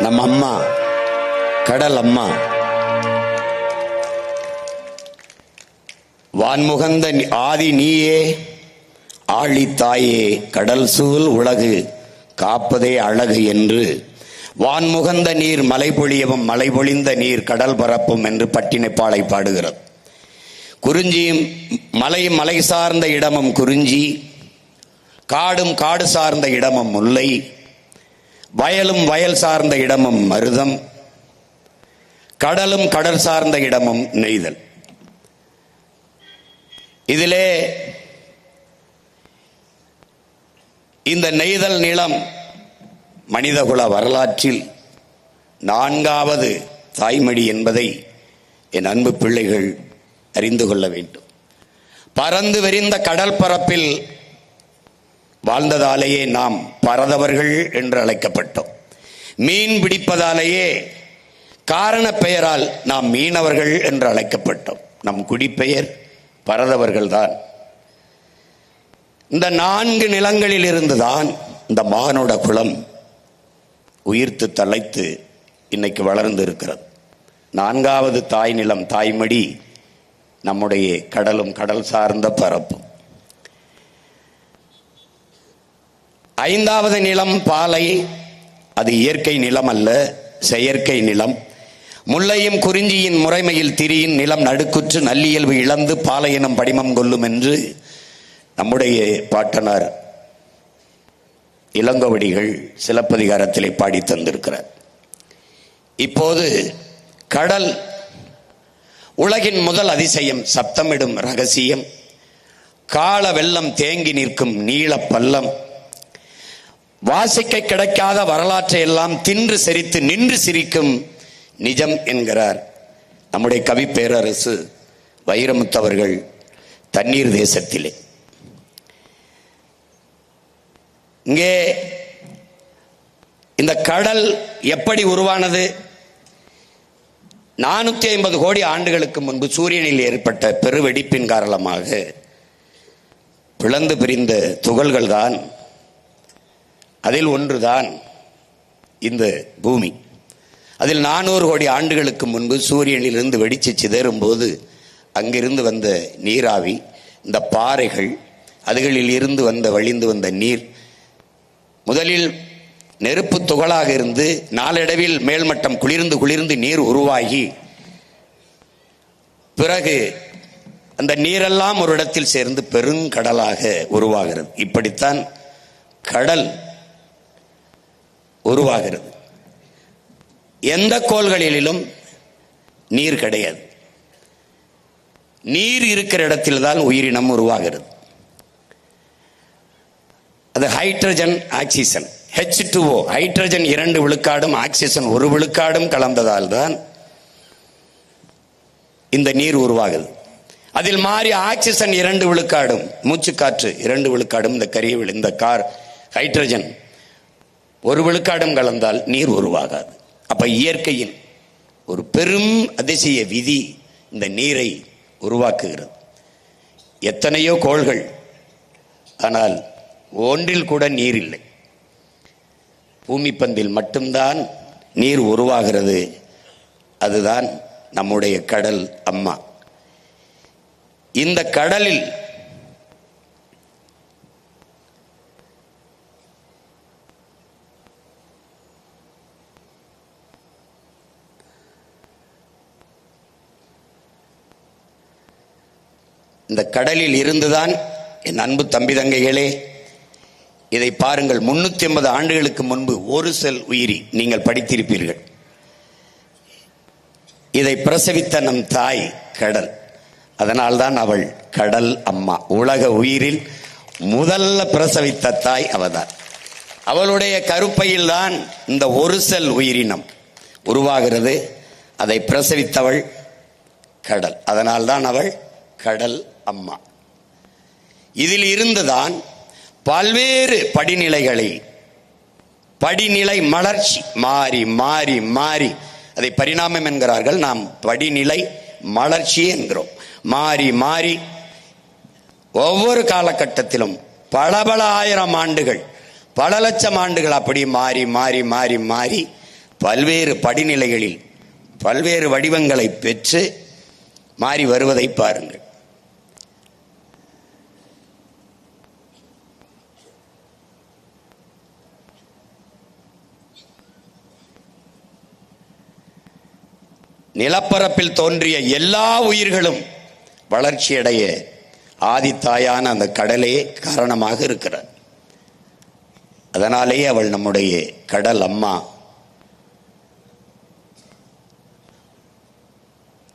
நம்ம அம்மா கடல் அம்மா வான்முகந்த ஆதி நீயே ஆழி தாயே கடல் சூழ் உலகு காப்பதே அழகு என்று வான்முகந்த நீர் மலை பொழியவும் மலை பொழிந்த நீர் கடல் பரப்பும் என்று பட்டினைப்பாலை பாடுகிறது. குறிஞ்சியும் மலையும் மலை சார்ந்த இடமும் குறிஞ்சி, காடும் காடு சார்ந்த இடமும் முல்லை, வயலும் வயல் சார்ந்த இடமும் மருதம், கடலும் கடல் சார்ந்த இடமும் நெய்தல். இதிலே இந்த நெய்தல் நிலம் மனிதகுல வரலாற்றில் 4வது தாய்மடி என்பதை என் அன்பு பிள்ளைகள் அறிந்து கொள்ள வேண்டும். பறந்து விரிந்த கடல் பரப்பில் வாழ்ந்ததாலேயே நாம் பரதவர்கள் என்று அழைக்கப்பட்டோம். மீன் பிடிப்பதாலேயே காரண பெயரால் நாம் மீனவர்கள் என்று அழைக்கப்பட்டோம். நம் குடிப்பெயர் பரதவர்கள்தான். இந்த 4 நிலங்களில் இருந்துதான் இந்த மானுட குலம் உயிர்த்து தலைத்து இன்னைக்கு வளர்ந்து இருக்கிறது. 4வது தாய் நிலம் தாய்மடி நம்முடைய கடலும் கடல் சார்ந்த பரப்பும். 5வது நிலம் பாலை. அது இயற்கை நிலம் அல்ல, செயற்கை நிலம். முல்லையும் குறிஞ்சியின் முறைமையில் திரியின் நிலம் நடுக்குற்று நல்லியல்பு இழந்து பாலை எனும் படிமம் கொள்ளும் என்று நம்முடைய பாட்டனார் இளங்கோவடிகள் சிலப்பதிகாரத்திலே பாடி தந்திருக்கிறார். இப்போது கடல் உலகின் முதல் அதிசயம், சப்தமிடும் ரகசியம், கால வெள்ளம் தேங்கி நிற்கும் நீள பள்ளம், வாசிக்க கிடைக்காத வரலாற்றை எல்லாம் தின்று செரித்து நின்று சிரிக்கும் நிஜம் என்கிறார் நம்முடைய கவி பேரரசு வைரமுத்து அவர்கள் தண்ணீர் தேசத்திலே. இங்கே இந்த கடல் எப்படி உருவானது? 450 கோடி ஆண்டுகளுக்கு முன்பு சூரியனில் ஏற்பட்ட பெருவெடிப்பின் காரணமாக பிளந்து பிரிந்த துகள்கள் தான். அதில் ஒன்றுதான் இந்த பூமி. அதில் 400 கோடி ஆண்டுகளுக்கு முன்பு சூரியனில் இருந்து வெடிச்சு சிதறும் போது அங்கிருந்து வந்த நீராவி, இந்த பாறைகள், அதுகளில் இருந்து வழிந்து வந்த நீர் முதலில் நெருப்பு துகளாக இருந்து நாளடைவில் மேல்மட்டம் குளிர்ந்து நீர் உருவாகி பிறகு அந்த நீரெல்லாம் ஒரு இடத்தில் சேர்ந்து பெருங்கடலாக உருவாகிறது. இப்படித்தான் கடல் உருவாகிறது. எந்த கோள்களிலும் நீர் கிடையாது. நீர் இருக்கிற இடத்தில் தான் உயிரினம் உருவாகிறது. அது ஹைட்ரஜன் ஆக்சிஜன், H2O. ஹைட்ரஜன் 2 விழுக்காடும் ஆக்சிஜன் 1 விழுக்காடும் கலந்ததால் தான் இந்த நீர் உருவாகுது. அதில் மாறி ஆக்சிஜன் 2 விழுக்காடும் மூச்சுக்காற்று 2 விழுக்காடும் இந்த கரியவில் இந்த ஹைட்ரஜன் 1 விழுக்காடும் கலந்தால் நீர் உருவாகாது. அப்ப இயற்கையின் ஒரு பெரும் அதிசய விதி இந்த நீரை உருவாக்குகிறது. எத்தனையோ கோள்கள், ஆனால் ஒன்றில் கூட நீர் இல்லை. பூமி பந்தில் மட்டும்தான் நீர் உருவாகிறது. அதுதான் நம்முடைய கடல் அம்மா. இந்த கடலில் இருந்துதான் என் அன்பு தம்பி தங்கைகளே, இதை பாருங்கள். 350 ஆண்டுகளுக்கு முன்பு ஒரு செல் உயிரி, நீங்கள் படித்திருப்பீர்கள். இதை பிரசவித்த நம் தாய் கடல். அதனால்தான் அவள் கடல் அம்மா. உலக உயிரில் முதல்ல பிரசவித்த தாய் அவள்தான். அவளுடைய கருப்பையில் தான் இந்த ஒரு செல் உயிரினம் உருவாகிறது. அதை பிரசவித்தவள் கடல். அதனால்தான் அவள் கடல் அம்மா. இதில் இருந்துதான் பல்வேறு படிநிலை மலர்ச்சி மாறி மாறி மாறி அதை பரிணாமம் என்கிறார்கள். நாம் படிநிலை மலர்ச்சி என்கிறோம். மாறி மாறி ஒவ்வொரு காலகட்டத்திலும் பல ஆயிரம் ஆண்டுகள், பல லட்சம் ஆண்டுகள் அப்படி மாறி மாறி மாறி மாறி பல்வேறு படிநிலைகளில் பல்வேறு வடிவங்களை பெற்று மாறி வருவதை பாருங்கள். நிலப்பரப்பில் தோன்றிய எல்லா உயிர்களும் வளர்ச்சியடைய ஆதித்தாயான அந்த கடலே காரணமாக இருக்கிறார். அதனாலேயே அவள் நம்முடைய கடல் அம்மா.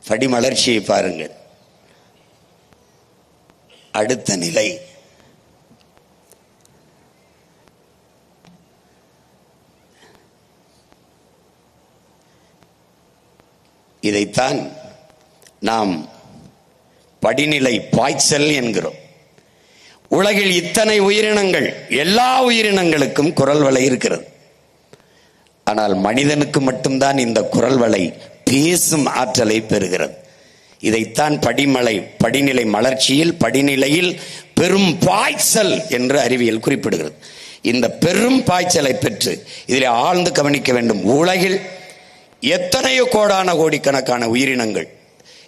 படிமலர்ச்சியை பாருங்கள். அடுத்த நிலை இதைத்தான் நாம் படிநிலை பாய்ச்சல் என்கிறோம். உலகில் இத்தனை உயிரினங்கள், எல்லா உயிரினங்களுக்கும் குரல் வளை இருக்கிறது. ஆனால் மனிதனுக்கு மட்டும்தான் இந்த குரல் வளை பேசும் ஆற்றலை பெறுகிறது. இதைத்தான் படிநிலை மலர்ச்சியில் படிநிலையில் பெரும் பாய்ச்சல் என்று அறிவியல் குறிப்பிடுகிறது. இந்த பெரும் பாய்ச்சலை பெற்று இதில் ஆழ்ந்து கவனிக்க வேண்டும். உலகில் எத்தனையோ கோடான கோடிக்கணக்கான உயிரினங்கள்,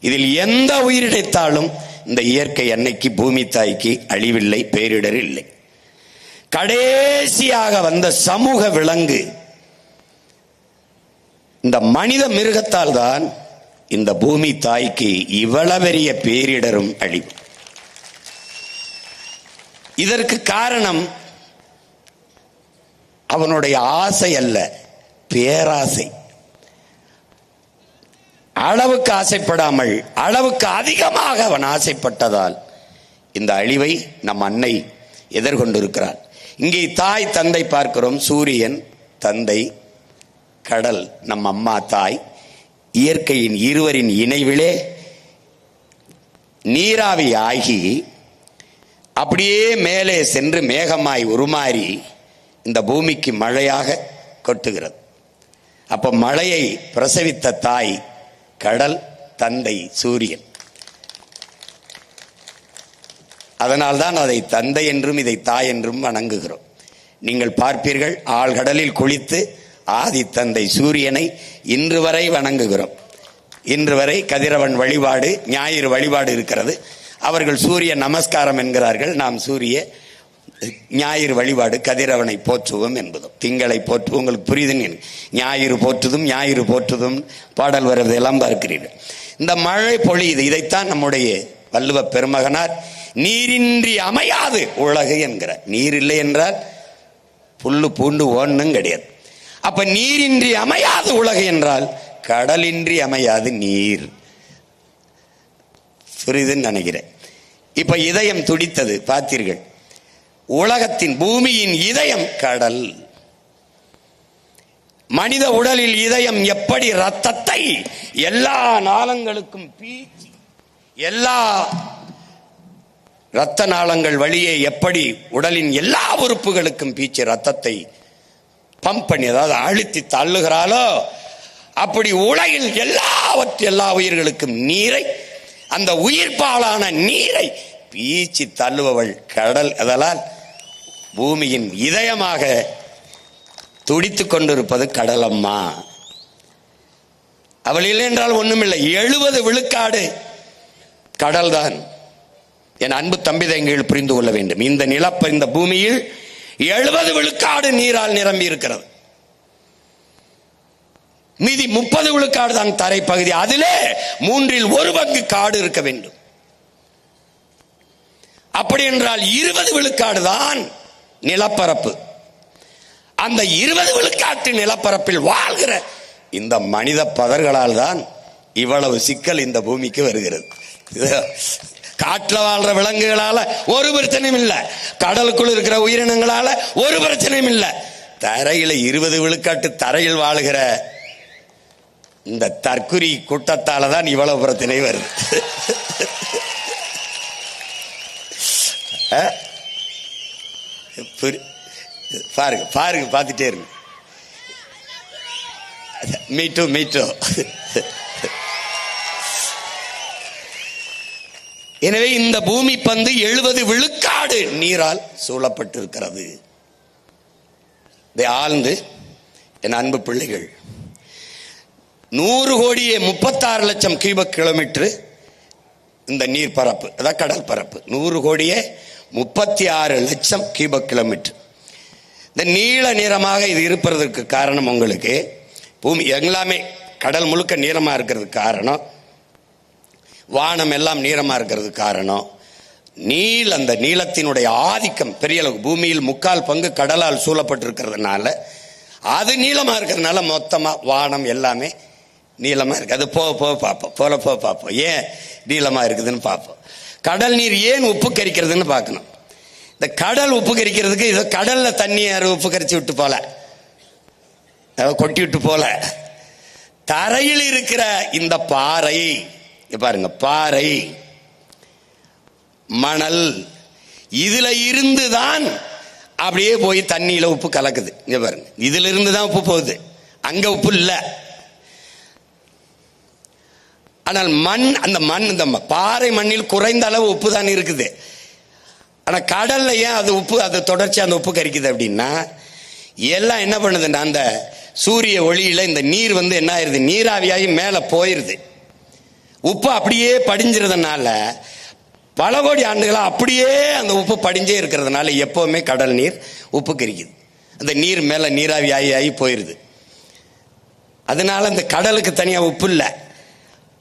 இதில் எந்த உயிரினத்தாலும் இந்த இயற்கை அன்னைக்கு பூமி தாய்க்கு அழிவில்லை, பேரிடர் இல்லை. கடைசியாக வந்த சமூக விலங்கு இந்த மனித மிருகத்தால் தான் இந்த பூமி தாய்க்கு இவ்வளவு பெரிய பேரிடரும் அழிவு. இதற்கு காரணம் அவனுடைய ஆசை அல்ல, பேராசை. அளவுக்கு ஆசைப்படாமல் அளவுக்கு அதிகமாக அவன் ஆசைப்பட்டதால் இந்த அழிவை நம் அன்னை எதிர்கொண்டிருக்கிறார். இங்கே தாய் தந்தை பார்க்கிறோம். சூரியன் தந்தை, கடல் நம் அம்மா தாய். இயற்கையின் இருவரின் இணைவிலே நீராவி ஆகி அப்படியே மேலே சென்று மேகமாய் உருமாறி இந்த பூமிக்கு மழையாக கொட்டுகிறது. அப்போ மழையை பிரசவித்த தாய் கடல், தந்தை சூரியன். அதனால்தான் அதை தந்தை என்றும் இதை தாய் என்றும் வணங்குகிறோம். நீங்கள் பார்ப்பீர்கள், ஆழ்கடலில் குளித்து ஆதி தந்தை சூரியனை இன்று வரை வணங்குகிறோம். இன்று வரை கதிரவன் வழிபாடு, ஞாயிறு வழிபாடு இருக்கிறது. அவர்கள் சூரிய நமஸ்காரம் என்கிறார்கள். நாம் சூரிய ஞாயிறு வழிபாடு, கதிரவனை போற்றுவோம் என்பதும். திங்களை போற்றுவோம். உங்களுக்கு புரியுதுன்னு ஞாயிறு போற்றுதும் ஞாயிறு போற்றுதும் பாடல் வருவது எல்லாம் பார்க்கிறீர்கள். இந்த மழை பொழியுது. இதைத்தான் நம்முடைய வள்ளுவ பெருமகனார் நீரின்றி அமையாது உலகு என்கிறார். நீர் இல்லை என்றால் புல்லு பூண்டு ஓன்னும் கிடையாது. அப்ப நீரின்றி அமையாது உலகு என்றால் கடலின்றி அமையாது நீர். புரியுதுன்னு நினைக்கிறேன். இப்ப இதயம் துடித்தது பார்த்தீர்கள். உலகத்தின் பூமியின் இதயம் கடல். மனித உடலில் இதயம் எப்படி ரத்தத்தை எல்லா நாளங்களுக்கும் பீச்சி, எல்லா இரத்த நாளங்கள் வழியே எப்படி உடலின் எல்லா உறுப்புகளுக்கும் பீச்சி ரத்தத்தை பம்ப் பண்ணி, அதாவது அழுத்தி தள்ளுகிறாளோ, அப்படி உலகில் எல்லா உயிர்களுக்கும் நீரை, அந்த உயிர்ப்பாலான நீரை பீச்சி தள்ளுபவள் கடல். அதனால் பூமியின் இதயமாக துடித்துக் கொண்டிருப்பது கடலம்மா. அவள் இல்லை என்றால் ஒண்ணுமில்லை. 70 விழுக்காடு கடல் தான். என் அன்பு தம்பி தங்கைகள் புரிந்து கொள்ள வேண்டும். இந்த பூமியில் 70 விழுக்காடு நீரால் நிரம்பி இருக்கிறது. மீதி 30 விழுக்காடு தான் தரைப்பகுதி. அதிலே 1/3 பங்கு காடு இருக்க வேண்டும். அப்படி என்றால் 20 விழுக்காடு தான் நிலப்பரப்பு. அந்த 20 விழுக்காட்டு நிலப்பரப்பில் வாழ்கிற இந்த மனித பதர்களால் தான் இவ்வளவு சிக்கல் இந்த பூமிக்கு வருகிறது. காட்டில் வாழ்ற விலங்குகளால ஒரு பிரச்சனையும் இல்லை, கடலுக்குள் இருக்கிற உயிரினங்களால ஒரு பிரச்சனையும் இல்லை. தரையில 20 விழுக்காட்டு தரையில் வாழுகிற இந்த தற்குறி கூட்டத்தால தான் இவ்வளவு பிரச்சனை வருது. பாருங்க பாருங்க, பார்த்துட்டே இருங்க. மீட்டோ எனவே இந்த பூமி பந்து 70 விழுக்காடு நீரால் சூழப்பட்டிருக்கிறது. இதை ஆழ்ந்து என் அன்பு பிள்ளைகள் 100 கோடியே 36 லட்சம் கியூபிக் கிலோமீட்டர் இந்த நீர் பரப்பு, அதான் கடல் பரப்பு. 100 கோடியே 36 லட்சம் கியூபிக் கிலோமீட்டர். இந்த நீல நிறமாக இது இருப்பதற்கு காரணம் உங்களுக்கு பூமி எல்லாமே கடல் முழுக்க நீளமா இருக்கிறதுக்கு காரணம், வானம் எல்லாம் நீளமா இருக்கிறதுக்கு காரணம் அந்த நீளத்தினுடைய ஆதிக்கம் பெரிய அளவுக்கு. பூமியில் 3/4 பங்கு கடலால் சூழப்பட்டிருக்கிறதுனால அது நீளமா இருக்கிறதுனால மொத்தமா வானம் எல்லாமே நீளமா இருக்கு. அது போக பார்ப்போம் ஏன் நீளமா இருக்குதுன்னு பார்ப்போம். கடல் நீர் ஏன் உப்பு கரிக்கிறதுன்னு பார்க்கணும். இந்த கடல் உப்பு கரிக்கிறதுக்கு இது கடல்ல தண்ணி உப்பு கரிச்சு விட்டு போல, கொட்டி விட்டு போல, தரையில் இருக்கிற இந்த பாறை பாருங்க, பாறை மணல் இதுல இருந்துதான் அப்படியே போய் தண்ணியில உப்பு கலக்குது. இங்க பாருங்க, இதுல இருந்து தான் உப்பு போகுது, அங்க உப்பு இல்ல. ஆனால் இந்த பாறை மண்ணில் குறைந்த அளவு உப்பு தான் இருக்குது. ஆனா கடல்ல ஏன் அது உப்பு, அது தொடர்ச்சி அந்த உப்பு கரிக்குது அப்படின்னா, எல்லாம் என்ன பண்ணுதுன்னா அந்த சூரிய ஒளியில இந்த நீர் என்ன ஆயிருது, நீராவியாகி மேல போயிருது. உப்பு அப்படியே படிஞ்சிருந்தனால பல கோடி ஆண்டுகளா அப்படியே அந்த உப்பு படிஞ்சே இருக்கிறதுனால எப்பவுமே கடல் நீர் உப்பு கரிக்குது. அந்த நீர் மேல நீராவி ஆகி போயிருது. அதனால அந்த கடலுக்கு தனியா உப்பு இல்லை,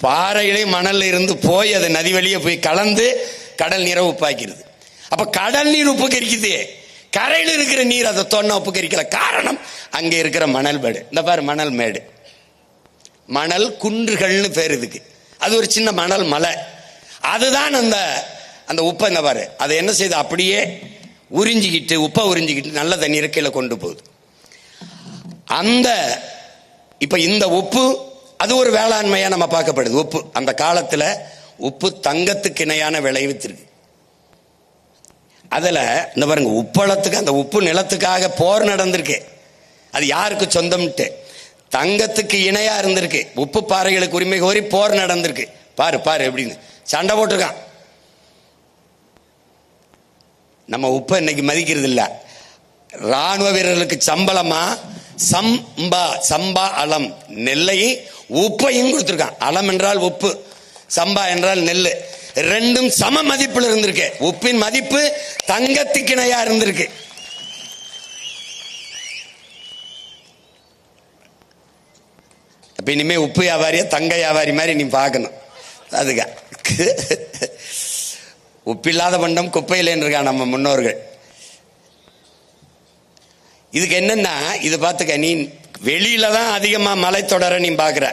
பாறையிலே மணல்ல இருந்து போய் அது நதி வழியே போய் கலந்து கடல் நீரை உப்பாக்கிறது. அப்ப கடல் நீர் உப்பு கரிக்குது, கரையில் இருக்கிற நீர் அதை தொன்ன உப்பு கரிக்கல. காரணம் அங்க இருக்கிற மணல் மேடு. இந்த பாரு மணல் மேடு, மணல் குன்றுகள்னு பேர் இதுக்கு. அது ஒரு சின்ன மணல் மலை, அதுதான் அந்த உப்பை இந்த பாரு அதை என்ன செய்யுது, அப்படியே உறிஞ்சிக்கிட்டு உப்பை உறிஞ்சிக்கிட்டு நல்ல தண்ணீரை கீழே கொண்டு போகுது. இப்ப இந்த உப்பு அது ஒரு வேளாண்மையா நம்ம பார்க்கப்படுது. உப்பு அந்த காலத்துல உப்பு தங்கத்துக்கு இணையான விளைவித்திருக்கு. அதுல இந்த பாருங்க, உப்பளத்துக்கு அந்த உப்பு நிலத்துக்காக போர் நடந்திருக்கு. அது யாருக்கு சொந்தம்ட்டு, தங்கத்துக்கு இணையா இருந்திருக்கு. உப்பு பாறைகளுக்கு உரிமை கோரி போர் நடந்திருக்கு. பாரு எப்படின்னு சண்டை போட்டிருக்கான். நம்ம உப்பை இன்னைக்கு மதிக்கிறது இல்ல. ராணுவ வீரர்களுக்கு சம்பளமா சம்பா அலம் நெல்லையும் உப்பையும் கொடுத்திருக்கான். அலம் என்றால் உப்பு, சம்பா என்றால் நெல். ரெண்டும் சம மதிப்பில் இருந்திருக்கு. உப்பின் மதிப்பு தங்கத்துக்கு இணையா இருந்திருக்கு. அப்ப இனிமே உப்பு வியாபாரியா தங்க வியாபாரி மாதிரி நீ பார்க்கணும். அதுக்கு உப்பில்லாத பண்டம் குப்பையில் இருக்கான் நம்ம முன்னோர்கள். இதுக்கு என்னன்னா, இது பார்த்துக்க, நீ வெளியில தான் அதிகமா மலைத்தொடரை நீ பாக்குற.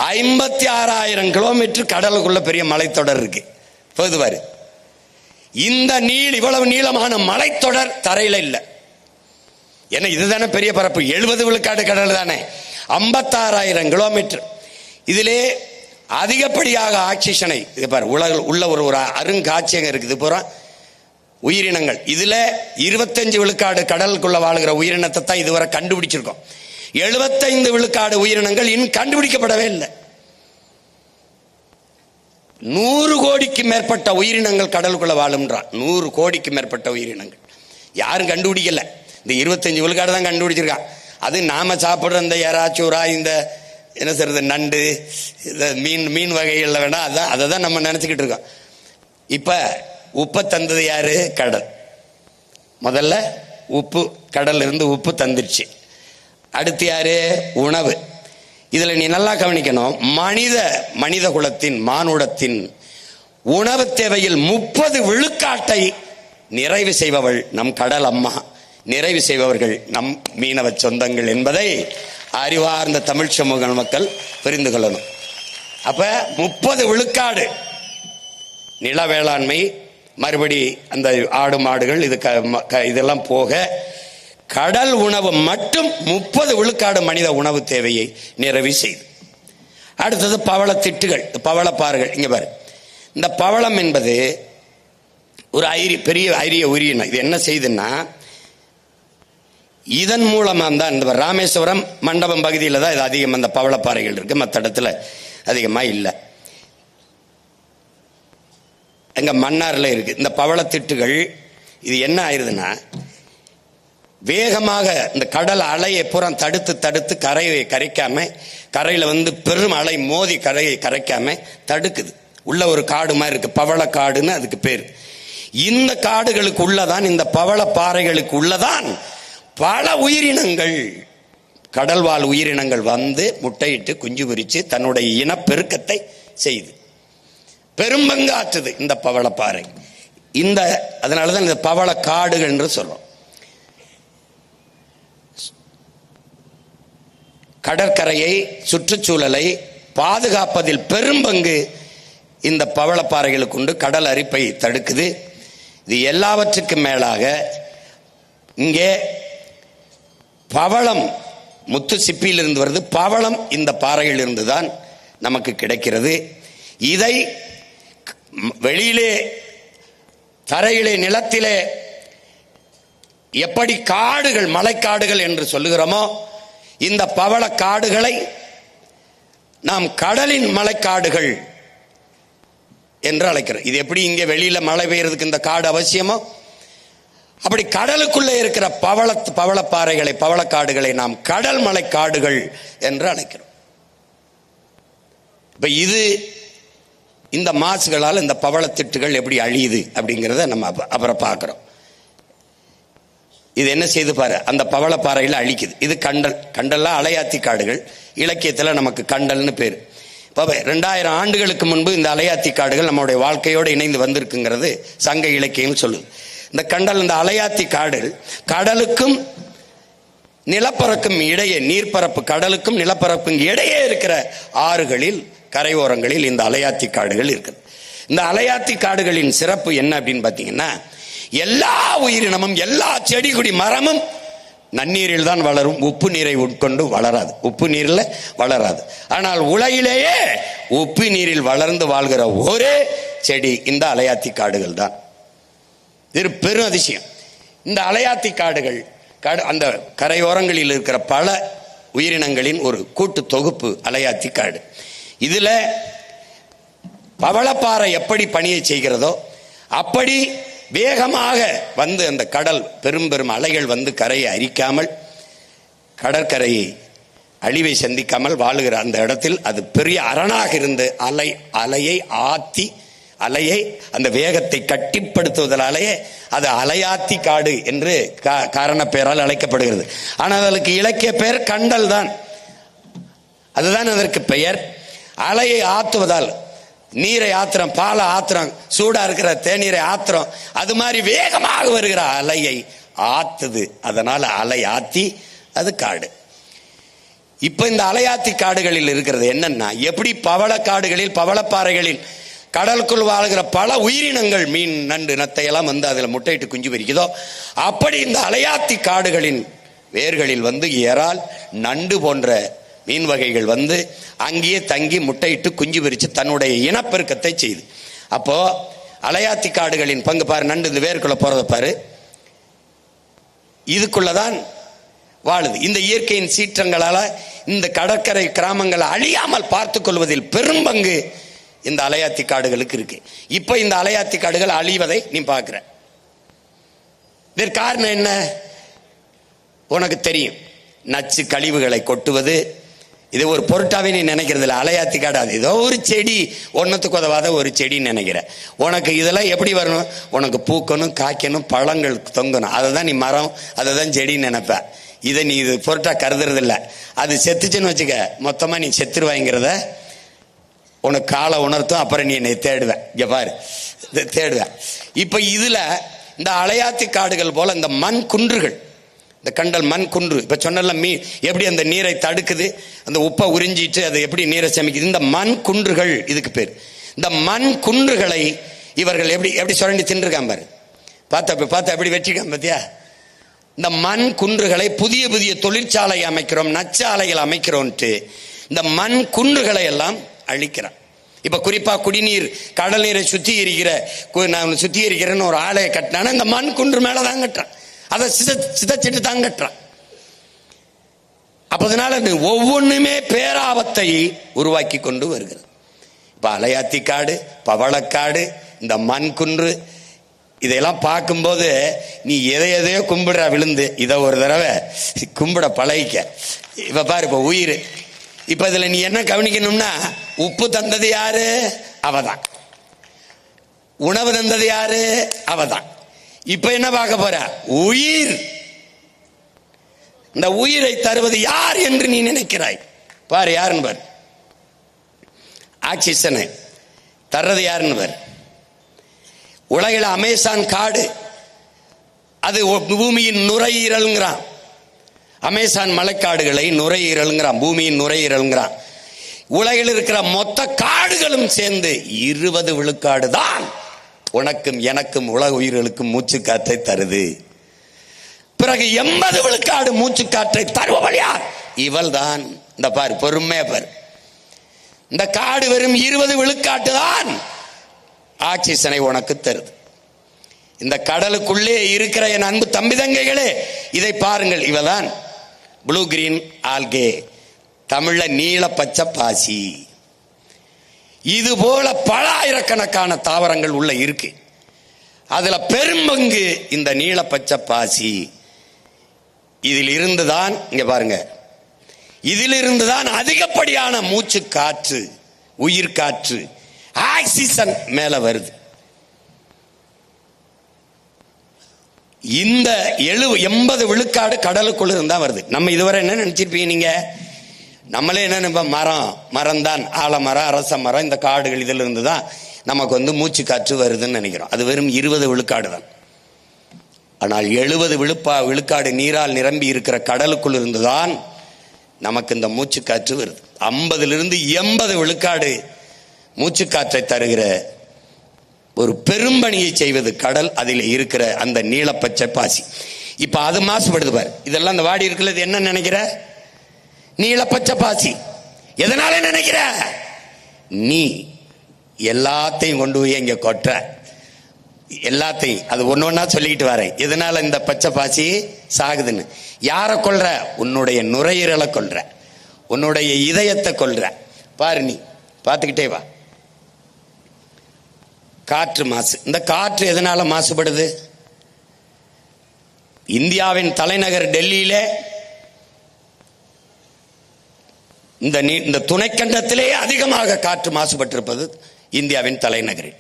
56,000 கிலோமீட்டர் கடலுக்குள்ள பெரிய மலைத்தொடர் இருக்கு. போதுவாரு, இந்த இவ்வளவு நீளமான மலைத்தொடர் தரையில இல்ல. ஏன்னா இதுதானே பெரிய பரப்பு, 70 விழுக்காடு கடல் தானே. 56,000 கிலோமீட்டர். இதிலே அதிகப்படியாக ஆக்சிஜனை உள்ள ஒரு அருங்காட்சியகம் இருக்குது பூரா உயிரினங்கள். இதுல 25 விழுக்காடு கடலுக்குள்ள வாழ்கிற உயிரினத்தை தான் இதுவரை கண்டுபிடிச்சிருக்கோம். 75 விழுக்காடு உயிரினங்கள் இன்னும் கண்டுபிடிக்கப்படவே இல்லை. 100 கோடிக்கு மேற்பட்ட உயிரினங்கள் கடலுக்குள்ள வாழும்ன்றான். 100 கோடிக்கு மேற்பட்ட உயிரினங்கள் யாரும் கண்டுபிடிக்கல. இந்த 25 விழுக்காடு தான் கண்டுபிடிச்சிருக்கான். அது நாம சாப்பிடுற இந்த எறாச்சூரா, இந்த என்ன சொல்றது, நண்டு, இந்த மீன் வகைகள்ல வேணா அதை தான் நம்ம நினைச்சுக்கிட்டு இருக்கோம். இப்ப உப்பை தந்தது யாரு? கடல். முதல்ல உப்பு, கடல்ல இருந்து உப்பு தந்துருச்சு. அடுத்து யாரு? உணவு. இதுல நீ நல்லா கவனிக்கணும், மனித குலத்தின் மானுடத்தின் உணவு தேவையில் 30 விழுக்காட்டை நிறைவு செய்பவள் நம் கடல் அம்மா, நிறைவு செய்பவர்கள் நம் மீனவ சொந்தங்கள் என்பதை அறிவார்ந்த தமிழ் சமூக மக்கள் புரிந்து கொள்ளணும். அப்ப 30 விழுக்காடு நில வேளாண்மை, மறுபடி அந்த ஆடு மாடுகள் இதெல்லாம் போக கடல் உணவு மட்டும் 30 விழுக்காடு மனித உணவு தேவையை நிறைவு செய்து. அடுத்தது பவளத்திட்டுகள், பவளப்பாறுகள். இங்க பாரு, இந்த பவளம் என்பது ஒரு பெரிய அரிய உயிரினம். இது என்ன செய்யுதுன்னா, இதன் மூலமா தான் இந்த ராமேஸ்வரம் மண்டபம் பகுதியில் தான் இது அதிகம் அந்த பவளப்பாறைகள் இருக்கு. மற்ற இடத்துல அதிகமா இல்லை. எங்க மன்னார்ல இருக்கு இந்த பவளத்திட்டுகள். இது என்ன ஆயிருதுன்னா, வேகமாக இந்த கடல் அலையை புறம் தடுத்து தடுத்து கரையை கரைக்காம, கரையில பெரும் அலை மோதி கரையை கரைக்காம தடுக்குது. உள்ள ஒரு காடு மாதிரி இருக்கு, பவளக்காடுன்னு அதுக்கு பேர். இந்த காடுகளுக்கு உள்ளதான், இந்த பவள பாறைகளுக்கு உள்ளதான் பல உயிரினங்கள், கடல்வாழ் உயிரினங்கள் முட்டையிட்டு குஞ்சு பொரிச்சு தன்னுடைய இனப்பெருக்கத்தை செய்து பெரும்பங்கு ஆற்றுது இந்த பவளப்பாறை. அதனாலதான் இந்த பவள காடுகள் என்று சொல்றோம். கடற்கரையை, சுற்றுச்சூழலை பாதுகாப்பதில் பெரும்பங்கு இந்த பவளப்பாறைகளுக்கு உண்டு. கடல் அரிப்பை தடுக்குது. இது எல்லாவற்றுக்கும் மேலாக இங்கே பவளம், முத்து சிப்பியில் இருந்து வருது, பவளம் இந்த பாறையில் இருந்துதான் நமக்கு கிடைக்கிறது. இதை வெளியிலே, தரையிலே, நிலத்திலே எப்படி காடுகள், மலைக்காடுகள் என்று சொல்லுகிறோமோ, இந்த பவள காடுகளை நாம் கடலின் மலைக்காடுகள் என்று அழைக்கிறோம். இது எப்படி இங்கே வெளியில மழை பெய்யறதுக்கு இந்த காடு அவசியமோ, அப்படி கடலுக்குள்ளே இருக்கிற பவளப்பாறைகளை, பவளக்காடுகளை நாம் கடல் மலைக்காடுகள் என்று அழைக்கிறோம். இப்ப இந்த மாசுகளால் இந்த பவளத்திட்டுகள் எப்படி அழியுது அப்படிங்கிறத நம்ம அப்புறம் பார்க்கிறோம். இது என்ன செய்து பாரு, அந்த பவளப்பாறையில் அழிக்குது. இது கண்டல்லாம் அலையாத்தி காடுகள், இலக்கியத்தில் நமக்கு கண்டல்னு பேர். இப்போ 2000 ஆண்டுகளுக்கு முன்பு இந்த அலையாத்தி காடுகள் நம்மளுடைய வாழ்க்கையோடு இணைந்து வந்திருக்குங்கிறது சங்க இலக்கியம் சொல்லுது. இந்த கண்டல், இந்த அலையாத்தி காடுகள் கடலுக்கும் நிலப்பரப்புக்கும் இடையே, நீர்ப்பரப்பு கடலுக்கும் நிலப்பரப்புக்கும் இடையே இருக்கிற ஆறுகளில், கரையோரங்களில் இந்த அலையாத்தி காடுகள் இருக்குது. இந்த அலையாத்தி காடுகளின் சிறப்பு என்ன அப்படின்னு பார்த்தீங்கன்னா, எல்லா உயிரினமும், எல்லா செடி கொடி மரமும் நன்னீரில் தான் வளரும், உப்பு நீரை உட்கொண்டு வளராது, உப்பு நீரில் வளராது. ஆனால் உலகிலேயே உப்பு நீரில் வளர்ந்து வாழ்கிற ஒரே செடி இந்த அலையாத்தி காடுகள் தான். இது பெரும் அதிசயம். இந்த அலையாத்தி காடுகள் அந்த கரையோரங்களில் இருக்கிற பல உயிரினங்களின் ஒரு கூட்டு தொகுப்பு அலையாத்தி காடு. இதுல பவளப்பாறை எப்படி பணியை செய்கிறதோ அப்படி வேகமாக அந்த கடல் பெரும் பெரும் அலைகள் கரையை அரிக்காமல், கடற்கரையை அழிவை சந்திக்காமல் வாழுகிற அந்த இடத்தில் அது பெரிய அரணாக இருந்து அலையை ஆத்தி, அலையை அந்த வேகத்தை கட்டிப்படுத்துவதாலேயே அது அலையாத்தி காடு என்று காரண பெயரால் அழைக்கப்படுகிறது. ஆனால் அதற்கு இலக்கிய பெயர் கண்டல் தான். அதுதான் அதற்கு பெயர். அலையை ஆத்துவதால், நீரை ஆத்திரம், பாலை ஆத்திரம், சூடா இருக்கிற தேநீரை ஆத்திரம், அது மாதிரி வேகமாக வருகிற அலையை ஆத்துது. அதனால அலை ஆத்தி அது காடு. இப்ப இந்த அலையாத்தி காடுகளில் இருக்கிறது என்னன்னா, எப்படி பவளக்காடுகளில், பவளப்பாறைகளில் கடலுக்குள் வாழ்கிற பல உயிரினங்கள், மீன், நண்டு, நத்தை எல்லாம் அதுல முட்டையிட்டு குஞ்சு பொரிக்குதோ, அப்படி இந்த அலையாத்தி காடுகளின் வேர்களில் இறால், நண்டு போன்ற மீன் வகைகள் அங்கேயே தங்கி முட்டையிட்டு குஞ்சு பொரிச்சு தன்னுடைய இனப்பெருக்கத்தை செய்து. அப்போ அலையாத்தி காடுகளின் பங்கு பாரு, நண்டு இந்த வேர்க்குள்ள போறத பாரு, இதுக்குள்ளதான் வாழுது. இந்த இயற்கையின் சீற்றங்களால இந்த கடற்கரை கிராமங்களை அழியாமல் பார்த்துக் கொள்வதில் பெரும் பங்கு இந்த அலையாத்தி காடுகளுக்கு இருக்கு. இப்ப இந்த அலையாத்தி காடுகள் அழிவதை நீ பார்க்கிற. இதற்கு காரணம் என்ன உனக்கு தெரியும். நச்சு கழிவுகளை கொட்டுவது, இது ஒரு பொருட்டாவே நீ நினைக்கிறது இல்லை. அலையாத்தி காடு அது ஏதோ ஒரு செடி, ஒன்னத்துக்கு உதவாத ஒரு செடின்னு நினைக்கிற. உனக்கு இதெல்லாம் எப்படி வரணும், உனக்கு பூக்கணும், காய்க்கணும், பழங்கள் தொங்கணும், அதை தான் நீ மரம், அதை தான் செடின்னு நினைப்ப. இதை நீ இது பொருட்டா கருதுறது இல்லை. அது செத்துச்சுன்னு வச்சுக்க, மொத்தமா நீ செத்துருவாங்கிறத உனக்கு காலை உணர்த்தும். அப்புறம் நீ என்னை தேடுவேன், இங்க பாரு தேடுவேன். இப்ப இதுல இந்த அலையாத்தி காடுகள் போல இந்த மண் குன்றுகள், இந்த கண்டல் மண் குன்று, இப்ப சொன்ன மீன் எப்படி அந்த நீரை தடுக்குது, அந்த உப்பை உறிஞ்சிட்டு அது எப்படி நீரை சேமிக்குது, இந்த மண் குன்றுகள் இதுக்கு பேர். இந்த மண் குன்றுகளை இவர்கள் எப்படி எப்படி சுரண்டி தின்றுருக்கான் பாரு, பார்த்த எப்படி வெற்றிக்கான் பாத்தியா. இந்த மண் குன்றுகளை புதிய புதிய தொழிற்சாலை அமைக்கிறோம், நச்சாலைகள் அமைக்கிறோம்ட்டு இந்த மண் குன்றுகளை எல்லாம் அழிக்கிறான். இப்ப குறிப்பா குடிநீர், கடல் நீரை சுத்திகரிக்கிறேன்னு ஒரு ஆலையை கட்டினான இந்த மண் குன்று மேலதான் கட்டுறான், அதை சிதைச்சிட்டு தான் கட்டுறான். அப்பதனால ஒவ்வொன்றுமே பேராபத்தை உருவாக்கி கொண்டு வருகிறது. இப்ப அலையாத்தி காடு, பவளக்காடு, இந்த மண் குன்று, இதையெல்லாம் பார்க்கும்போது நீ எதையோ கும்பிடுற விழுந்து இதை ஒரு தடவை கும்பிட பழகிக்க. இப்ப பாரு, இப்ப உயிர், இப்ப இதுல நீ என்ன கவனிக்கணும்னா, உப்பு தந்தது யாரு? அவதான். உணவு தந்தது யாரு? அவதான். இப்ப என்ன பார்க்க போற? உயிர். இந்த உயிரை தருவது யார் என்று நீ நினைக்கிறாய்? பாரு யாருன்னு பாரு. ஆக்சிஜனை தர்றது யாருன்னு பாரு. உலகில் அமேசான் காடு, அது பூமியின் நுரையீரல்ங்கிறான். அமேசான் மலைக்காடுகளை நுரையீரல்ங்கிறான், பூமியின் நுரையீரல்ங்கிறான். உலகில் இருக்கிற மொத்த காடுகளும் சேர்ந்து 20 விழுக்காடு தான் உனக்கும் எனக்கும் உலக உயிர்களுக்கும் மூச்சு காற்றை தருது. பிறகு 80 விழுக்காடு மூச்சு காற்றை தருபவள் யார்? இவள் தான். இந்த பாரு, பொறுமையா பாரு. இந்த காடு வெறும் 20 விழுக்காட்டு தான் ஆக்சிஜனை உனக்கு தருது. இந்த கடலுக்குள்ளே இருக்கிற என் அன்பு தம்பி தங்கைகளே, இதை பாருங்கள். இவதான் ப்ளூ கிரீன் ஆல்கே, தமிழ்ல நீல பச்சை பாசி. இது போல பல ஆயிரக்கணக்கான தாவரங்கள் உள்ள இருக்கு. அதுல பெரும்பங்கு இந்த நீல பச்சை பாசி. இதில் இருந்துதான், இங்க பாருங்க, இதிலிருந்துதான் அதிகப்படியான மூச்சு காற்று, உயிர் காற்று, ஆக்சிஜன் மேல வருது. இந்த 80 விழுக்காடு கடலுக்குள்ள இருந்தா வருது. நம்ம இதுவரை என்ன நினைச்சிருப்பீங்க நீங்க? நம்மளே என்ன நினைப்போம்? மரம் தான், ஆலமரம், அரச மரம், இந்த காடுகள் இதில் இருந்து தான் நமக்கு மூச்சு காற்று வருதுன்னு நினைக்கிறோம். அது வெறும் 20 விழுக்காடு தான். ஆனால் 70 விழுக்காடு நீரால் நிரம்பி இருக்கிற கடலுக்குள் இருந்துதான் நமக்கு இந்த மூச்சு காற்று வருது. 50 80 விழுக்காடு மூச்சு காற்றை தருகிற ஒரு பெரும்பணியை செய்வது கடல். அதில் இருக்கிற அந்த நீலப்பச்சை பாசி. இப்ப அது மாசுபடுது பாரு. இதெல்லாம் அந்த வாடி இருக்குல்ல, என்ன நினைக்கிற? நீலப்பச்சை பாசி. எதனால நினைக்கிற? நீ எல்லாத்தையும் கொண்டு போய் இங்க கொட்டுற, எல்லாத்தையும். அது ஒன்னொன்னா சொல்லிக்கிட்டு வரேன். எதனால இந்த பச்சை பாசி சாகுதுன்னு? யாரை கொல்ற? உன்னுடைய நுரையீரலை கொல்ற, உன்னுடைய இதயத்தை கொல்ற. பாரு, நீ பார்த்துக்கிட்டே வா. காற்று மாசு. இந்த காற்று எதனால மாசுபடுது? இந்தியாவின் தலைநகர் டெல்லியில, இந்த துணைக்கண்டத்திலே அதிகமாக காற்று மாசுபட்டிருப்பது இந்தியாவின் தலைநகரில்.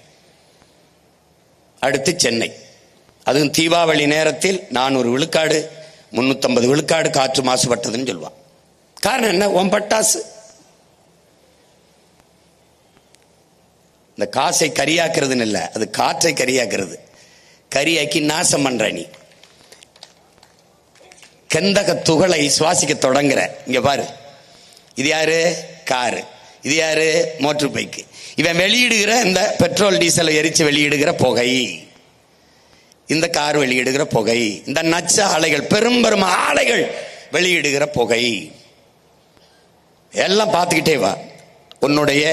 அடுத்து சென்னை. அதுவும் தீபாவளி நேரத்தில் 400 விழுக்காடு 350 விழுக்காடு காற்று மாசுபட்டதுன்னு சொல்லுவான். காரணம் என்ன? உன் பட்டாசு. இந்த காசை கரியாக்குறதுன்னு இல்லை, அது காற்றை கரியாக்குறது. கரியாக்கி நாசம் பண்ற நீ. கந்தக துகளை சுவாசிக்க தொடங்குற. இங்க பாரு, இது யாரு? காரு. இது யாரு? Motor bike. இவன் வெளியிடுகிற இந்த பெட்ரோல் டீசலை எரிச்சு வெளியிடுகிற புகை, இந்த கார் வெளியிடுகிற புகை, இந்த நச்ச ஆலைகள், பெரும் ஆலைகள் வெளியிடுகிற புகை, எல்லாம் பார்த்துக்கிட்டே வா. உன்னுடைய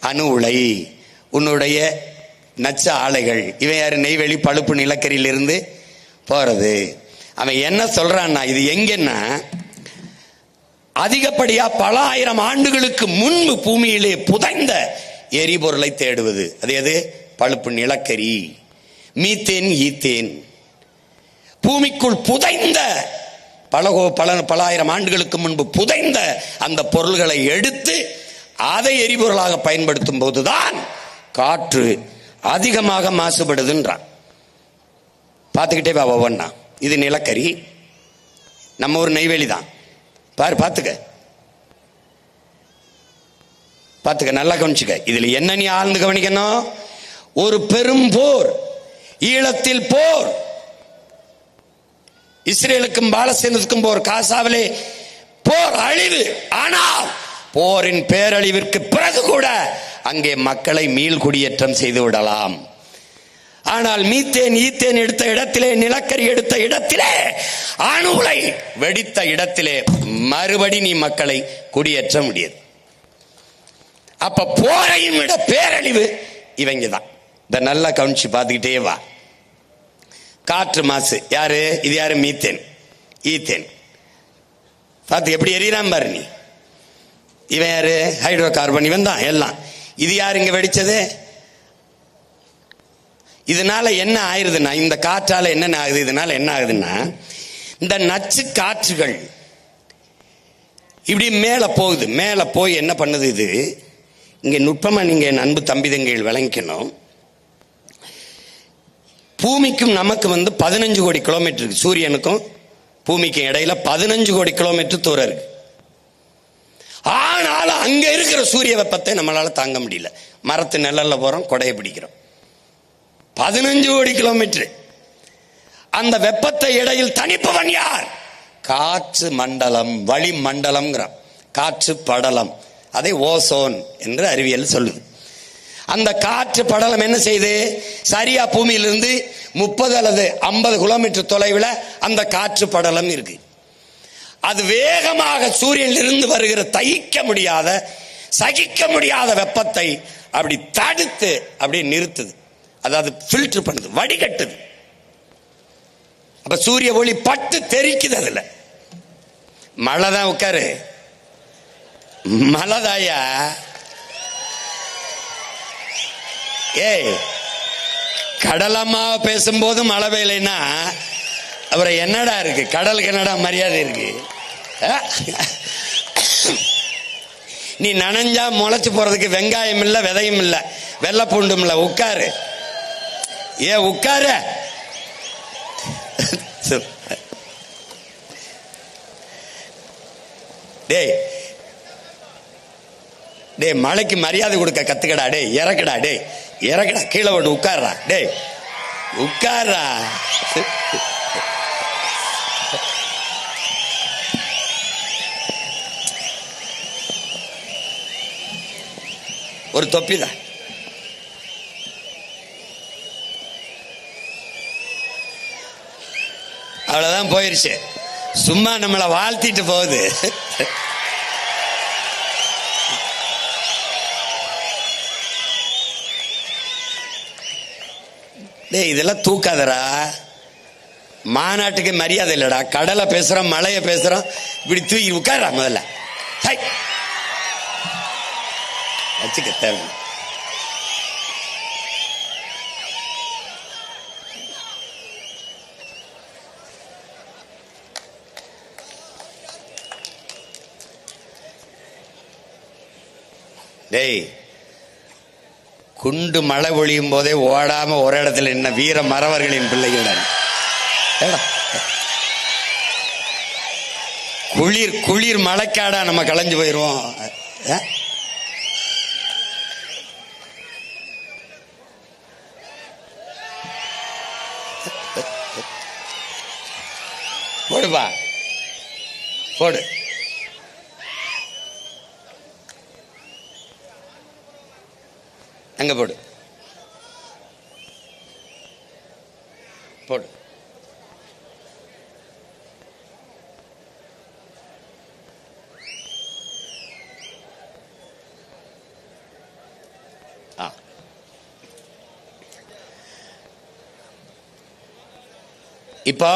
அணு உலை, உன்னுடைய நச்ச ஆலைகள். இவன் யாரு? நெய்வேலி பழுப்பு நிலக்கரியிலிருந்து போறது. அவன் என்ன சொல்றான்னா, இது எங்கன்னா அதிகப்படியா பல ஆயிரம் ஆண்டுகளுக்கு முன்பு பூமியிலே புதைந்த எரிபொருளை தேடுவது. அது எது? பழுப்பு நிலக்கரி, மீத்தேன், ஈத்தேன். பூமிக்குள் புதைந்த பல ஆயிரம் ஆண்டுகளுக்கு முன்பு புதைந்த அந்த பொருள்களை எடுத்து அதை எரிபொருளாக பயன்படுத்தும் போதுதான் காற்று அதிகமாக மாசுபடுதுன்றான். பார்த்துக்கிட்டே வா ஒவ்வொன்னா. இது நிலக்கரி, நம்ம ஒரு நெய்வேலி தான். பாரு, பார்த்துக்க, நல்லா கவனிச்சுக்க. இதுல என்ன நீ ஆழ்ந்து கவனிக்கணும்? ஒரு பெரும் போர், ஈழத்தில் போர், இஸ்ரேலுக்கும் பாலஸ்தீனத்துக்கும் போர், காசாவிலே போர், அழிவு. ஆனால் போரின் பேரழிவிற்கு பிறகு கூட அங்கே மக்களை மீள் குடியேற்றம் செய்து விடலாம். ஆனால் மீத்தேன், ஈத்தேன் எடுத்த இடத்திலே, நிலக்கரி எடுத்த இடத்திலே, அணு உலை வெடித்த இடத்திலே மறுபடி நீ மக்களை குடியேற்ற முடியாது. அப்ப போரையும் விட பேரழிவு இவங்க தான். இத நல்லா கவனிச்சு பார்த்துக்கிட்டே வா. காற்று மாசு யாரு? இது யாரு? Methane, ethane. பார்த்து எப்படி எரியறான் பாரு நீ. இவன் யாரு? Hydro carbon. இவன் தான் எல்லாம். இது யாரு இங்க வெடிச்சது? இதனால என்ன ஆயிருதுன்னா, இந்த காற்றால என்ன ஆகுது, இதனால என்ன ஆகுதுன்னா, இந்த நச்சு காற்றுகள் இப்படி மேல போகுது. மேல போய் என்ன பண்ணுது, இது இங்க நுட்பமா நீங்க என் அன்பு தம்பிதங்கள் விளங்கிக்கணும். பூமிக்கும் நமக்கு 15 கோடி கிலோமீட்டர் இருக்கு. சூரியனுக்கும் பூமிக்கும் இடையில 15 கோடி கிலோமீட்டர் தூரம் இருக்கு. ஆனாலும் அங்க இருக்கிற சூரிய வெப்பத்தை நம்மளால தாங்க முடியல. மரத்து நிழல்ல போறோம், கொடையை பிடிக்கிறோம். 15 கோடி கிலோமீட்டர். அந்த வெப்பத்தை இடையில் தணிப்பவன் யார்? காற்று மண்டலம், வளி மண்டலம், காற்று படலம். அதை ஓசோன் என்று அறிவியல் சொல்லுது. அந்த காற்று படலம் என்ன செய்யுது, சரியா பூமியிலிருந்து 30 அல்லது 50 கிலோமீட்டர் தொலைவில் அந்த காற்று படலம் இருக்கு. அது வேகமாக சூரியனிலிருந்து வருகிற தகிக்க முடியாத, சகிக்க முடியாத வெப்பத்தை அப்படி தடுத்து அப்படி நிறுத்துது. அதாவது ஃபில்டர் பண்ணுது, வடிகட்டுது. அப்ப சூரிய ஒளி பட்டு தெரிக்குது. அதுல மழை தான். உட்காரு, மழைதாயா? ஏய், கடலம்மா பேசும்போது மழை பெய்யலைன்னா அப்புறம் என்னடா இருக்கு? கடலுக்கு என்னடா மரியாதை இருக்கு? நீ நனைஞ்சா முளைச்சு போறதுக்கு வெங்காயம் இல்ல, விதையும் இல்ல, வெள்ளை பூண்டும் இல்ல. உட்காரு, உட்காரு. டேய் டேய், மழைக்கு மரியாதை கொடுக்க கத்துக்கடா. டேய் இறக்குடா, டேய் இறக்குடா, கீழே போட்டு உட்கார்றா. டேய் உட்கார்றா. ஒரு தொப்பிதான். அவ்வளவுதான், போயிருச்சு. சும்மா நம்மளை வாழ்த்திட்டு போகுது. டேய் இதெல்லாம் தூக்காதரா. மாநாட்டுக்கு மரியாதை இல்லடா. கடலை பேசுறோம், மழைய பேசுறோம், இப்படி தூக்கி உட்கார்றா. முதல்ல வச்சுக்க தேவை. டேய், குண்டு மழை ஒழியும் போதே ஓடாம ஒரு இடத்துல என்ன வீர மறவர்களின் பிள்ளைகள். குளிர் குளிர் மழைக்காடா நம்ம களைஞ்சு போயிருவோம். போடுப்பா, போடு. அங்க போடு, போடு. இப்போ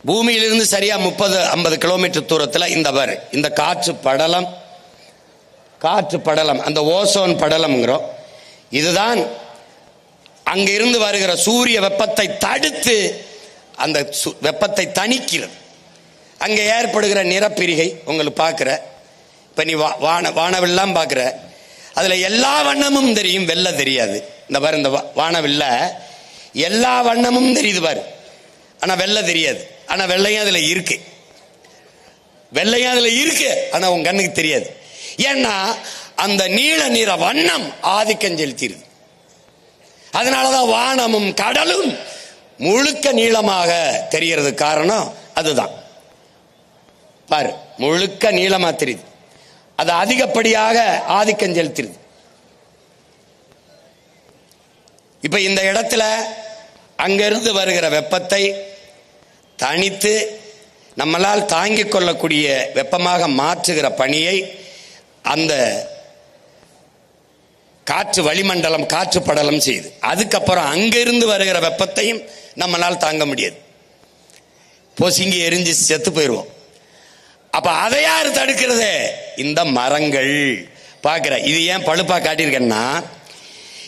பூமியிலிருந்து சரியா 30-50 கிலோமீட்டர் தூரத்தில் இந்த பாரு, இந்த காற்று படலம், காற்று படலம், அந்த ஓசோன் படலம்ங்கிறோம். இதுதான் அங்கிருந்து வருகிற சூரிய வெப்பத்தை தடுத்து அந்த வெப்பத்தை தணிக்கிறது. அங்கே ஏற்படுகிற நிறப்பிரிகை உங்களுக்கு பார்க்குற. இப்போ நீ வானவில்லாம் பார்க்குற, அதில் எல்லா வண்ணமும் தெரியும், வெள்ளை தெரியாது. இந்த பாரு, இந்த வானவில்ல எல்லா வண்ணமும் தெரியுது பாரு, ஆனால் வெள்ளை தெரியாது. ஆனால் வெள்ளையும் அதில் இருக்கு, வெள்ளையும் அதில் இருக்கு, ஆனால் உன் கண்ணுக்கு தெரியாது. ஏன்னா அந்த நீல நிற வண்ணம் ஆதிக்கம் செலுத்திடுது. அதனாலதான் வானமும் கடலும் முழுக்க நீளமாக தெரிகிறது. காரணம் அதுதான். பாரு, முழுக்க நீளமா தெரியுது. அது அதிகப்படியாக ஆதிக்கம் செலுத்திடுது. இப்ப இந்த இடத்துல அங்கிருந்து வருகிற வெப்பத்தை தனித்து நம்மளால் தாங்கிக் கொள்ளக்கூடிய வெப்பமாக மாற்றுகிற பணியை அந்த காற்று வளிமண்டலம், காற்று படலம் செய்யுது. அதுக்கப்புறம் அங்கிருந்து வருகிற வெப்பத்தையும் நம்மளால் தாங்க முடியாது. பொசுங்கி எரிஞ்சு செத்து போயிடுவோம். அப்ப அதை யார் தடுக்கிறது? இந்த மரங்கள். பார்க்கிற இது ஏன் பழுப்பா காட்டியிருக்கேன்னா,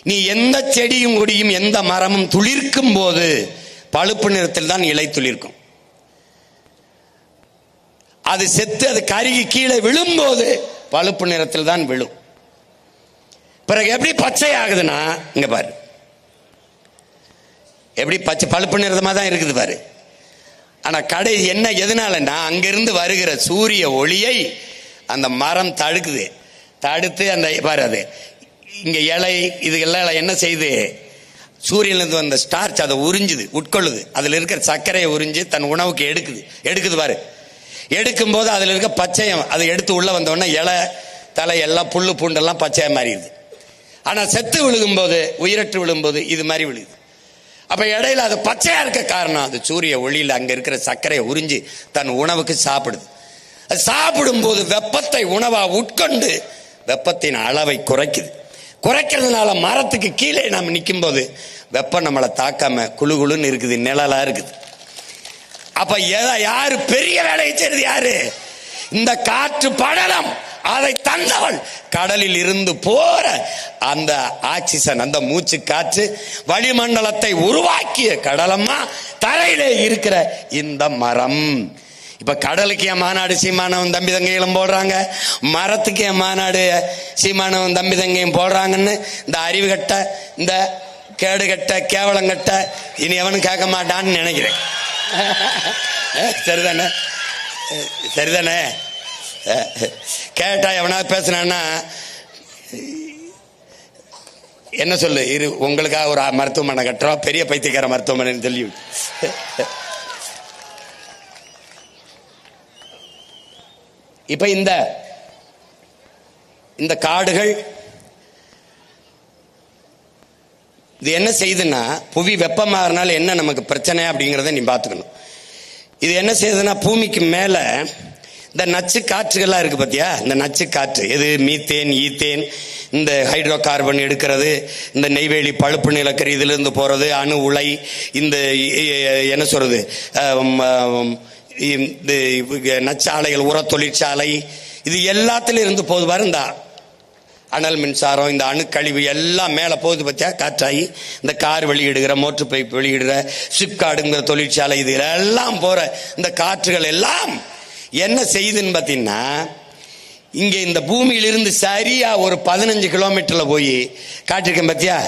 நீ எந்த செடியும் கொடியும் எந்த மரமும் துளிர்க்கும் போது பழுப்பு நிறத்தில் தான் இலை துளிர்க்கும். அது செத்து அது கருகி கீழே விழும்போது பழுப்பு நிறத்தில் தான் விழும். பிறகு எப்படி பச்சை ஆகுதுன்னா, இங்க பாரு, எப்படி பச்சை பழுப்பு நிறமா தான் இருக்குது பாரு. ஆனா கடை என்ன எதனாலன்னா, அங்கிருந்து வருகிற சூரிய ஒளியை அந்த மரம் தடுக்குது. தடுத்து அந்த பாரு, அது இங்க இலை இது எல்லாம் என்ன செய்யுது, சூரியனிலிருந்து வந்த ஸ்டார்ச் அதை உறிஞ்சுது, உட்கொள்ளுது. அதுல இருக்கிற சர்க்கரையை உறிஞ்சு தன் உணவுக்கு எடுக்குது பாரு. எடுக்கும் போது அதுல இருக்க பச்சையம் அதை எடுத்து உள்ள வந்தோடனே இலை தலை எல்லாம் புல்லு பூண்டெல்லாம் பச்சையா மாறிடுது. ஆனா செத்து விழுகும்போது, உயிரற்று விழும்போது இது மாதிரி விழுகுது. அப்ப இடையில அது பச்சையா இருக்க காரணம், அது சூரிய ஒளியில் அங்க இருக்கிற சர்க்கரையை உறிஞ்சி தன் உணவுக்கு சாப்பிடுது. அது சாப்பிடும் போது வெப்பத்தை உணவா உட்கொண்டு வெப்பத்தின் அளவை குறைக்குது. குறைக்கிறதுனால மரத்துக்கு கீழே நாம் நிற்கும் போது வெப்பம் நம்மளை தாக்காம குழு குழுன்னு இருக்குது, நிழலா இருக்குது. அப்ப யாரு பெரிய வேலையை செய்யறது? யாரு? இந்த காற்று படலம். அதை தந்தவள் கடலில் இருந்து போற அந்த ஆக்சிஜன், அந்த மூச்சு காற்று வளிமண்டலத்தை உருவாக்கிய கடலம்மா தரையிலே இருக்கிற இந்த மரம். இப்ப கடலுக்கு என் மாநாடு சீமானவன் தம்பி தங்கைகளும் போடுறாங்க, மரத்துக்கு என் மாநாடு சீமானவன் தம்பி தங்கையும் போடுறாங்கன்னு இந்த அறிவு கட்ட, இந்த கேடு கட்ட, கேவலம் கட்ட இனி எவனும் கேட்க மாட்டான்னு நினைக்கிறேன். சரிதானே? சரிதானே? கேட்டா எவனாவது பேசுனா என்ன சொல்லு, இரு உங்களுக்காக ஒரு மருத்துவமனை கட்டுறோம், பெரிய பைத்தியக்கார மருத்துவமனை சொல்லி. இப்ப இந்த காடுகள் இது என்ன செய்யுதுன்னா, புவி வெப்பமாகறனால என்ன நமக்கு பிரச்சனை அப்படிங்கிறத நீ பார்த்துக்கணும். இது என்ன செய்யுதுன்னா, பூமிக்கு மேல இந்த நச்சு காற்றுகள்லாம் இருக்கு பாத்தியா, இந்த நச்சு காற்று எது, மீத்தேன், ஈத்தேன், இந்த ஹைட்ரோ கார்பன் எடுக்கிறது, இந்த நெய்வேலி பழுப்பு நிலக்கரி இதுல இருந்து போறது, அணு உலை, இந்த என்ன சொல்றது, இந்த நச்சாலைகள், உர தொழிற்சாலை, இது எல்லாத்திலும் இருந்து போது பாரு. இந்த அனல் மின்சாரம், இந்த அணுக்கழிவு எல்லாம் மேல போகுது பத்தியா, காற்றாகி இந்த கார் வெளியிடுகிற, மோட்டர் பைப் வெளியிடுற, சிப்காடுங்கிற தொழிற்சாலை, இது எல்லாம் போற இந்த காற்றுகள் எல்லாம் என்ன செய்யுதுன்னு பாத்தீங்கன்னா, இங்க இந்த பூமியிலிருந்து சரியா ஒரு 15 கிலோமீட்டர்ல போய் காற்றிருக்கேன் பத்தியா,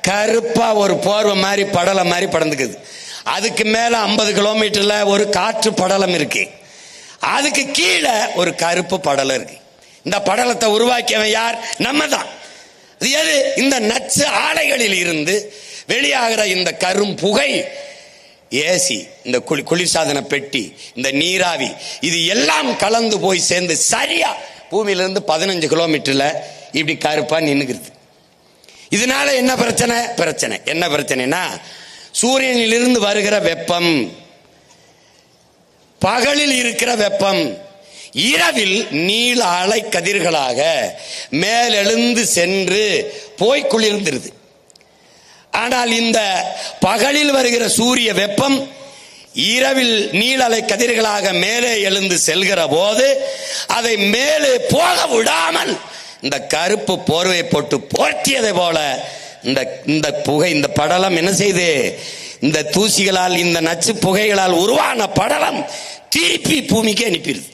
கருப்பா ஒரு போர்வை மாதிரி படலை மாதிரி படந்துக்குது. அதுக்கு மேல 50 கிலோமீட்டர்ல ஒரு காற்று படலம் இருக்கு, அதுக்கு கீழே ஒரு கருப்பு படலம் இருக்கு. இந்த படலத்தை உருவாக்கியவன் யார்? நம்ம தான். எது? இந்த நச்சு ஆலைகளில் இருந்து வெளியாகிற இந்த கரும் புகை, ஏசி, இந்த குளிர்சாதன பெட்டி, இந்த நீராவி, இது எல்லாம் கலந்து போய் சேர்ந்து சரியா பூமியிலிருந்து 15 கிலோமீட்டர்ல இப்படி கருப்பா நின்னுக்கிறது. இதனால என்ன பிரச்சனை என்ன பிரச்சனைனா, சூரியனிலிருந்து வருகிற வெப்பம், பகலில் இருக்கிற வெப்பம் இரவில் நீல அலை கதிர்களாக மேலெழுந்து சென்று போய் குளிர்ந்துருது. ஆனால் இந்த பகலில் வருகிற சூரிய வெப்பம் இரவில் நீலலை கதிர்களாக மேலே எழுந்து செல்கிற போது அதை மேலே போக விடாமல் இந்த கருப்பு போர்வை போட்டு போர்த்தியதை போல இந்த புகை, இந்த படலம் என்ன செய்து, இந்த தூசிகளால், இந்த நச்சு புகைகளால் உருவான படலம் திருப்பி பூமிக்கு அனுப்பிடுது.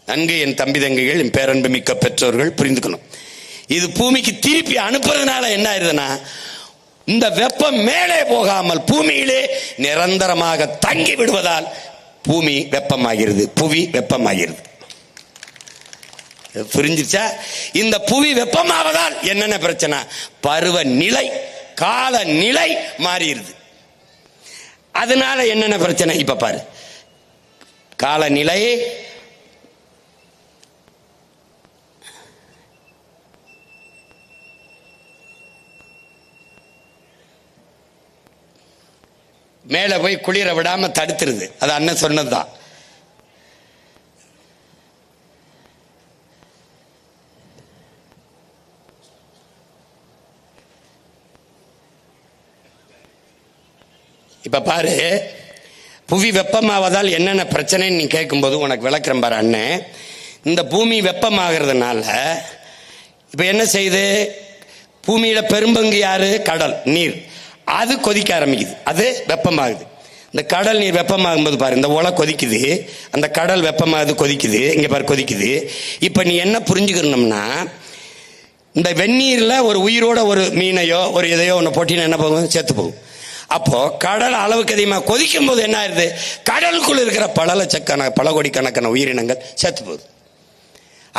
நன்கு என் தம்பி தங்கைகள், என் பேரன்பு மிக்க பெற்றோர்கள் புரிந்துக்கணும். இது பூமிக்கு திருப்பி அனுப்புறதுனால என்ன ஆயிருதுன்னா, இந்த வெப்பம் மேலே போகாமல் பூமியிலே நிரந்தரமாக தங்கி விடுவதால் பூமி வெப்பமாகிறது, புவி வெப்பமாகிறது. புரிஞ்சிச்சா? இந்த புவி வெப்பமாவதால் என்னென்ன பிரச்சனை? பருவ நிலை, கால நிலை மாறிடுது. அதனால என்னென்ன பிரச்சனை இப்ப பாரு. காலநிலை, மேல போய் குளிர விடாம தடுத்துருது. அது அண்ணன் சொன்னதுதான். இப்ப பாரு, புவி வெப்பமாவதால் என்னென்ன பிரச்சனைன்னு நீ கேட்கும்போது உனக்கு விளக்குறேன் பாரு அண்ணன். இந்த பூமி வெப்பமாகிறதுனால இப்ப என்ன செய்யுது, பூமியில பெரும்பங்கு யாரு? கடல் நீர். அது கொதிக்க ஆரம்பிக்குது, அது வெப்பமாகுது. இந்த கடல் நீர் வெப்பமாகும் போது பாரு, இந்த உலை கொதிக்குது, அந்த கடல் வெப்பமாகுது, கொதிக்குது, இங்க பாரு கொதிக்குது. இப்ப நீ என்ன புரிஞ்சுக்கணும்னா, இந்த வெந்நீர்ல ஒரு உயிரோட ஒரு மீனையோ ஒரு எதையோ ஒன்று போட்டினா என்ன போகும்? செத்து போகும். அப்போ கடல் அளவுக்கு அதிகமாக கொதிக்கும் போது என்ன ஆயிருது? கடலுக்குள்ள இருக்கிற பல கோடிக்கணக்கான உயிரினங்கள் செத்து போகுது.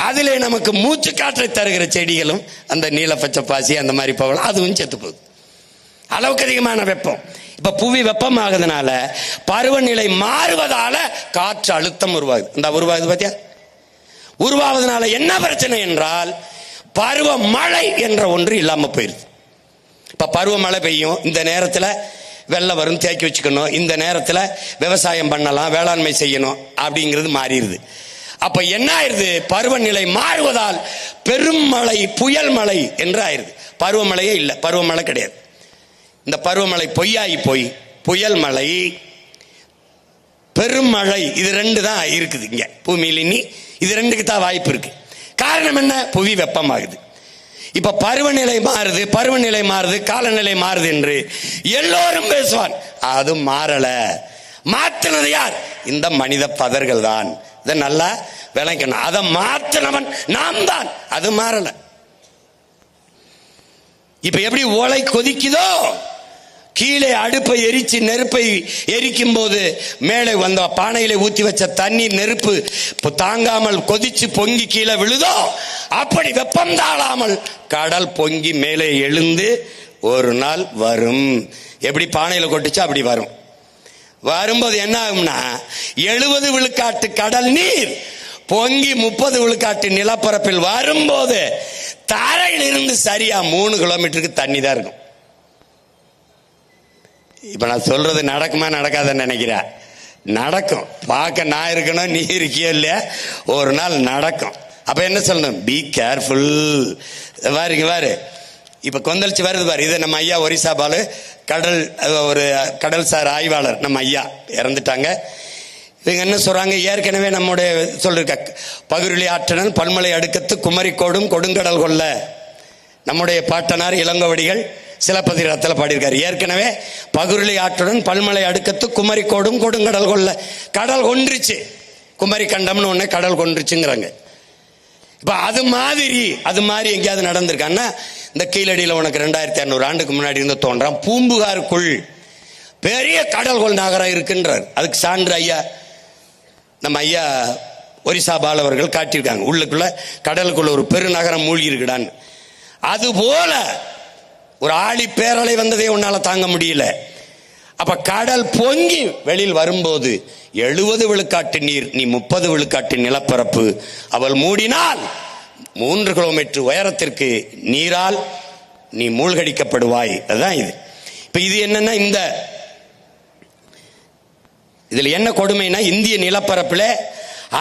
அதிலே நமக்கு மூச்சு காற்றை தருகிற செடிகளும் அந்த நீல பச்சை பாசி அந்த மாதிரி போகலாம், அதுவும் செத்து போகுது. அளவுக்கு அதிகமான வெப்பம். இப்ப புவி வெப்பமாகுதுனால பருவநிலை மாறுவதால காற்று அழுத்தம் உருவாகுது. இந்த உருவாகுது பாத்தியா? உருவாவதனால என்ன பிரச்சனை என்றால் பருவ மழை என்ற ஒன்று இல்லாம போயிருது. இப்ப பருவமழை பெய்யும், இந்த நேரத்தில் வெள்ளம் வரும், தேக்கி வச்சுக்கணும், இந்த நேரத்தில் விவசாயம் பண்ணலாம், வேளாண்மை செய்யணும் அப்படிங்கிறது மாறிடுது. அப்ப என்ன ஆயிருது? பருவநிலை மாறுவதால் பெரும் மழை, புயல் மழை என்று ஆயிருது. பருவமழையே இல்லை, பருவமழை கிடையாது. இந்த பருவமழை பொய்யாகி போய் புயல் மழை, பெரும் மழை, இது ரெண்டு தான் இருக்குது இங்க பூமியில். இனி இது ரெண்டுக்கு தான் வாய்ப்பு இருக்கு. காரணம் என்ன? புவி வெப்பமாகுது. இப்ப பருவநிலை மாறுது, பருவநிலை மாறுது, காலநிலை மாறுது என்று எல்லோரும் பேசுவான். அது மாறல. மாற்றினது யார்? இந்த மனித பதர்கள் தான். இதை நல்லா விளக்கணும். அதை மாற்றினவன் நாம் தான், அது மாறல. இப்ப எப்படி ஓலை கொதிக்குதோ, கீழே அடுப்பை எரிச்சு நெருப்பை எரிக்கும் போது மேலே வந்த பானையில ஊத்தி வச்ச தண்ணீர் நெருப்பு தாங்காமல் கொதிச்சு பொங்கி கீழே விழுதோ, அப்படி வெப்பம் தாழாமல் கடல் பொங்கி மேலே எழுந்து ஒரு நாள் வரும். எப்படி பானையில கொட்டுச்சோ அப்படி வரும். வரும்போது என்ன ஆகும்னா 70 விழுக்காட்டு கடல் நீர் பொங்கி 30 விழுக்காட்டு நிலப்பரப்பில் வரும்போது தரையில் இருந்து சரியா 3 கிலோமீட்டருக்கு தண்ணி தான் இருக்கும். இப்ப நான் சொல்றது நடக்குமா நடக்காதுன்னு நினைக்கிறேன்? நடக்கும். பார்க்க நான் இருக்கணும், நீ இருக்கியோ இல்லையா, ஒரு நாள் நடக்கும். அப்ப என்ன சொல்லணும்? Be careful. பாருங்க பாரு, இப்ப கொந்தளிச்சு வருது பாரு. இது நம்ம ஐயா ஒரிசா பாலு, ஒரு கடல்சார் ஆய்வாளர், நம்ம ஐயா இறந்துட்டாங்க. இவங்க என்ன சொல்றாங்க? ஏற்கனவே நம்முடைய சொல்லிருக்க பகுருளி ஆற்றனன் பல்மலை அடுக்கத்து குமரிக்கோடும் கொடுங்கடல் கொள்ள நம்முடைய பாட்டனார் இளங்கோவடிகள் சிலப்பதிகாரத்தில் பாடியிருக்காரு. ஏற்கனவே பகுருளி ஆற்றுடன் பல்மலை அடுக்கத்து குமரிக்கோடும் கொடுங்கடல் கொள்ள, கடல் கொன்றுச்சு, குமரி கண்டம்னு ஒண்ணு கடல் கொன்றுச்சுங்கிறாங்க. இப்ப அது மாதிரி எங்கேயாவது நடந்திருக்கான்னா, இந்த கீழடியில் உனக்கு 2600 ஆண்டுக்கு முன்னாடி இருந்து தோன்றான் பூம்புகாருக்குள் பெரிய கடல்கொள் நகரம் இருக்குன்றார். அதுக்கு சான்று ஐயா நம்ம ஐயா ஒரிசா பால் அவர்கள் காட்டியிருக்காங்க. உள்ளுக்குள்ள கடலுக்குள்ள ஒரு பெருநகரம் மூழ்கி இருக்குடான்னு. அது போல ஒரு ஆழி பேரலை வந்ததே உன்னால தாங்க முடியல. அப்ப கடல் பொங்கி வெளியில் வரும்போது 70 விழுக்காட்டு நீர், நீ 30 விழுக்காட்டு நிலப்பரப்பு அவள் மூடினால் 3 கிலோமீட்டர் உயரத்திற்கு நீரால் நீ மூழ்கடிக்கப்படுவாய். அதுதான் இது. இப்ப இது என்னன்னா, இந்த இதுல என்ன கொடுமைனா, இந்திய நிலப்பரப்புல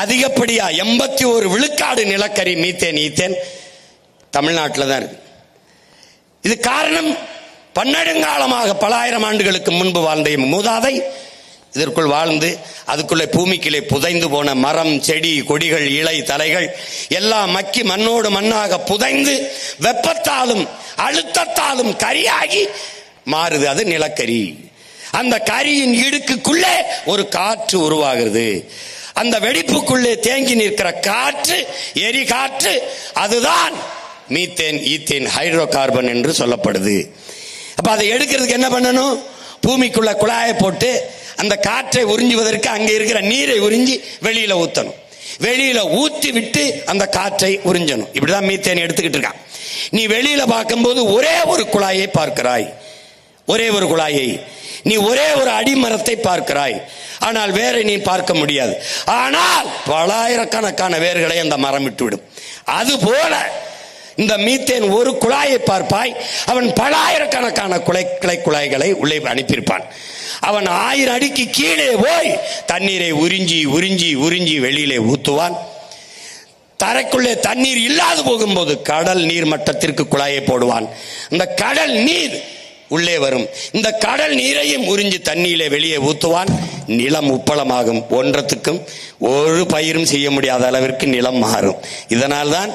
அதிகப்படியா 81 விழுக்காடு நிலக்கரி மீத்தேன் ஈத்தேன் தமிழ்நாட்டில் தான் இருக்கு. இது காரணம் பன்னெடுங்காலமாக பல ஆயிரம் ஆண்டுகளுக்கு முன்பு வாழ்ந்த மூதாதை இதற்குள் வாழ்ந்து அதுக்குள்ளே பூமிக்குள்ளே புதைந்து போன மரம், செடி, கொடிகள், இலை, தலைகள் எல்லாம் மக்கி மண்ணோடு மண்ணாக புதைந்து வெப்பத்தாலும் அழுத்தத்தாலும் கரியாகி மாறுது. அது நிலக்கரி. அந்த கரியின் இடுக்குள்ளே ஒரு காற்று உருவாகிறது. அந்த வெடிப்புக்குள்ளே தேங்கி நிற்கிற காற்று எரி காற்று, அதுதான் மீத்தேன் ஈத்தேன் ஹைட்ரோ கார்பன் என்று சொல்லப்படுது. அப்ப அதை எடுக்கிறதுக்கு என்ன பண்ணணும்? பூமிக்குள்ள குழாயை போட்டு அந்த காற்றை உறிஞ்சுவதற்கு அங்கே இருக்கிற நீரை உறிஞ்சி வெளியில ஊத்தணும். வெளியில ஊத்தி விட்டு அந்த காற்றை உறிஞ்சணும். இப்படிதான் மீத்தேன் எடுத்துக்கிட்டு இருக்கான். நீ வெளியில பார்க்கும்போது ஒரே ஒரு குழாயை பார்க்கிறாய், ஒரே ஒரு குழாயை. நீ ஒரே ஒரு அடிமரத்தை பார்க்கிறாய், ஆனால் வேரை நீ பார்க்க முடியாது. ஆனால் பலாயிரக்கணக்கான வேர்களை அந்த மரம் விட்டுவிடும். அது போல இந்த மீத்தேன் ஒரு குழாயை பார்ப்பாய், அவன் பலாயிரக்கணக்கான கிளை குழாய்களை உள்ளே அனுப்பியிருப்பான். அவன் 1000 அடிக்கு கீழே போய் தண்ணீரை உறிஞ்சி உறிஞ்சி உறிஞ்சி வெளியிலே ஊத்துவான். தரைக்குள்ளே தண்ணீர் இல்லாது போகும்போது கடல் நீர் மட்டத்திற்கு குழாயை போடுவான். இந்த கடல் நீர் உள்ளே வரும். இந்த கடல் நீரையும் உறிஞ்சி தண்ணீரை வெளியே ஊத்துவான். நிலம் உப்பளமாகும். ஒன்றத்துக்கும் ஒரு பயிரும் செய்ய முடியாத அளவிற்கு நிலம் மாறும். இதனால்தான்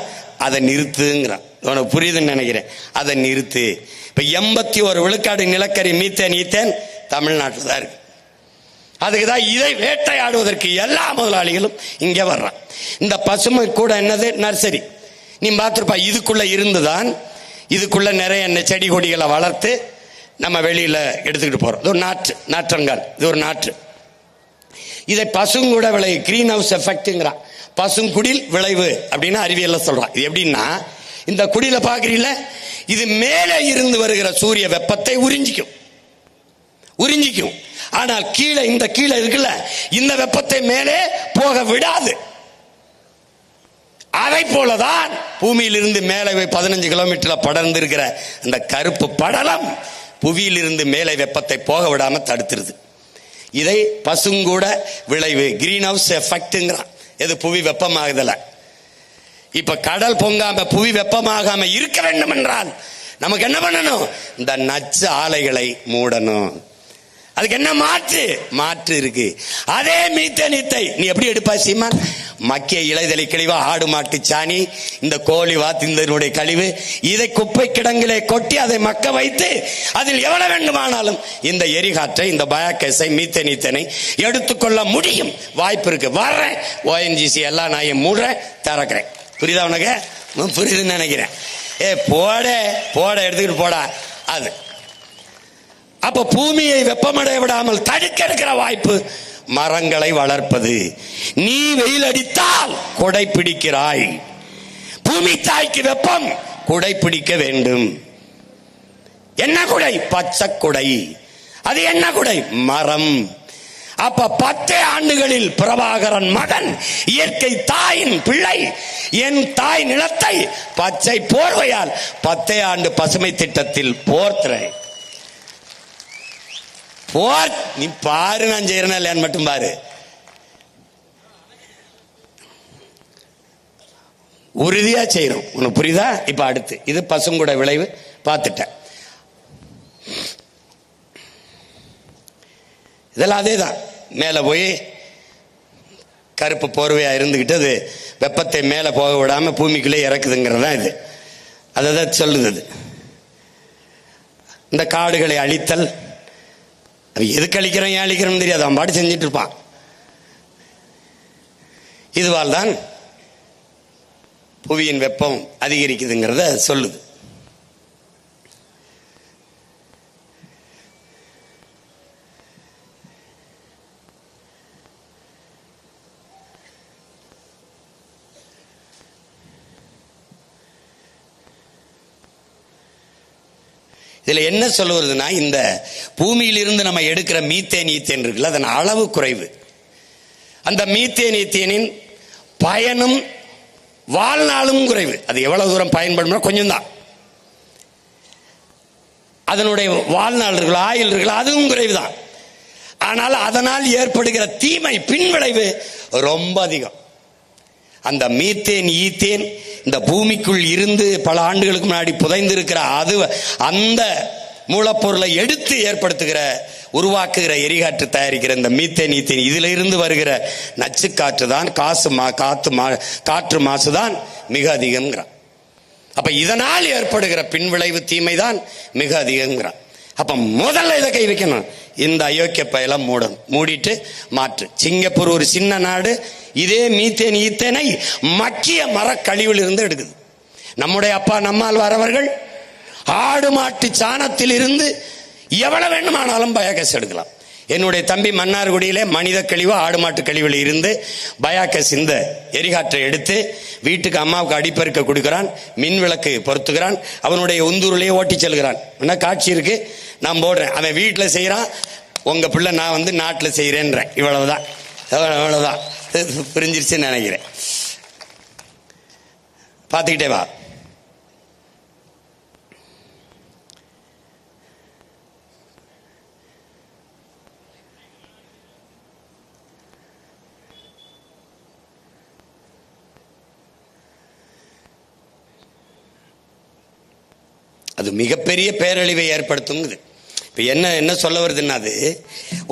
அதை நிறுத்துங்கிறான். உனக்கு புரியுதுன்னு நினைக்கிறேன். அதை நிறுத்து. இப்ப 81 விழுக்காடு நிலக்கரி மீத்தேன் ஈத்தேன் தமிழ்நாட்டில் தான் இருக்கு. அதுக்குதான் இதை வேட்டையாடுவதற்கு எல்லா முதலாளிகளும் இங்க வர்றான். இந்த பசுமை கூட என்னது, நர்சரி. நீ பார்த்துருப்பா, இதுக்குள்ள இருந்துதான் இதுக்குள்ள நிறைய செடி கொடிகளை வளர்த்து நம்ம வெளியில எடுத்துக்கிட்டு போறோம். இது ஒரு நாற்றங்கால், இது ஒரு நாற்று. இதை பசுங்கூட விளைவு, கிரீன் ஹவுஸ் எஃபெக்ட்ங்கிறான். பசுங்குடில் விளைவு அப்படின்னு அறிவியல்ல சொல்றான். இது எப்படின்னா, இந்த குடியில பாக்குறீங்கள, இது மேலே இருந்து வருகிற சூரிய வெப்பத்தை உறிஞ்சிக்கும். ஆனால் கீழே, இந்த கீழே இருக்குல்ல, இந்த வெப்பத்தை மேலே போக விடாது. அதை போலதான் பூமியிலிருந்து மேலே 15 கிலோமீட்டர்ல படர்ந்து இருக்கிற அந்த கருப்பு படலம் புவியிலிருந்து மேலே வெப்பத்தை போக விடாம தடுத்துருது. இதை பசுங்கூட விளைவு, கிரீன் ஹவுஸ் எஃபெக்ட்ங்கிறான். எது, புவி வெப்பமாகுதல. இப்ப கடல் பொங்காம புவி வெப்பமாகாம இருக்க வேண்டும் என்றால் நமக்கு என்ன பண்ணணும்? இந்த நச்சு ஆலைகளை மூடணும். அதுக்கு என்ன மாற்று இருக்கு. அதே மீத்தேனத்தை நீ எப்படி எடுப்பா சீமான்? மக்கிய இலைதலை கழிவு, ஆடு மாட்டு சாணி, இந்த கோழி வாத்தினுடைய கழிவு, இதை குப்பை கிடங்கிலே கொட்டி அதை மக்க வைத்து அதில் எவ்வளவு வேண்டுமானாலும் இந்த எரிகாற்றை, இந்த பயோகேஸை, மீத்தேனீத்தனை எடுத்துக்கொள்ள முடியும். வாய்ப்பு இருக்கு. வர்றேன், ONGC எல்லா நாயும் மூடுறேன், திறக்கிறேன். புரியுதா உனக்கு? புரியுதுன்னு நினைக்கிறேன். போட எடுத்துக்கிட்டு போடா. அது அப்ப பூமியை வெப்பமடைய விடாமல் தடுக்க இருக்கிற வாய்ப்பு மரங்களை வளர்ப்பது. நீ வெயில் அடித்தால் கொடை பிடிக்கிறாய். பூமி தாய்க்கு வெப்பம், குடை பிடிக்க வேண்டும். என்ன குடை? பச்சை குடை. அது என்ன குடை? மரம். அப்ப 10 ஆண்டுகளில் பிரபாகரன் மகன், இயற்கை தாயின் பிள்ளை, என் தாய் நிலத்தை பச்சை போர்வையால் 10 ஆண்டு பசுமை திட்டத்தில் போர்த்துறேன். நீ பாரு, நான் செய்யறேன் இல்லையான்னு மட்டும் பாரு. உறுதியா செய்யணும். உனக்கு புரியுதா? இப்ப அடுத்து இது பசுங்கூட விளைவு பார்த்துட்டேன். இதெல்லாம் அதேதான். மேல போய் கருப்பு போர்வையா இருந்துகிட்டு அது வெப்பத்தை மேல போக விடாம பூமிக்குள்ளே இறக்குதுங்கிறதா இது. அதான் சொல்லுது. இந்த காடுகளை அழித்தல், எதுக்கு அழிக்கிறோம், ஏன் அழிக்கிறோம் தெரியாது, அவன் பாட்டு செஞ்சிட்டு இருப்பான். இதுவால் தான் புவியின் வெப்பம் அதிகரிக்குதுங்கிறத சொல்லுது. இதுல என்ன சொல்ல வருதுன்னா, இந்த பூமியிலிருந்து நம்ம எடுக்கிற மீத்தேன் ஈத்தேன் இருக்குல்ல, அதன் அளவு குறைவு. அந்த மீத்தேன் ஈத்தேனின் பயனும் வாழ்நாளும் குறைவு. அது எவ்வளவு தூரம் பயன்படும், கொஞ்சம் தான். அதனுடைய வாழ்நாள் இருக்குல்ல, ஆயுள் இருக்குல்ல, அதுவும் குறைவு தான். ஆனால் அதனால் ஏற்படுகிற தீமை, பின்விளைவு ரொம்ப அதிகம். அந்த மீத்தேன் ஈத்தேன் இந்த பூமிக்குள் இருந்து பல ஆண்டுகளுக்கு முன்னாடி புதைந்து இருக்கிற அது, அந்த மூலப்பொருளை எடுத்து ஏற்படுத்துகிற, உருவாக்குகிற, எரிகாற்று தயாரிக்கிற இந்த மீத்தேன் ஈத்தேன், இதுல இருந்து வருகிற நச்சு காற்று தான் காற்று மாசுதான் மிக அதிகம்ங்கிறான். அப்ப இதனால் ஏற்படுகிற பின்விளைவு தீமை தான் மிக அதிகம்ங்கிறான். அப்ப முதல்ல இதை கை வைக்கணும். இந்த அயோக்கிய பயலம் மூடிட்டு மாற்று. சிங்கப்பூர் ஒரு சின்ன நாடு, இதே மீத்தேன் ஈத்தேனை மக்கிய மரக்கழிவில் இருந்து எடுக்குது. நம்முடைய அப்பா நம்மால் வரவர்கள் ஆடு மாட்டு சாணத்தில் இருந்து எவ்வளவு வேண்டுமானாலும் பயோகேஸ் எடுக்கலாம். என்னுடைய தம்பி மன்னார்குடியிலே மனித கழிவு, ஆடு மாட்டு கழிவில் இருந்து பயோகேஸ், இந்த எரிகாற்றை எடுத்து வீட்டுக்கு அம்மாவுக்கு அடிப்பெருக்க கொடுக்கிறான், மின் விளக்கு பொருத்துகிறான், அவனுடைய உந்தூரிலேயே ஓட்டி செல்கிறான். என்ன காட்சி இருக்கு, நான் போடுறேன். அவன் வீட்டில் செய்யறான், உங்க பிள்ளை நான் வந்து நாட்டில் செய்யறேன்றேன். இவ்வளவுதான், இவ்வளவுதான். புரிஞ்சிருச்சுன்னு நினைக்கிறேன். பார்த்துக்கிட்டே வா. அது மிகப்பெரிய பேரழிவை ஏற்படுத்துங்குது. இப்ப என்ன சொல்ல வருதுன்னா, அது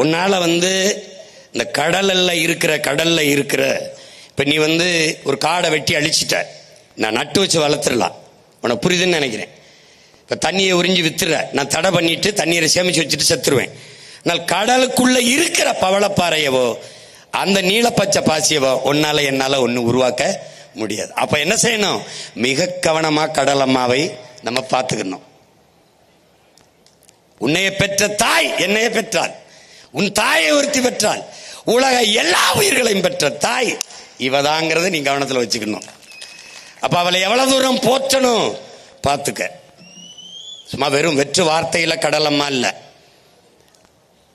உன்னால வந்து இந்த கடல்ல இருக்கிற இப்ப நீ வந்து ஒரு காடை வெட்டி அழிச்சிட்ட, நான் நட்டு வச்சு வளர்த்துடலாம், உனக்கு புரியுதுன்னு நினைக்கிறேன். இப்போ தண்ணியை உறிஞ்சி வித்துற, நான் தடை பண்ணிட்டு தண்ணீரை சேமிச்சு வச்சுட்டு செத்துருவேன். ஆனால் கடலுக்குள்ள இருக்கிற பவளப்பாறையவோ அந்த நீலப்பச்சை பாசியவோ உன்னால என்னால ஒன்று உருவாக்க முடியாது. அப்ப என்ன செய்யணும்? மிக கவனமா கடல் அம்மாவை நம்ம பார்த்துக்கணும். உன்னைய பெற்ற தாய் என்னைய பெற்றாள், உன் தாயை ஒருத்தி பெற்றாள், உலக எல்லா உயிர்களையும் பெற்ற தாய் இவதாங்கிறத நீ கவனத்தில் வச்சுக்கணும். அப்ப அவளை எவ்வளவு தூரம் போற்றணும் பார்த்துக்க. சும்மா வெறும் வெற்று வார்த்தையில கடலம்மா இல்ல.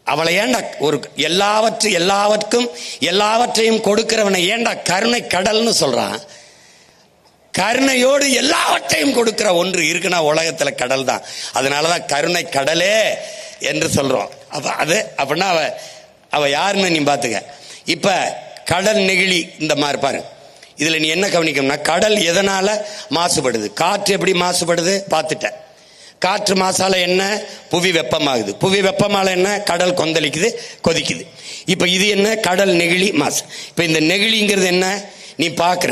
அவளை ஏண்டா ஒரு எல்லாவற்றையும் கொடுக்கிறவனை ஏண்டா கருணை கடல்னு சொல்றான். கருணையோடு எல்லாவற்றையும் கொடுக்கிற ஒன்று இருக்குன்னா உலகத்துல கடல் தான். அதனாலதான் கருணை கடலே என்று சொல்றோம். அப்ப அது அப்படின்னா அவ யாருன்னு நீ பாத்துக்க. இப்ப கடல் நெகிழி இந்த மாதிரி பாரு. இதுல நீ என்ன கவனிக்கணும்னா, கடல் எதனால மாசுபடுது, காற்று எப்படி மாசுபடுது பார்த்துட்ட. காற்று மாசால என்ன? புவி வெப்பமாகுது. புவி வெப்பமால என்ன? கடல் கொந்தளிக்குது, கொதிக்குது. இப்ப இது என்ன? கடல் நெகிழி மாசு. இப்ப இந்த நெகிழிங்கிறது என்ன நீ பாக்குற,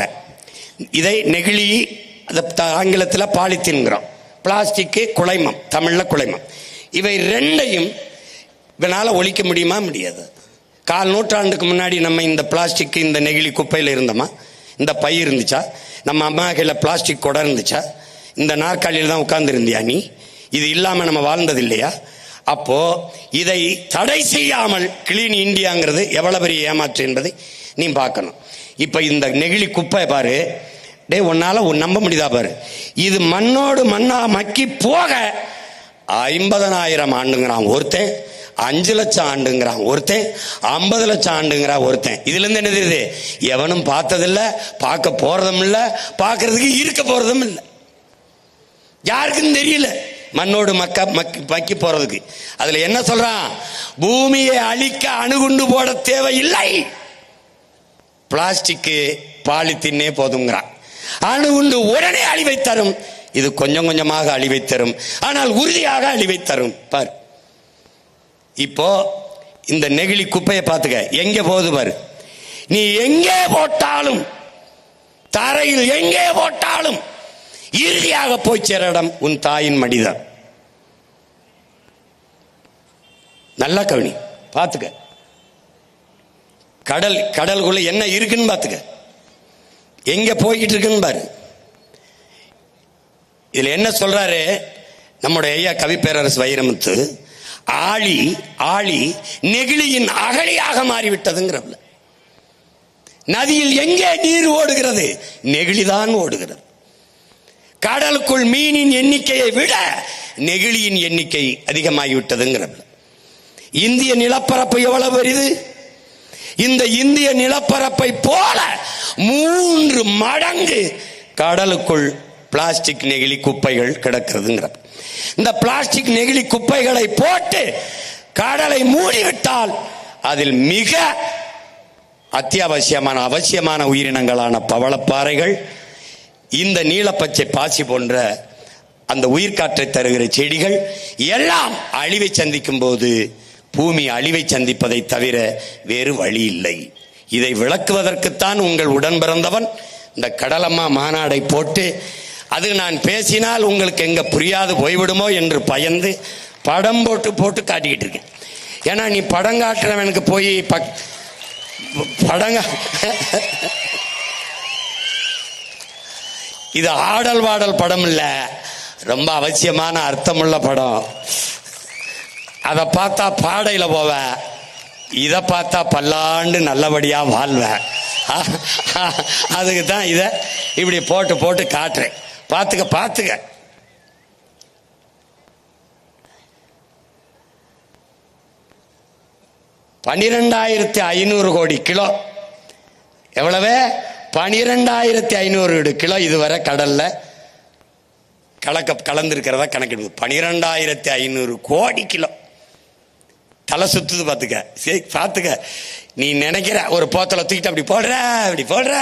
இதை நெகிழி ஆங்கிலத்தில் பாலித்தீன்கிறோம், பிளாஸ்டிக் குலைமம், தமிழ்ல குலைமம். இவை ரெண்டையும் இதனால ஒழிக்க முடியுமா? முடியாது. 4 நூற்றாண்டுக்கு முன்னாடி நம்ம இந்த பிளாஸ்டிக் இந்த நெகிழி குப்பையில் இருந்தோமா? இந்த பை இருந்துச்சா? நம்ம அம்மா கையில் பிளாஸ்டிக் குடம் இருந்துச்சா? இந்த நாற்காலியில் தான் உட்கார்ந்து இருந்தியா நீ? இது இல்லாம நம்ம வாழ்ந்தது இல்லையா? அப்போ இதை தடை செய்யாமல் கிளீன் இந்தியாங்கிறது எவ்வளவு பெரிய ஏமாற்று என்பதை நீ பார்க்கணும். இப்ப இந்த நெகிழி குப்பை பாரு, டே உன்னால நம்ப முடியுதா பாரு. இது மண்ணோடு மண்ணா மக்கி போக 50,000 ஆண்டுங்கிறான் ஒருத்தன், 5 லட்சம் ஆண்டுங்கிறான் ஒருத்தன், 50 லட்சம் ஆண்டுங்கிறான் ஒருத்தன். இதுல இருந்து என்ன தெரியுது? எவனும் பார்த்ததில்ல, பார்க்க போறதும் இல்ல, பார்க்கறதுக்கு இருக்க போறதும் இல்லை. யாருக்கும் தெரியல மண்ணோடு மக்கி போறதுக்கு. அதுல என்ன சொல்றான்? பூமியை அழிக்க அணுகுண்டு போட தேவையில்லை, பிளாஸ்டிக் பாலித்தீனே போதுங்கிறான். அணுகுண்டு உடனே அழிவை தரும், இது கொஞ்சம் கொஞ்சமாக அழிவை தரும், ஆனால் உறுதியாக அழிவை தரும். பார், இப்போ இந்த நெகிழி குப்பையை பார்த்துக்க, எங்க போகுது பாரு. நீ எங்கே போட்டாலும், தரையில் எங்கே போட்டாலும் இறுதியாக போய் சேர இடம் உன் தாயின் மடிதான். நல்லா கவனி, பார்த்துக்க. கடலுக்குள்ள என்ன இருக்குன்னு பார்த்துக்க, எங்க போய்கிட்டு இருக்குன்னு பாரு. இதுல என்ன சொல்றாரு நம்முடைய ஐயா கவி பேரரசு வைரமுத்து? ஆழி நெகிழியின் அகழியாக மாறிவிட்டதுங்கிறதுல. நதியில் எங்கே நீர் ஓடுகிறது? நெகிழிதான் ஓடுகிறது. கடலுக்குள் மீனின் எண்ணிக்கையை விட நெகிழியின் எண்ணிக்கை அதிகமாகிவிட்டதுங்கிறது. இந்திய நிலப்பரப்பு எவ்வளவு பெரிது? இந்த இந்திய நிலப்பரப்பை போல 3 மடங்கு கடலுக்குள் பிளாஸ்டிக் நெகிழி குப்பைகள் கிடக்கிறதுங்கிற. இந்த பிளாஸ்டிக் நெகிழி குப்பைகளை போட்டு கடலை மூடிவிட்டால் அதில் மிக அவசியமான உயிரினங்களான பவளப்பாறைகள், இந்த நீலப்பச்சை பாசி போன்ற அந்த உயிர்காற்றை தருகிற செடிகள் எல்லாம் அழிவை சந்திக்கும் போது பூமி அழிவை சந்திப்பதை தவிர வேறு வழி இல்லை. இதை விளக்குவதற்குத்தான் உங்கள் உடன் பிறந்தவன் இந்த கடலம்மா மாநாடை போட்டு, அது நான் பேசினால் உங்களுக்கு எங்க புரியாது போய்விடுமோ என்று பயந்து படம் போட்டு காட்டிக்கிட்டு இருக்கேன். ஏன்னா நீ படம் காட்டுறவனுக்கு போய் படங்க இது ஆடல் பாடல் படம் இல்ல, ரொம்ப அவசியமான அர்த்தமுள்ள படம். அதை பார்த்தா பாடையில போவ, இதை பார்த்தா பல்லாண்டு நல்லபடியா வாழ்வ. அதுக்கு தான் இதை இப்படி போட்டு காட்டுறேன். பார்த்துக்க. 12,500 கோடி கிலோ. எவ்வளவு? 12,500 கிலோ இதுவரை கடல்ல கலந்திருக்கிறதா கணக்கிடுது. 12,500 கோடி கிலோ. தலை சுத்துது பார்த்துக்க. சரி பார்த்துக்க. நீ நினைக்கிற ஒரு போத்தலை தூக்கிட்டு அப்படி போடுற.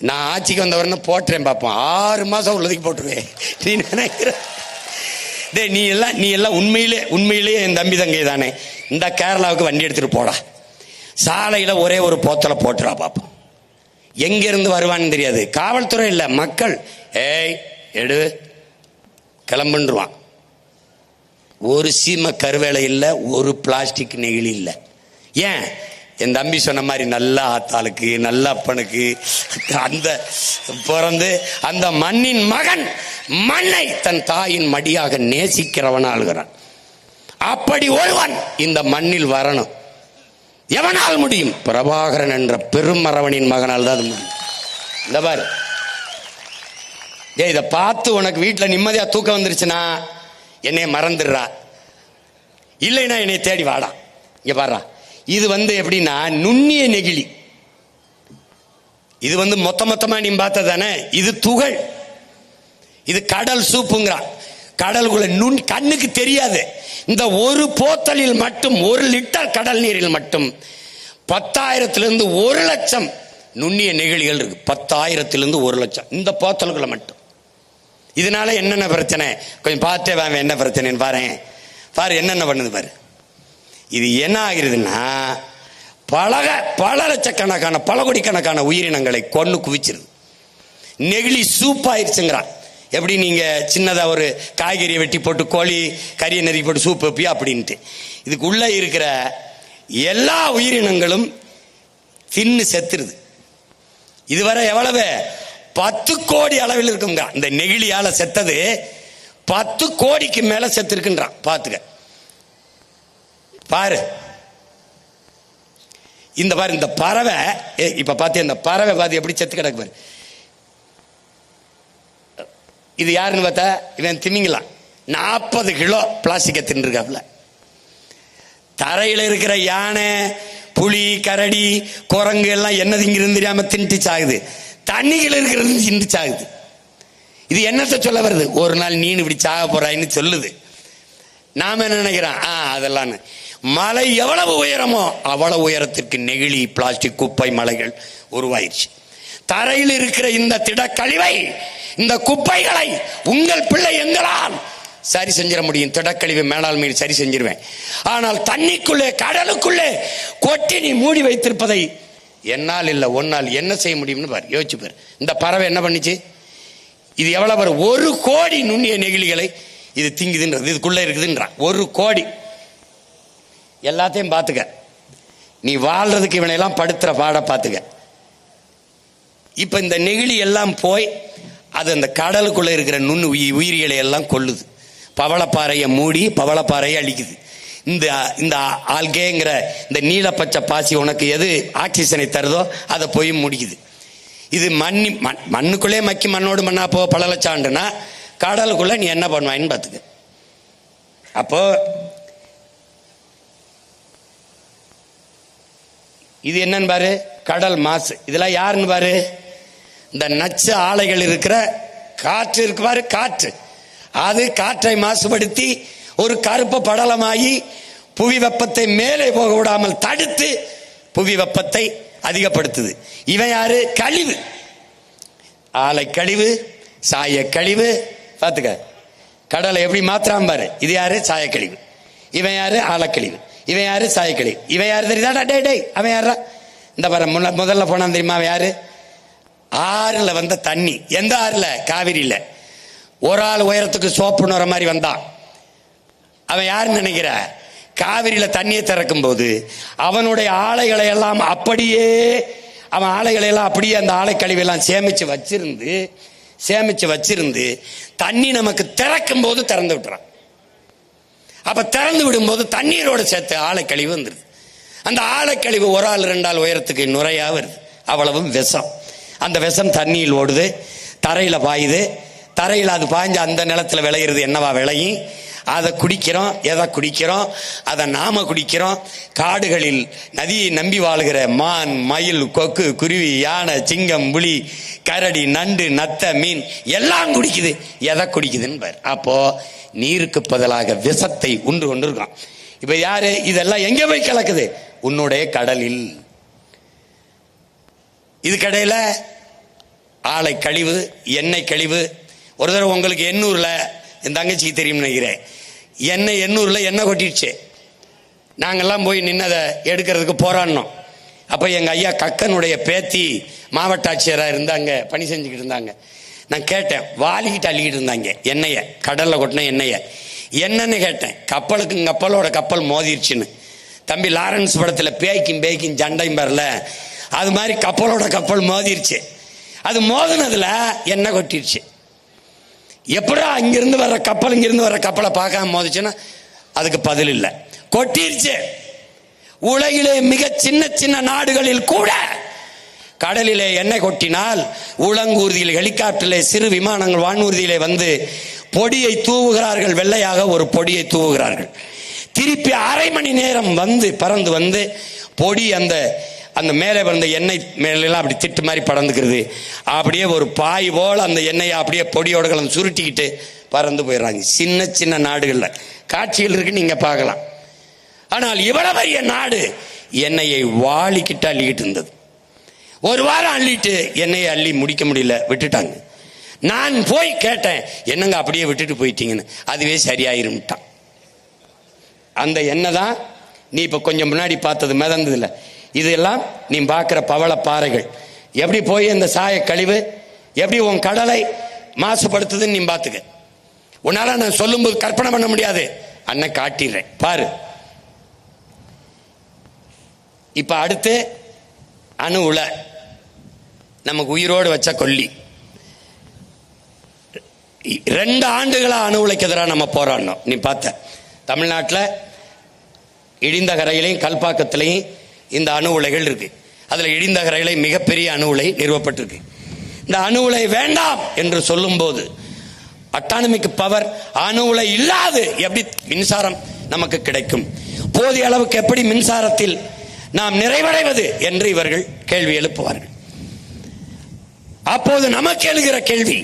நான் ஆட்சிக்கு வந்தவர்னு போட்டுறேன் பார்ப்போம். 6 மாசம் உள்ளதுக்கு போட்டுருவேன். நீ நினைக்கிற நீ எல்லாம் உண்மையிலேயே என் தம்பி தங்கை தானே. இந்த கேரளாவுக்கு வண்டி எடுத்துட்டு போடா, சாலையில ஒரே ஒரு போத்தலை போட்டுறா பார்ப்போம். எங்கிருந்து வருவான்னு தெரியாது. காவல்துறை இல்லை, மக்கள் ஏய் எடு கிளம்புன்றுவான். ஒரு சீம கருவேலை இல்லை, ஒரு பிளாஸ்டிக் நெகிழி இல்லை. ஏன்? என் தம்பி சொன்ன மாதிரி நல்ல ஆத்தாளுக்கு நல்ல அப்பனுக்கு அந்த பிறந்து அந்த மண்ணின் மகன் மண்ணை தன் தாயின் மடியாக நேசிக்கிறவன் ஆளுகிறான். அப்படி ஒருவன் இந்த மண்ணில் வரணும். எவனால் முடியும்? பிரபாகரன் என்ற பெருமரவனின் மகனால் தான் அது முடியும். இந்த பாரு, இதை பார்த்து உனக்கு வீட்டில் நிம்மதியா தூக்கம் வந்துருச்சுன்னா என்னைய மறந்துடுறா, இல்லைன்னா என்னை தேடி வாடா. இங்க பாரு, இது எப்படின்னா நுண்ணிய நெகிழி. இது மொத்தமா நீ பார்த்ததானே, இது துகள். இது கடல் சூப்புங்கிறான். கடலுக்குள்ள கண்ணுக்கு தெரியாது. இந்த ஒரு போத்தலில் மட்டும் 1 லிட்டர் கடல் நீரில் மட்டும் 10,000 1 லட்சம் நுண்ணிய நெகிழிகள் இருக்கு. 10,000 1 லட்சம் இந்த போத்தலுக்குள்ள மட்டும். இதனால என்னென்ன பிரச்சனை கொஞ்சம் பார்த்தே வாங்க. என்ன பிரச்சனைன்னு பாரு என்னென்ன பண்ணுது பாரு. இது என்ன ஆகிறதுன்னா பல லட்சக்கணக்கான பல கோடிக்கணக்கான உயிரினங்களை கொண்டு குவிச்சிருது. நெகிழி சூப்பாயிருச்சுங்கிறான். எப்படி நீங்க சின்னதா ஒரு காய்கறியை வெட்டி போட்டு கோழி கறியை நெருக்கி போட்டு சூப் வைப்பியா அப்படின்ட்டு, இதுக்குள்ள இருக்கிற எல்லா உயிரினங்களும் தின்னு செத்துருது. இதுவரை எவ்வளவு? 10 கோடி அளவில் இருக்குங்க. இந்த நெகிழியால செத்தது 10 கோடிக்கு மேல செத்து இருக்குன்றான். பாத்துக்க பாரு. இந்த பாரு, இந்த பறவை இப்ப பாத்து, இந்த பறவை பாத்து எப்படி செத்து கிடக்கு பாரு. இது யாருன்னு பார்த்தா இவன் திமிங்கலாம். 40 கிலோ பிளாஸ்டிக்கை தின்னுருக்காப்ல. தரையில் இருக்கிற யானை, புலி, கரடி, குரங்கு எல்லாம் என்ன திங்கிறது தெரியாம தின்ட்டு சாகுது. தண்ணிகள் இருக்கிறது தின்று சாகுது. இது என்னத்தை சொல்ல வருது? ஒரு நாள் நீனு இப்படி சாக போறாயின்னு சொல்லுது. நாம என்ன நினைக்கிறோம்? அதெல்லாம் மலை எவ்வளவு உயரமோ அவ்வளவு உயரத்திற்கு நெகிழி பிளாஸ்டிக் குப்பை மலைகள் உருவாயிருச்சு. தரையில் இருக்கிற இந்த திடக்கழிவை, இந்த குப்பைகளை உங்கள் பிள்ளை எங்களால் சரி செஞ்சிட முடியும். திடக்கழிவு மேலாண்மை சரி செஞ்சிருவேன். ஆனால் தண்ணிக்குள்ளே கடலுக்குள்ளே கொட்டி நீ மூடி வைத்திருப்பதை என்னால் இல்லை ஒன்னால் என்ன செய்ய முடியும்னு பாரு, யோசிச்சு பாரு. இந்த பறவை என்ன பண்ணிச்சு? இது எவ்வளவு பாரு, 1 கோடி நுண்ணிய நெகிழிகளை இது திங்குதுன்றது, இதுக்குள்ள இருக்குதுன்றான். 1 கோடி. எல்லாத்தையும் பார்த்துக்க. நீ வாழ்றதுக்கு இவனையெல்லாம் படுத்துற பாட பார்த்துக்க. இப்ப இந்த நெகிழி எல்லாம் போய் அது அந்த கடலுக்குள்ள இருக்கிற நுண்ணு உயிரிகளை எல்லாம் கொல்லுது. பவளப்பாறையை மூடி பவளப்பாறையை அழிக்குது. இந்த ஆல்கேங்கிற இந்த நீலப்பச்சை பாசி உனக்கு எது ஆக்சிஜனை தருதோ அதை போய் முடிக்குது. இது மண்ணுக்குள்ளே மக்கி மண்ணோடு மண்ணா போ பல லட்சம் ஆண்டுனா கடலுக்குள்ள நீ என்ன பண்ணுவாயின்னு பார்த்துக்க. அப்போ இது என்னன்னு பாரு, கடல் மாசு. இதெல்லாம் யாருன்னு பாரு, இந்த நச்சு ஆலைகள் இருக்கிற காற்று இருக்கு பாரு, காற்று. அது காற்றை மாசுபடுத்தி ஒரு கருப்பு படலமாகி புவி வெப்பத்தை மேலே போக விடாமல் தடுத்து புவி வெப்பத்தை அதிகப்படுத்துது. இவன் யாரு? கழிவு. ஆலை கழிவு, சாய கழிவு. பார்த்துக்க கடலை எப்படி மாத்திராம பாரு. இது யாரு? சாயக்கழிவு. இவன் யாரு? ஆலக்கழிவு. இவன் யாரு? சாயக்கழிவு. இவன் யாரு தெரியுதா? டே டே அவன் யாரா? இந்த பாரு, முதல்ல போனான் தெரியுமா அவன் யாரு? ஆறுல வந்த தண்ணி. எந்த ஆறுல? காவிரியில. ஒரு ஆள் உயரத்துக்கு சோப்பு நுற மாதிரி வந்தான். அவன் யாருன்னு நினைக்கிற? காவிரியில தண்ணியை திறக்கும் போது அவனுடைய ஆலைகளை எல்லாம் அப்படியே அவன் ஆலைகளை எல்லாம் அப்படியே அந்த ஆலை கழிவெல்லாம் சேமிச்சு வச்சிருந்து தண்ணி நமக்கு திறக்கும் போது திறந்து விட்டுறான். அப்ப திறந்து விடும்போது தண்ணீரோட சேர்த்து ஆலை கழிவு வந்துருது. அந்த ஆலை கழிவு ஒரு ஆள் 2 ஆள் உயரத்துக்கு நுரையா வருது. அவ்வளவும் விஷம். அந்த விஷம் தண்ணியில் ஓடுது, தரையில பாயுது. தரையில் அது பாய்ஞ்ச அந்த நிலத்துல விளையிறது என்னவா விளையும்? அதை குடிக்கிறோம். எதை குடிக்கிறோம்? அதை நாம குடிக்கிறோம். காடுகளில் நதியை நம்பி வாழ்கிற மான், மயில், கொக்கு, குருவி, யானை, சிங்கம், புலி, கரடி, நண்டு, நத்த, மீன் எல்லாம் குடிக்குது. எதை குடிக்குதுன்னு பாரு. அப்போ நீருக்கு பதிலாக விஷத்தை உண்டு கொண்டிருக்கான். இப்ப யாரு? இதெல்லாம் எங்க போய் கலக்குது? உன்னுடைய கடலில். இது கடையில ஆலை கழிவு, எண்ணெய் கழிவு. ஒரு தடவை உங்களுக்கு எண்ணூர்ல, என் தங்கச்சிக்கு தெரியும் நினைக்கிறேன், எண்ணெய் கொட்டிடுச்சு. நாங்கெல்லாம் போய் நின்னதை எடுக்கிறதுக்கு போராடினோம். அப்ப எங்க ஐயா கக்கனுடைய பேத்தி மாவட்ட ஆட்சியராக இருந்தாங்க, பணி செஞ்சுக்கிட்டு இருந்தாங்க. நான் கேட்டேன், வாலிக்கிட்டு அள்ளிக்கிட்டு இருந்தாங்க எண்ணெய, கடல்ல கொட்டின எண்ணெய. என்னன்னு கேட்டேன். கப்பலுக்கு கப்பலோட கப்பல் மோதிருச்சுன்னு. தம்பி லாரன்ஸ் படத்துல பேய்க்கும் சண்டையும் வரல, அது மாதிரி கப்பலோட கப்பல் மோதிருச்சு. அது மோதினதுல எண்ணெய் கொட்டிருச்சு. எப்படா இங்கிருந்து வர்ற கப்பல் இங்கிருந்து வர்ற கப்பலை பார்க்காம மோதிச்சுன்னா அதுக்கு பதில் இல்லை, கொட்டிருச்சு. உலகிலே மிக சின்ன சின்ன நாடுகளில் கூட கடலிலே எண்ணெய் கொட்டினால் உளங்கூர்தியில், ஹெலிகாப்டரிலே, சிறு விமானங்கள், வானூர்தியிலே வந்து பொடியை தூவுகிறார்கள். வெள்ளையாக ஒரு பொடியை தூவுகிறார்கள். திருப்பி அரை மணி நேரம் வந்து பறந்து வந்து பொடி அந்த அந்த மேலே வந்த எண்ணெய் மேலாம் அப்படி திட்டு மாதிரி பறந்துக்கிறது. அப்படியே ஒரு பாய் போல் அந்த எண்ணெயை அப்படியே பொடியோட கலந்து சுருட்டிக்கிட்டு பறந்து போயிடுறாங்க. சின்ன சின்ன நாடுகளில் காட்சிகள் இருக்கு, நீங்க பார்க்கலாம். ஆனால் இவ்வளவு பெரிய நாடு எண்ணெயை வாளிக்கிட்டு அள்ளிக்கிட்டு இருந்தது. ஒரு வாரம் அள்ளிட்டு எண்ணெயை அள்ளி முடிக்க முடியல, விட்டுட்டாங்க. நான் போய் கேட்டேன், என்னங்க அப்படியே விட்டுட்டு போயிட்டீங்கன்னு. அதுவே சரியாயிரும்ட்டான். அந்த எண்ணெய் தான் நீ இப்ப கொஞ்சம் முன்னாடி பார்த்தது மிதந்ததுல. இதெல்லாம் நீ பார்க்கிற பவள பாறைகள் எப்படி போய் இந்த சாய கழிவு எப்படி உன் கடலை மாசுபடுத்துதுன்னு நீ பார்த்துக்க. உன்னால நான் சொல்லும்போது கற்பனை பண்ண முடியாது, அண்ணன் காட்டிடுறேன் பாரு. இப்ப அடுத்து அணு உலை, நமக்கு உயிரோடு வச்ச கொல்லி. 2 ஆண்டுகளா அணு உலைக்கு எதிராக நம்ம போராடணும். நீ பார்த்த தமிழ்நாட்டில் இடிந்த கரையிலையும் கல்பாக்கத்திலையும் இந்த அணு உலைகள் இருக்கு. அதுல இடிந்த கரையில மிகப்பெரிய அணு உலை நிறுவப்பட்டிருக்கு. இந்த அணு உலை வேண்டாம் என்று சொல்லும் போது அட்டானமிக் பவர், அணு உலை இல்லாது எப்படி மின்சாரம் நமக்கு கிடைக்கும், போதிய அளவுக்கு எப்படி மின்சாரத்தில் நாம் நிறைவடைவது என்று இவர்கள் கேள்வி எழுப்புவார்கள். அப்போது நமக்கு எழுகிற கேள்வி,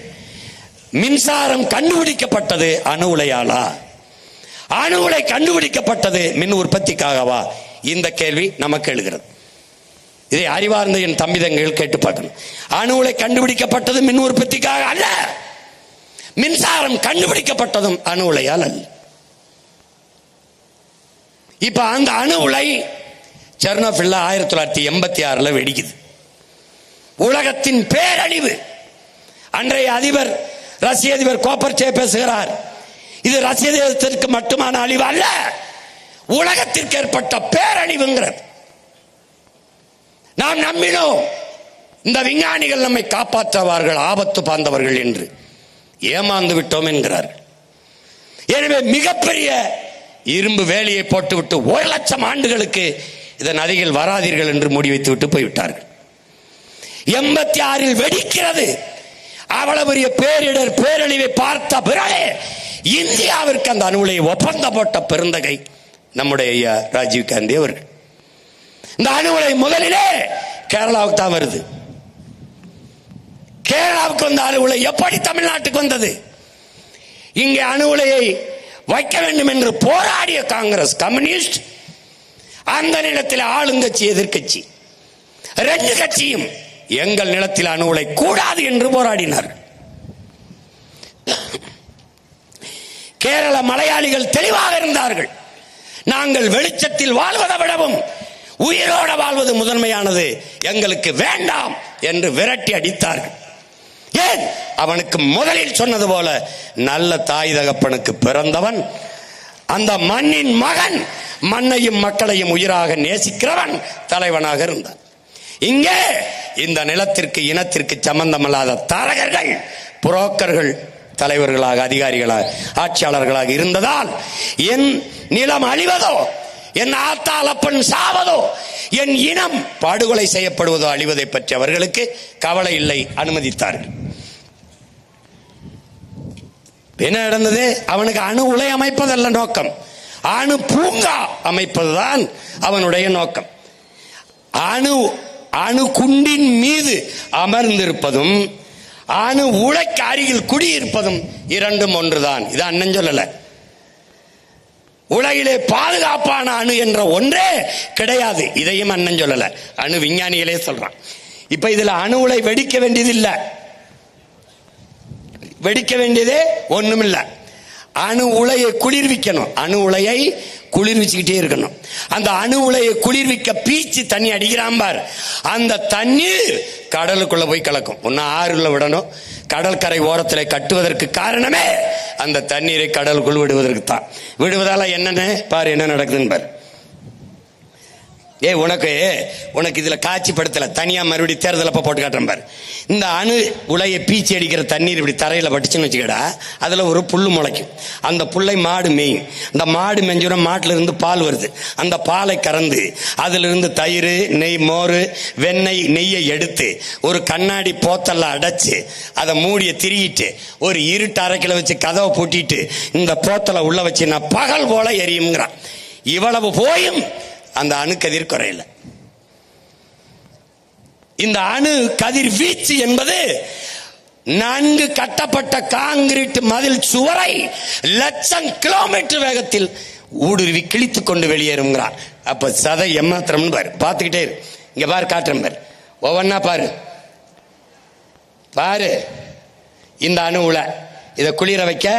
மின்சாரம் கண்டுபிடிக்கப்பட்டது அணு உலையாலா, அணு உலை கண்டுபிடிக்கப்பட்டது மின் உற்பத்திக்காகவா? இந்த கேள்வி நமக்கு எழுகிறது. இதை அறிவார்ந்த என் தம்பி தங்கைகள் கேட்டு பார்க்கணும். அணு உலை கண்டுபிடிக்கப்பட்டது மின் உற்பத்திக்காக அல்ல, மின்சாரம் கண்டுபிடிக்கப்பட்டதும் அணு உலையால் அல்ல. இப்ப அந்த அணு உலை செர்னோபில்ல 1986 வெடிக்குது. உலகத்தின் பேரழிவு. அன்றைய அதிபர், ரஷ்ய அதிபர் கோப்பர்சே பேசுகிறார், இது ரஷ்ய தேசத்திற்கு மட்டுமான அழிவு அல்ல, உலகத்திற்கு ஏற்பட்ட பேரழிவுங்கிறது. நாம் நம்பினோம் இந்த விஞ்ஞானிகள் நம்மை காப்பாற்றுவார்கள், ஆபத்து பார்ந்தவர்கள் என்று. ஏமாந்து விட்டோம் என்கிறார்கள். எனவே மிகப்பெரிய இரும்பு வேலியை போட்டுவிட்டு 1,00,000 ஆண்டுகளுக்கு இதன் அருகில் வராதீர்கள் என்று முடிவைத்து விட்டு போய்விட்டார்கள். 86 வெடிக்கிறது. அவ்வளவு பெரிய பேரிடர், பேரழிவை பார்த்த பிறகு இந்தியாவிற்கு அந்த அணு உலையை ஒப்பந்தம் போட்ட பெருந்தகை நம்முடைய ஐயா ராஜீவ் காந்தி அவர்கள். இந்த அணு உலை முதலிலே கேரளாவுக்கு தான் வருது. கேரளாவுக்கு வந்த அணு உலை எப்படி தமிழ்நாட்டுக்கு வந்தது? இங்கே அணு உலையை வைக்க வேண்டும் என்று போராடிய காங்கிரஸ், கம்யூனிஸ்ட், அந்த நிலத்தில் ஆளுங்கட்சி, எதிர்கட்சி 2 கட்சியும் எங்கள் நிலத்தில் அணு உலை கூடாது என்று போராடினார். கேரள மலையாளிகள் தெளிவாக இருந்தார்கள். நாங்கள் வெளிச்சத்தில் வாழ்வதை விடவும் உயிரோட வாழ்வது முதன்மையானது, எங்களுக்கு வேண்டாம் என்று விரட்டி அடித்தார்கள். ஏன்? அவனுக்கு முதலில் சொன்னது போல நல்ல தாய் தகப்பனுக்கு பிறந்தவன், அந்த மண்ணின் மகன், மண்ணையும் மக்களையும் உயிராக நேசிக்கிறவன் தலைவனாக இருந்தான். இங்கே இந்த நிலத்திற்கு, இனத்திற்கு சம்பந்தமில்லாத தரகர்கள், புரோக்கர்கள் தலைவர்களாக, அதிகாரிகளாக, ஆட்சியாளர்களாக இருந்ததால் என் நிலம் அழிவதோ, என் ஆத்தாளப்பன் சாவதோ, என் இனம் படுகொலை செய்யப்படுவதோ, அழிவதை பற்றி அவர்களுக்கு கவலை இல்லை, அனுமதித்தார்கள். என்ன நடந்தது? அவனுக்கு அணு உலை அமைப்பதல்ல நோக்கம், அணு பூங்கா அமைப்பதுதான் அவனுடைய நோக்கம். அணு குண்டின் மீது அமர்ந்திருப்பதும் அணு உலைக்கு அருகில் குடியிருப்பதும் இரண்டும் ஒன்றுதான். இது அண்ணன் சொல்லல. உலகிலே பாதுகாப்பான அணு என்ற ஒன்றே கிடையாது, இதையும் அண்ணன் சொல்லல, அணு விஞ்ஞானிகளே சொல்றான். இப்ப இதுல அணு உலை வெடிக்க வேண்டியது இல்ல, வெடிக்க வேண்டியதே ஒண்ணுமில்ல. அணு உலையை குளிர்விக்கணும். அணு உலையை குளிர்விச்சுக்கிட்டே இருக்கணும். அந்த அணு உலையை குளிர்விக்க பீச்சு தண்ணி அடிக்கிறான் பார், அந்த தண்ணீர் கடலுக்குள்ள போய் கலக்கும். ஒன்னு ஆறுல விடணும், கடற்கரை ஓரத்தில் கட்டுவதற்கு காரணமே அந்த தண்ணீரை கடலுக்குள் விடுவதற்கு தான். விடுவதால என்னன்னு பாரு, என்ன நடக்குதுன்னு பாரு. உனக்கு இதுல காட்சிப்படுத்தல, தனியா மறுபடியும் தேர்தல் அப்ப போட்டு காட்டுறேன் பாரு. இந்த அணு உலையை பீச்சி அடிக்கிற தண்ணீர் இப்படி தரையில பட்டுச்சுன்னு வச்சுக்கடா, அதுல ஒரு புல்லு முளைக்கும். அந்த புல்லை மாடு மேயும். அந்த மாடு மெஞ்சோட மாட்டுல இருந்து பால் வருது. அந்த பாலை கறந்து அதுல இருந்து தயிர், நெய், மோர், வெண்ணெய், நெய்யை எடுத்து ஒரு கண்ணாடி போத்தல்ல அடைச்சு அதை மூடிய திரியிட்டு ஒரு இருட்டு அரைக்கில வச்சு கதவை பூட்டிட்டு இந்த போத்தலை உள்ள வச்சு நான் பகல் போல எரியுங்கிறான். இவ்வளவு போயும் அந்த அணு கதிர் குறையல. இந்த அணு கதிர் வீச்சு என்பது நன்கு கட்டப்பட்ட காங்கிரீட் மதில் சுவரை லட்சம் கிலோமீட்டர் வேகத்தில் ஊடுருவி கிழித்துக் கொண்டு வெளியேறுங்கிறார். அப்ப சதை எம்மாத்திரம் பாரு, பார்த்துக்கிட்டே இரு. இங்க பாரு, காட்டுறேன் பாரு, ஒவ்வொன்னா பாரு. பாரு, இந்த அணு உல இதை குளிர வைக்க,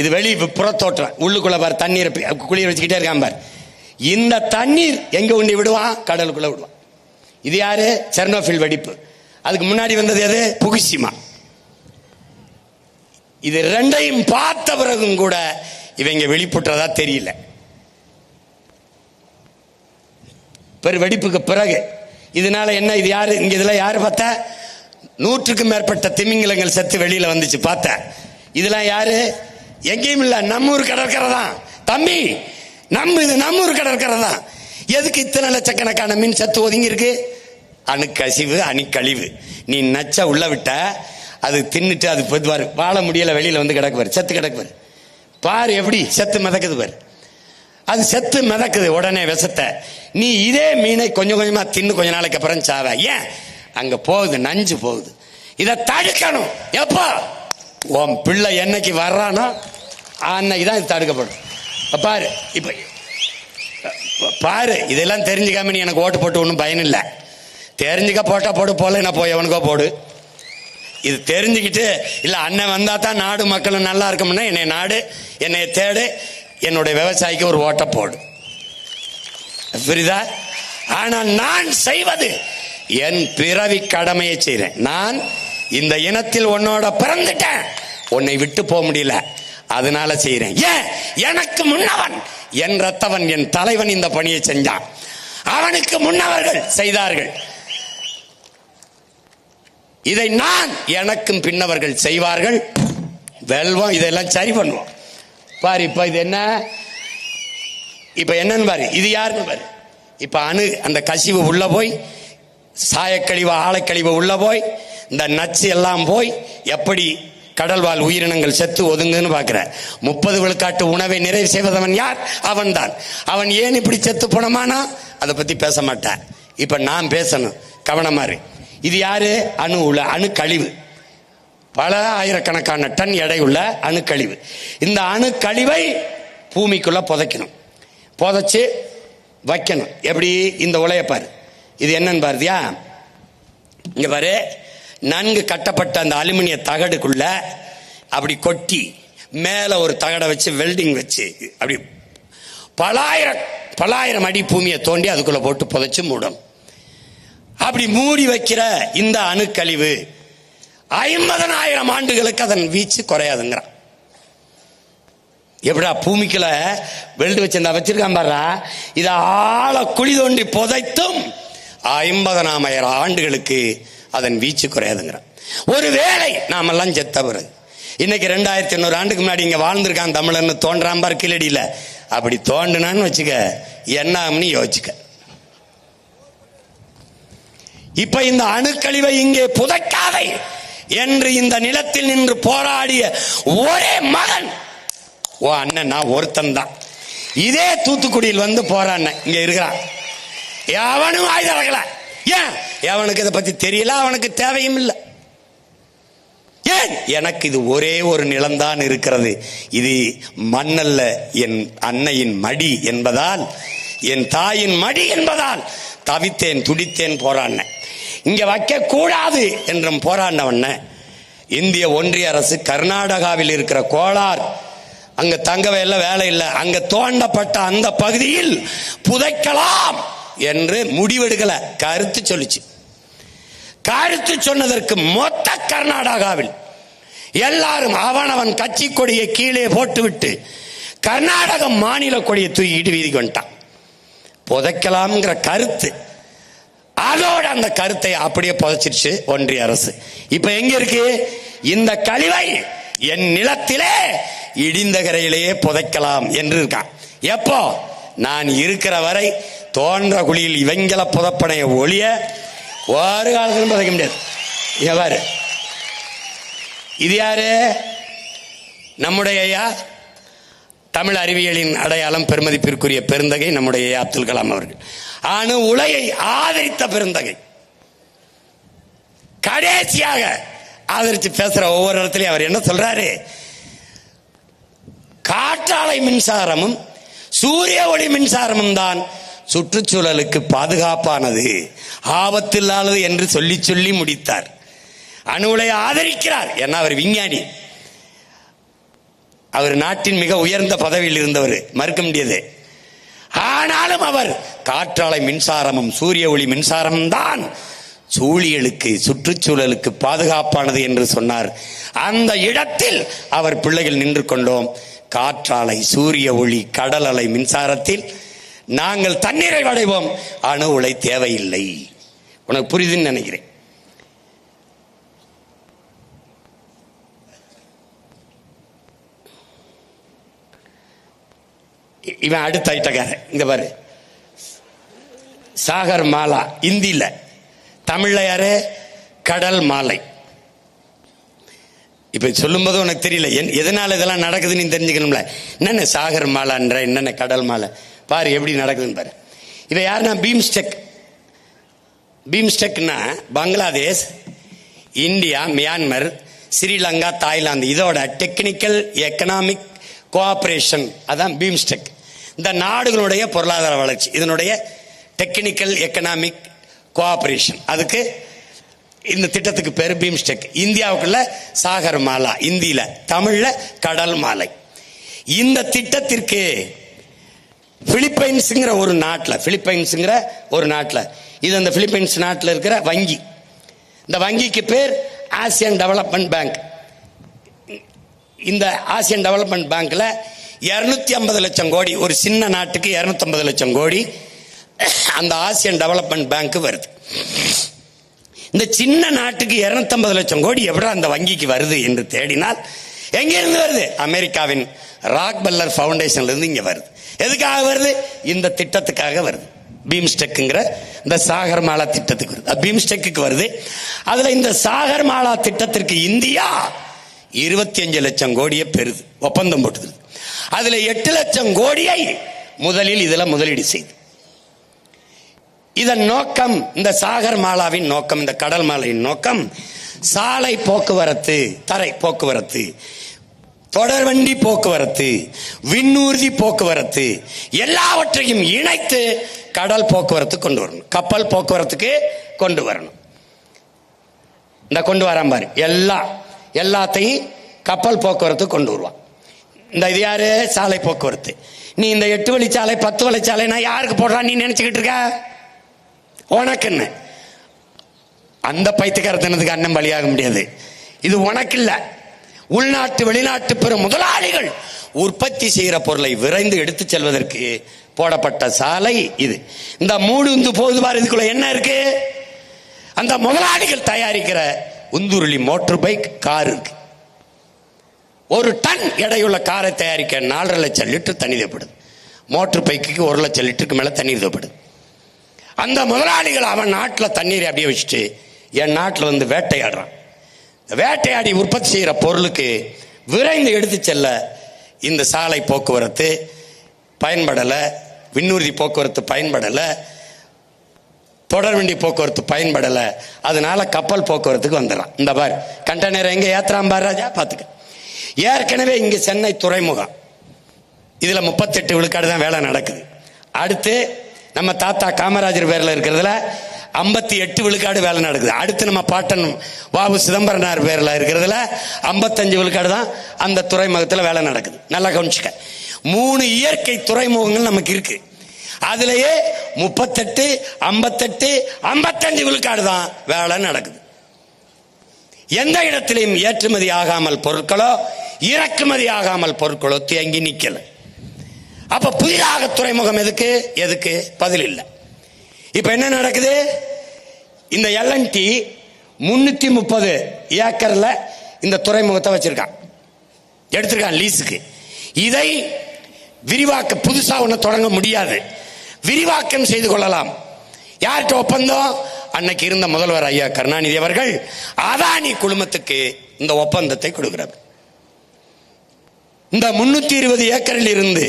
இது வெளி புறத்தோற்றம், உள்ளுக்குள்ள பாரு தண்ணீரை குளிர வச்சுக்கிட்டே இருக்கான் பாரு. இந்த தண்ணீர் எங்க உண்டி விடுவான்? கடலுக்குள்ள விடுவான். இது யாரு? செர்னோபில் வெடிப்பு. அதுக்கு முன்னாடி வந்தது எது? புகுஷிமா. இது ரெண்டையும் பார்த்த பிறகும் கூட இவங்க வெளிப்பட்டதா தெரியல. பெரு வெடிப்புக்கு பிறகு இதனால என்ன? இது யாரு? இங்க இதுல யாரு பார்த்த? 100க்கும் மேற்பட்ட திமிங்கலங்கள் செத்து வெளியில வந்துச்சு பார்த்த. இதெல்லாம் யாரு? எங்கேயும் இல்ல, நம்ம ஊர் கடற்கரை தான் தம்பி. இது நம்ம ஊர் கடற்கரை தான். எதுக்கு இத்தனை லட்சக்கணக்கான மீன் செத்து ஒதுங்கி இருக்கு? அணுக்கசிவு, அணுக்கழிவு. நீ நச்ச உள்ள விட்ட, அது தின்னுட்டு அது பொதுவாரு வாழ முடியல, வெளியில வந்து கிடக்குவாரு, செத்து கிடக்குவாரு. பாரு எப்படி செத்து மிதக்குது பாரு. அது செத்து மிதக்குது உடனே விஷத்தை. நீ இதே மீனை கொஞ்சம் கொஞ்சமா தின்னு கொஞ்ச நாளைக்கு அப்புறம் சாவ. ஏன்? அங்க போகுது, நஞ்சு போகுது. இதை தடுக்கணும். எப்போ? உன் பிள்ளை என்னைக்கு வர்றானோ அன்னைக்கு தான் இது தடுக்கப்படும். பாரு, இப்ப பாரு, இதெல்லாம் தெரிஞ்சுக்காம நீ எனக்கு ஓட்டு போட்டு ஒன்றும் பயன் இல்லை. தெரிஞ்சுக்க போட்டா போடு, போல என்ன போய் எவனுக்கோ போடு. இது தெரிஞ்சுக்கிட்டு இல்ல அண்ணன் வந்தா தான் நாடு மக்களும் நல்லா இருக்கும்னா என்னை நாடு, என்னை தேடு, என்னுடைய விவசாயிக்கு ஒரு ஓட்ட போடு. புரியுதா? ஆனால் நான் செய்வது என் பிறவி கடமையை செய்றேன். நான் இந்த இனத்தில் உன்னோட பிறந்துட்டேன், உன்னை விட்டு போக முடியல, அதனால செய்றேன். ஏன்? எனக்கு முன்னவன், என் ரத்தவன், என் தலைவன் இந்த பணியை செஞ்சான். அவனுக்கு முன்னவர்கள் செய்தார்கள். இதை நான், எனக்கும் பின்னவர்கள் செய்வார்கள். வெல்வோம், இதெல்லாம் சரி பண்ணுவோம். பாரு, இப்ப இது என்ன? இப்ப என்னன்னு பாரு, இது யாருன்னு பாரு. இப்ப அணு அந்த கசிவு உள்ள போய், சாயக்கழிவு, ஆழக்கழிவு உள்ள போய், இந்த நச்சு எல்லாம் போய் எப்படி கடல்வாழ் உயிரினங்கள் செத்து ஒதுங்குன்னு பாக்குற. 30 விழுக்காட்டு உணவை நிறைவு செய்வதவன் யார்? அவன் தான். அவன் ஏன் இப்படி செத்து போனமானா அதை பத்தி பேச மாட்டான். இப்ப நான் பேசணும், கவனமா இரு. இது யாரு? அணு உள்ள அணு கழிவு. பல ஆயிரக்கணக்கான டன் எடையுள்ள அணு கழிவு. இந்த அணு கழிவை பூமிக்குள்ள புதைக்கணும், புதைச்சு வைக்கணும். எப்படி? இந்த உலைய பாரு, இது என்னன்னு பாருதியா? இங்க பாரு, நன்கு கட்டப்பட்ட அந்த அலுமினிய தகடுக்குள்ள அப்படி கொட்டி மேல ஒரு தகடை வச்சு வெல்டிங் வச்சு அப்படி பலாயிரம் அடி பூமியை தோண்டி அதுக்குள்ள போட்டு புதைச்சு மூடும். அப்படி மூடி வைக்கிற இந்த அணுக்கழிவு 50,000 ஆண்டுகளுக்கு அதன் வீச்சு குறையாதுங்கிறான். எப்படா பூமிக்குள்ள வெல்டு வச்சிருந்தா வச்சிருக்கான் பாரா, இதை ஆழ குழி தோண்டி புதைத்தும் 50,000 ஆண்டுகளுக்கு அதன் வீச்சு குறையாதுங்கிறான். ஒருவேளை நாமெல்லாம் செத்த பிறகு, இன்னைக்கு 2800 ஆண்டுக்கு முன்னாடி இங்க வாழ்ந்திருக்கான் தமிழன்னு தோன்றான் பார் கீழடியில, அப்படி தோண்டுனான்னு வச்சுக்க, என்ன யோசிச்சுக்க. இப்ப இந்த அணுக்கழிவை இங்கே புதைக்காதை என்று இந்த நிலத்தில் நின்று போராடிய ஒரே மகன் ஓ அண்ணன், நான் ஒருத்தன் தான். இதே தூத்துக்குடியில் வந்து போராடின இங்க இருக்கிறான். எவனும் ஆயுதம். ஏன்? எவனுக்கு இதை பத்தி தெரியல, அவனுக்கு தேவையும் இல்லை. ஏன்? எனக்கு இது ஒரே ஒரு நிலம்தான் இருக்கிறது, இது மண்ணல்ல, என் அன்னையின் மடி என்பதால், என் தாயின் மடி என்பதால் தவித்தேன், துடித்தேன், போராடினேன். இங்க வைக்க கூடாது என்றும் போராடினவன் இந்திய ஒன்றிய அரசு கர்நாடகாவில் இருக்கிற கோலார் அங்க தங்கவே இல்லை, வேலை இல்லை. அங்க தோண்டப்பட்ட அந்த பகுதியில் புதைக்கலாம் என்று முடிவெடுக்கல, கருத்து சொல்லிச்சு. கருத்து சொன்னதற்கு மொத்த கர்நாடகாவில் எல்லாரும் அவனவன் கட்சி கொடியை கீழே போட்டுவிட்டு கர்நாடக மாநில கொடியை தூக்கிட்டு வீதிக்கு வந்துட்டான். புதைக்கலாம்ங்கிற கருத்து, அதோட அந்த கருத்தை அப்படியே புதைச்சிருச்சு ஒன்றிய அரசு. இப்ப எங்க இருக்கு இந்த கழிவை? என் நிலத்திலே இடிந்த கரையிலேயே புதைக்கலாம் என்று இருக்கான். எப்போ? நான் இருக்கிற வரை தோன்ற குழியில் இவங்கள புதப்பனைய ஒளிய ஒரு காலத்திலும் புதைக்க முடியாது. எவ்வாறு? இது யாரு? நம்முடைய ஐயா, தமிழ் அறிவியலின் அடையாளம், பெருமதிப்பிற்குரிய பெருந்தகை நம்முடைய ஐயா அப்துல் கலாம் அவர்கள். அணு உலையை ஆதரித்த பெருந்தகை. கடைசியாக ஆதரித்து பேசுற ஒவ்வொரு இடத்துலயும் அவர் என்ன சொல்றாரு? காற்றாலை மின்சாரமும் சூரிய ஒளி மின்சாரமும் தான் சுற்றுச்சூழலுக்கு பாதுகாப்பானது, ஆபத்தில்லாதது என்று சொல்லி சொல்லி முடித்தார். அணு உலையை ஆதரிக்கிறார். ஏன்னா அவர் விஞ்ஞானி, அவர் நாட்டின் மிக உயர்ந்த பதவியில் இருந்தவர், மறுக்க முடியாது. ஆனாலும் அவர் காற்றாலை மின்சாரமும் சூரிய ஒளி மின்சாரமும் தான் சூழியலுக்கு, சுற்றுச்சூழலுக்கு பாதுகாப்பானது என்று சொன்னார். அந்த இடத்தில் அவர் பிள்ளைகள் நின்று கொண்டோம். காற்றாலை, சூரிய ஒளி, கடல் அலை மின்சாரத்தில் நாங்கள் தண்ணீரை அடைவோம், அணு உலை தேவையில்லை. உனக்கு புரியுதுன்னு நினைக்கிறேன். இவன் அடுத்த ஐட்டக்காரன். இங்க பாரு, சாகர் மாலா இந்தியில, தமிழ்ல யாரு? கடல் மாலை. இப்ப சொல்லும் போது உனக்கு தெரியல எதனால இதெல்லாம் நடக்குதுன்னு நீ தெரிஞ்சுக்கணும்ல. என்னென்ன சாகர் மாலான்ற, என்னென்ன கடல் மாலை, பாரு எப்படி நடக்குதுன்னு பாரு. இவ யாருன்னா பீம்ஸ்டெக். பீம்ஸ்டெக்னா Bangladesh, India, Myanmar, Sri Lanka, Thailand, இதோட டெக்னிக்கல் எக்கனாமிக் கோஆபரேஷன், அதான் பீம்ஸ்டெக். இந்த நாடுகளுடைய பொருளாதார வளர்ச்சி, இதனுடைய டெக்னிக்கல் எக்கனாமிக் கோஆபரேஷன், அதுக்கு இந்த திட்டத்துக்கு பேரு பீம்ஸ்டெக். இந்தியாவுக்குள்ள சாகர் மாலா, இந்தியில, தமிழ்ல கடல் மாலை. இந்த திட்டத்திற்கு பிலிப்பைன்ஸ்ங்கிற ஒரு நாட்டில், இது அந்த பிலிப்பைன்ஸ் நாட்டில் இருக்கிற வங்கி. இந்த வங்கிக்கு பேர் ஆசியன் டெவலப்மெண்ட் பேங்க். இந்த ஆசியன் டெவலப்மெண்ட் பேங்க்ல 250 லட்சம் கோடி, ஒரு சின்ன நாட்டுக்கு 250 லட்சம் கோடி அந்த ஆசியன் டெவலப்மெண்ட் பேங்க் வருது. இந்த சின்ன நாட்டுக்கு 250 லட்சம் கோடி எவ்வளவு அந்த வங்கிக்கு வருது என்று தேடினால் எங்க இருந்து வருது? அமெரிக்காவின் ராக்பெல்லர் ஃபவுண்டேஷன்ல இருந்து இங்க வருது. எதுக்காக வருது? இந்த திட்டத்துக்காக வருது. பீம்ஸ்டெக்ங்கிற இந்த சாகர் மாலா திட்டத்துக்கு வருது. பீம்ஸ்டெக்கு வருது. அதுல இந்த சாகர் மாலா திட்டத்திற்கு இந்தியா 25 லட்சம் கோடியை பெறுது, ஒப்பந்தம் போட்டுது. அதுல 8 லட்சம் கோடியை முதலில் இதுல முதலீடு செய்து. இதன் நோக்கம், இந்த சாகர் மாலாவின் நோக்கம், இந்த கடல் மாலையின் நோக்கம் சாலை போக்குவரத்து, தரை போக்குவரத்து, தொடர்வண்டி போக்குவரத்து, விண்ணூர்தி போக்குவரத்து, எல்லாவற்றையும் இணைத்து கடல் போக்குவரத்து கொண்டு வரணும், கப்பல் போக்குவரத்துக்கு கொண்டு வரணும். இந்த கொண்டு வராம பாரு, எல்லாத்தையும் கப்பல் போக்குவரத்து கொண்டு வருவான். இந்த இது யாரு? சாலை போக்குவரத்து. நீ இந்த 8 வழிச்சாலை 10 வழிச்சாலை நான் யாருக்கு போடுறான் நீ நினைச்சுக்கிட்டு இருக்க? உனக்குன்னு. அந்த பைத்தியக்காரத்தனத்துக்கு அண்ணன் பலியாக முடியாது. இது உனக்கு இல்ல, உள்நாட்டு வெளிநாட்டு பெரும் முதலாளிகள் உற்பத்தி செய்கிற பொருளை விரைந்து எடுத்து செல்வதற்கு போடப்பட்ட சாலை இது. இந்த மூடு போது பாரு, இதுக்குள்ள என்ன இருக்கு? அந்த முதலாளிகள் தயாரிக்கிற உந்துருளி மோட்டார் பைக், கார் இருக்கு. 1 டன் எடையுள்ள காரை தயாரிக்க 4.5 லட்சம் லிட்டர் தண்ணி தேவைப்படுது. மோட்டார் பைக்கு 1 லட்சம் லிட்டருக்கு மேல தண்ணீர் தேவைப்படுது. அந்த முதலாளிகள் அவன் நாட்டில் தண்ணீரை அப்படியே வச்சுட்டு என் நாட்டில் வந்து வேட்டையாடுறான். வேட்டையாடி உற்பத்தி செய்கிற பொருளுக்கு விரைந்து எடுத்து செல்ல இந்த சாலை போக்குவரத்து பயன்படலை, விண்ணூர்தி போக்குவரத்து பயன்படலை, தொடர்வண்டி போக்குவரத்து பயன்படலை. அதனால கப்பல் போக்குவரத்துக்கு வந்துடுறான். இந்த பார் கண்டெய்னர் எங்க ஏத்துறான் பார் ராஜா, பார்த்துக்க. ஏற்கனவே இங்க சென்னை துறைமுகம், இதுல 38 விழுக்காடு தான் வேலை நடக்குது. அடுத்து நம்ம தாத்தா காமராஜர் பேர்ல இருக்கிறதுல 58 விழுக்காடு வேலை நடக்குது. அடுத்து நம்ம பாட்டன் வாவு சிதம்பரனார் பேர்ல இருக்கிறதுல 55 விழுக்காடு தான் அந்த துறைமுகத்தில் வேலை நடக்குது. நல்லா கவனிச்சுக்க. 3 இயற்கை துறைமுகங்கள் நமக்கு இருக்கு. அதுலயே 38, 58, 55 விழுக்காடு தான் வேலை நடக்குது. எந்த இடத்திலையும் ஏற்றுமதி ஆகாமல் பொருட்களோ இறக்குமதி ஆகாமல் பொருட்களோ தேங்கி நிக்கல. அப்ப புதிதாக துறைமுகம் எதுக்கு பதில் இல்லை. இப்ப என்ன நடக்குது? இந்த L&T 330 ஏக்கர்ல இந்த துறைமுகத்தை வச்சிருக்கான், எடுத்திருக்கான் லீஸுக்கு. இதை விரிவாக்க புதுசா ஒண்ணு தொடங்க முடியாது, விரிவாக்கம் செய்து கொள்ளலாம். யார்கிட்ட ஒப்பந்தம்? அன்னைக்கு இருந்த முதல்வர் ஐயா கருணாநிதி அவர்கள் அதானி குழுமத்துக்கு இந்த ஒப்பந்தத்தை கொடுக்கிறார். இந்த 320 ஏக்கரில் இருந்து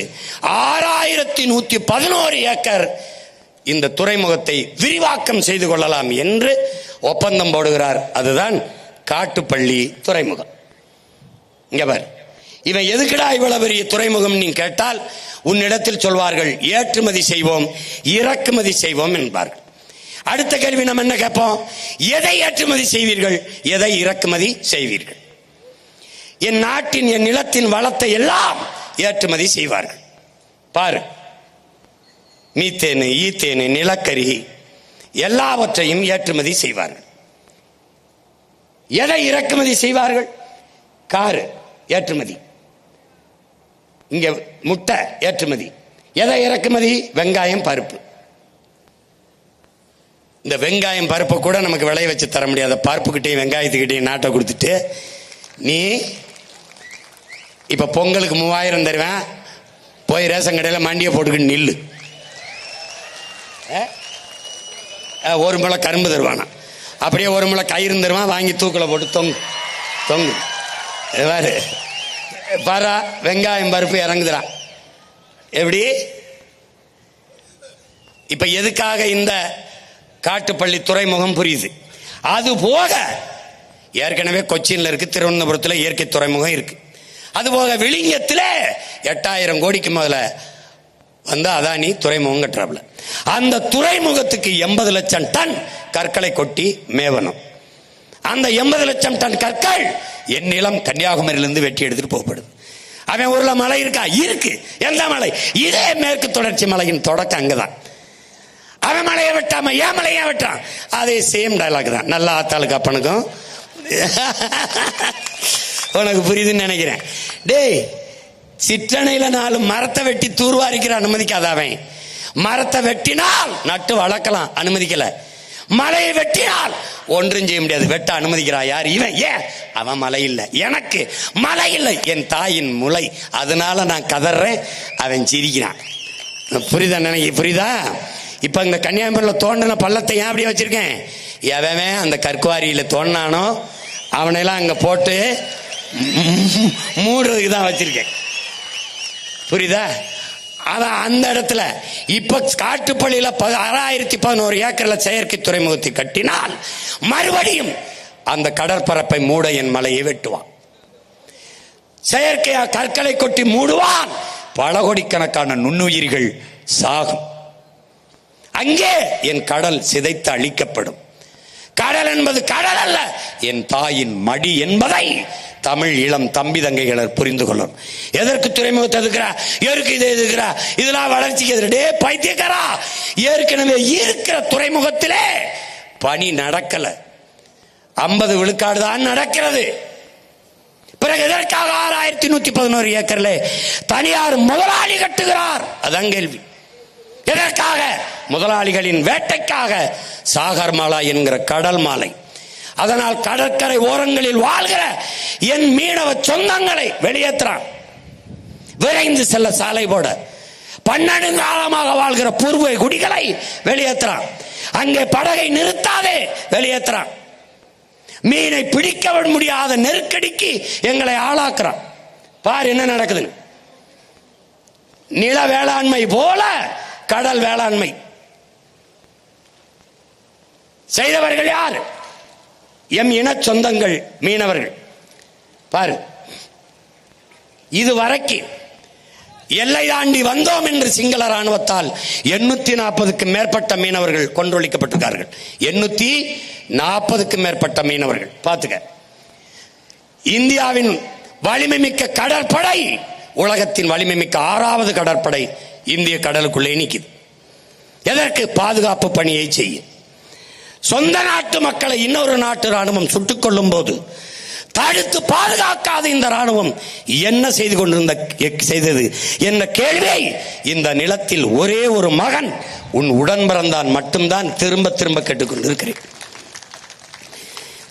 6111 ஏக்கர் இந்த துறைமுகத்தை விரிவாக்கம் செய்து கொள்ளலாம் என்று ஒப்பந்தம் போடுகிறார். அதுதான் காட்டுப்பள்ளி துறைமுகம். இங்க பார், இவன் எதுக்குடா இவ்வளவு பெரிய துறைமுகம் நீ கேட்டால் உன்னிடத்தில் சொல்வார்கள் ஏற்றுமதி செய்வோம் இறக்குமதி செய்வோம் என்பார்கள். அடுத்த கேள்வி நம்ம என்ன கேட்போம்? எதை ஏற்றுமதி செய்வீர்கள், எதை இறக்குமதி செய்வீர்கள்? என் நாட்டின் என் நிலத்தின் வளத்தை எல்லாம் ஏற்றுமதி செய்வார்கள். பாரு, மீத்தேனு ஈத்தேனு நிலக்கரி எல்லாவற்றையும் ஏற்றுமதி செய்வார்கள். எதை இறக்குமதி செய்வார்கள்? காரு ஏற்றுமதி, இங்க முட்டை ஏற்றுமதி. எதை இறக்குமதி? வெங்காயம் பருப்பு. இந்த வெங்காயம் பருப்பை கூட நமக்கு விளைய வச்சு தர முடியாத பருப்புக்கிட்டையும் வெங்காயத்துக்கிட்டையும் நாட்டை கொடுத்துட்டு நீ இப்ப பொங்கலுக்கு 3000 தருவேன், போய் ரேஷன் கடையில் மண்டியை போட்டுக்கிட்டு நில்லு. ஒரு முளை கரும்பு தருவானா, அப்படியே ஒரு முளை கயிறு தருவான், வாங்கி தூக்கில் போட்டு தொங்கு. பாரா, வெங்காயம் பருப்பு இறங்குதுறான். எப்படி? இப்ப எதுக்காக இந்த காட்டுப்பள்ளி துறைமுகம் புரியுது. அது போக ஏற்கனவே கொச்சின்ல இருக்கு, திருவனந்தபுரத்தில் இயற்கை துறைமுகம் இருக்கு. அது போக விழிஞத்தில் 8000 கோடிக்கு முதல்ல வந்து அதானி துறைமுகம் கட்டுறாப்ல. அந்த துறைமுகத்துக்கு 80 லட்சம் டன் கற்களை கொட்டி மேவணும். அந்த 80 லட்சம் டன் கற்கள் என் நிலம் கன்னியாகுமரியிலிருந்து வெட்டி எடுத்துட்டு போகப்படுது. அவன் ஊர்ல மலை இருக்கா? இருக்கு. எந்த மலை? இதே மேற்கு தொடர்ச்சி மலையின் தொடக்கம் அங்கதான். அவன் மலையை வெட்டாம ஏன் மலையை வெட்டான்? அதே சேம் டயலாக் தான். நல்லா ஆத்தாளுக்கு அப்பனுக்கும் உனக்கு புரியுதுன்னு நினைக்கிறேன். டேய், சிற்றணையில 4 மரத்தை வெட்டி தூர்வாரிக்கிற அனுமதிக்காத. அவன் மரத்தை வெட்டினால் நட்டு வளர்க்கலாம், அனுமதிக்கல. மலையை வெட்டினால் ஒன்றும் செய்ய முடியாது, வெட்ட அனுமதிக்கிறா யார்? இவன். ஏன்? அவன் மலை இல்லை, எனக்கு மலை இல்லை, என் தாயின் முளை, அதனால நான் கதறேன். அவன் சிரிக்கிறான். புரியுதா? நினைக்க புரியுதா? இப்ப இந்த கன்னியாகுமரியில் தோண்டின பள்ளத்தை ஏன் அப்படியே வச்சிருக்கேன்? எவன் அந்த கற்குவாரியில தோண்டினானோ அவனையெல்லாம் அங்க போட்டு மூடுறதுக்கு தான் வச்சிருக்கேன். புரியுதா? அதான் அந்த இடத்துல இப்ப காட்டுப்பள்ளியில 6011 ஏக்கர்ல செயற்கை துறைமுகத்தை கட்டினால் மறுபடியும் அந்த கடற்பரப்பை மூட என் மலையை வெட்டுவான். செயற்கையா கற்களை கொட்டி மூடுவான். பல கோடிக்கணக்கான நுண்ணுயிர்கள் சாகும். அங்கே என் கடல் சிதைத்து அழிக்கப்படும். கடல் என்பது கடல் அல்ல, என் தாயின் மடி என்பதை தமிழ் இளம் தம்பி தங்கைகள் புரிந்து கொள்ளும். எதற்கு துறைமுகத்தை எதுக்குறா? எருக்கு இதை எதுக்குறா? இதெல்லாம் வளர்ச்சிக்கு எதிரே பைத்தியக்காரா. ஏற்கனவே இருக்கிற துறைமுகத்திலே பணி நடக்கல, 50 விழுக்காடு தான் நடக்கிறது. பிறகு எதற்காக 6111 ஏக்கர்ல தனியார் முதலாளி கட்டுகிறார்? அதான் கேள்வி. எதற்காக? முதலாளிகளின் வேட்டைக்காக. சாகர் மாலா என்கிற கடல் மாலை. அதனால் கடற்கரை ஓரங்களில் வாழ்கிற என் மீனவ சொந்தங்களை வெளியேற்றான். விரைந்து செல்ல சாலை போட 12 காலமாக வாழ்கிற பூர்வ குடிகளை வெளியேற்றான். அங்கே படகை நிறுத்தாதே வெளியேற்றான். மீனை பிடிக்க முடியாத நெருக்கடிக்கு எங்களை ஆளாக்குறான். பார் என்ன நடக்குது. நில வேளாண்மை போல கடல் வேளாண்மை செய்தவர்கள் யார்? எம் இன சொந்தங்கள் மீனவர்கள். பாரு, இதுவரைக்கும் எல்லை தாண்டி வந்தோம் என்று சிங்கள ராணுவத்தால் 840க்கு மேற்பட்ட மீனவர்கள் கொன்றொழிக்கப்பட்டிருக்கார்கள். 840க்கு மேற்பட்ட மீனவர்கள். பார்த்துக்க, இந்தியாவின் வலிமை மிக்க கடற்படை, உலகத்தின் வலிமை மிக்க 6வது கடற்படை இந்திய கடலுக்குள்ளே நிற்குது. எதற்கு? பாதுகாப்பு பணியை செய்ய. சொந்த நாட்டு மக்களை இன்னொரு நாட்டு ராணுவம் சுட்டுக் கொள்ளும் போது தடுத்து பாதுகாக்காத இந்த ராணுவம் என்ன செய்தது என்ற கேள்வியை இந்த நிலத்தில் ஒரே ஒரு மகன், உன் உடன் பிறந்தான் மட்டும்தான் திரும்ப திரும்ப கேட்டுக்கொண்டிருக்கிறேன்.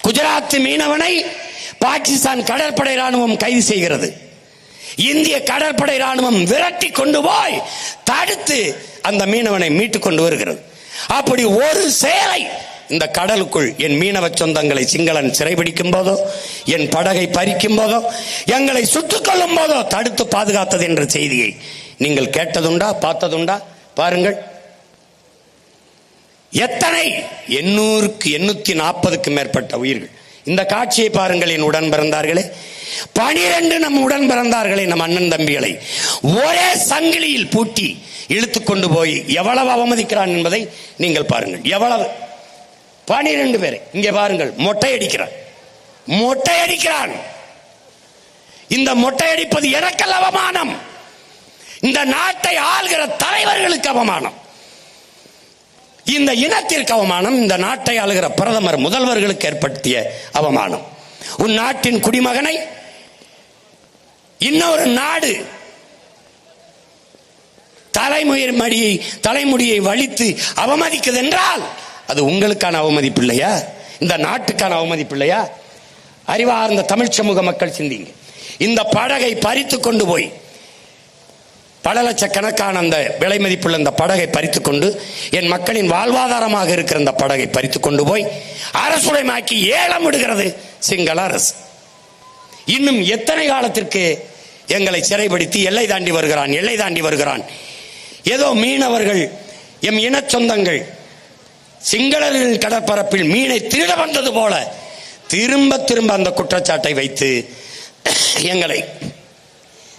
குஜராத் மீனவனை பாகிஸ்தான் கடற்படை ராணுவம் கைது செய்கிறது. இந்திய கடற்படை ராணுவம் விரட்டி கொண்டு போய் தடுத்து அந்த மீனவனை மீட்டுக் கொண்டு வருகிறது. அப்படி ஒரு செயலை இந்த கடலுக்குள் என் மீனவ சொந்தங்களை சிங்களன் சிறைபிடிக்கும் போதோ, என் படகை பறிக்கும் போதோ, எங்களை சுட்டுக் கொள்ளும் போதோ தடுத்து பாதுகாத்தது என்ற செய்தியை நீங்கள் கேட்டதுண்டா, பார்த்ததுண்டா? பாருங்கள், எத்தனை 840க்கு மேற்பட்ட உயிர்கள். இந்த காட்சியை பாருங்கள். என் உடன் பிறந்தார்களே, 12 நம் உடன் பிறந்தார்களே, நம் அண்ணன் தம்பிகளை ஒரே சங்கிலியில் பூட்டி இழுத்துக் கொண்டு போய் எவ்வளவு அவமதிக்கிறான் என்பதை நீங்கள் பாருங்கள். எவ்வளவு 12 பேரை இங்கே பாருங்கள். மொட்டையடிக்கிறான். இந்த மொட்டையடிப்பது எனக்கல்ல அவமானம், இந்த நாட்டை ஆள்கிற தலைவர்களுக்கு அவமானம், இந்த இனத்திற்கு அவமானம், இந்த நாட்டை ஆளுகிற பிரதமர் முதல்வர்களுக்கு ஏற்படுத்திய அவமானம். உன் நாட்டின் குடிமகனை இன்னொரு நாடு தலைமுடியை வலித்து அவமதிக்குது என்றால் அது உங்களுக்கான அவமதிப்பு இல்லையா? இந்த நாட்டுக்கான அவமதிப்பு இல்லையா? அறிவார்ந்த தமிழ் சமூக மக்கள் சிந்திங்க. இந்த படகை பறித்து கொண்டு போய், பல லட்சக்கணக்கான அந்த விலை மதிப்புள்ள இந்த படகை பறித்து கொண்டு, என் மக்களின் வாழ்வாதாரமாக இருக்கிற இந்த படகை பறித்து கொண்டு போய் அரசுடைமாக்கி ஏலம் விடுகிறது சிங்கள அரசு. இன்னும் எத்தனை காலத்திற்கு எங்களை சிறைப்படுத்தி எல்லை தாண்டி வருகிறான்? ஏதோ மீனவர்கள், எம் இன சொந்தங்கள் சிங்களர்களின் கடற்பரப்பில் மீனை திருட வந்தது போல திரும்ப திரும்ப அந்த குற்றச்சாட்டை வைத்து எங்களை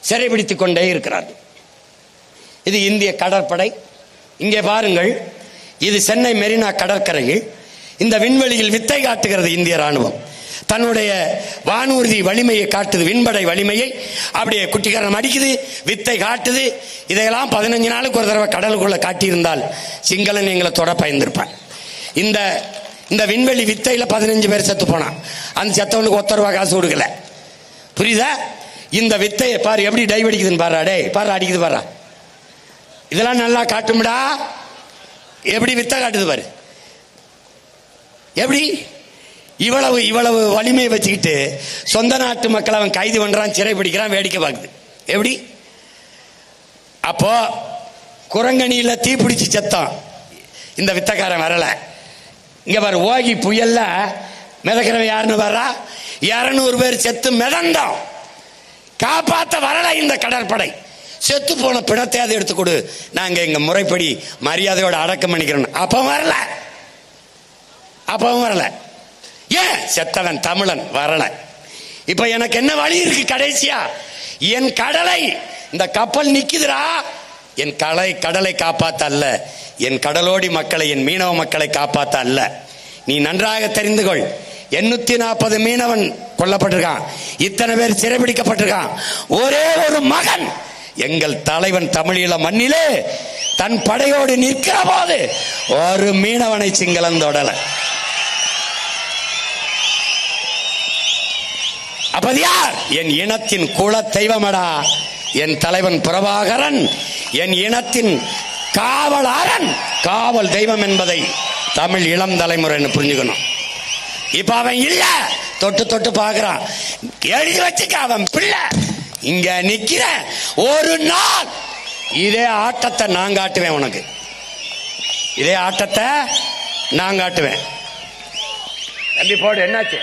சிறைபிடித்துக் கொண்டே இருக்கிறார்கள். இது இந்திய கடற்படை. இங்கே பாருங்கள், இது சென்னை மெரினா கடற்கரையில் இந்த விண்வெளியில் வித்தை காட்டுகிறது இந்திய ராணுவம். தன்னுடைய வானூர்தி வலிமையை காட்டுது, விண்படை வலிமையை அப்படியே குட்டிக்காரன் அடிக்குது, வித்தை காட்டுது. இதையெல்லாம் 15 நாளுக்கு ஒரு தடவை கடலுக்குள்ள காட்டியிருந்தால் சிங்களன் எங்களை தொட பயந்திருப்பான். இந்த விண்வெளி வித்தையில 15 பேர் செத்து போனான். அந்த செத்தவனுக்கு ₹1 காசு கொடுக்கல. புரியுதா? இந்த வித்தையை பாரு எப்படி டைவ் அடிக்குதுன்னு பாரு. அடே பாரு, அடிக்குது பாரு. இதெல்லாம் நல்லா காட்டும்டா. எப்படி வித்தை காட்டுது பாரு. எப்படி இவ்வளவு வலிமையை வச்சுக்கிட்டு சொந்த நாட்டு மக்கள் அவன் கைது பண்றான், சிறைப்பிடிக்கிறான், வேடிக்கை பார்க்குது. எப்படி? அப்போ குரங்கணியில தீப்பிடிச்சு செத்தான் இந்த வித்தக்காரன் வரல. இங்க பாரு, ஓகி புயல்ல மிதக்கிறவன் யாருன்னு வரா? 200 பேர் செத்து மிதந்தோம். காப்பாத்த வரல இந்த கடற்படை. செத்து போன பிணத்தையாவது எடுத்து கொடு, நாங்க எங்க முறைப்படி மரியாதையோட அடக்கம் பண்ணிக்கிறோம். அப்பவும் வரல. ஏன்? செத்தவன் தமிழன் வரல. இப்ப எனக்கு என்ன வழி இருக்கு? கடைசியா என் கடலை, இந்த கப்பல் நிக்குதுரா, என் கடலை காப்பாத்த அல்ல, என் கடலோடி மக்களை, என் மீனவ மக்களை காப்பாத்த அல்ல. நீ நன்றாக தெரிந்து கொள். 840 மீனவன் கொல்லப்பட்டிருக்கான், இத்தனை பேர் சிறைபிடிக்கப்பட்டிருக்கான். ஒரே ஒரு மகன் எங்கள் தலைவன் தமிழீழ மண்ணிலே தன் படையோடு நிற்கிற போது ஒரு மீனவனை சிங்களம் தொடல. அப்ப யார்? என் இனத்தின் குல தெய்வமடா என் தலைவன் பிரபாகரன், என் இனத்தின் காவலாரன், காவல் தெய்வம் என்பதை தமிழ் இளம் தலைமுறை புரிஞ்சுக்கணும். இப்ப அவன் இல்ல, தொட்டு பார்க்கிறான். எழுதி வச்சுக்க, அவன் பிள்ளை இங்க நிக்கிற. ஒரு நாள் இதே ஆட்டத்தை நான் காட்டுவேன் உனக்கு, இதே ஆட்டத்தை நான் காட்டுவேன். தம்பி போடு, என்னாச்சு?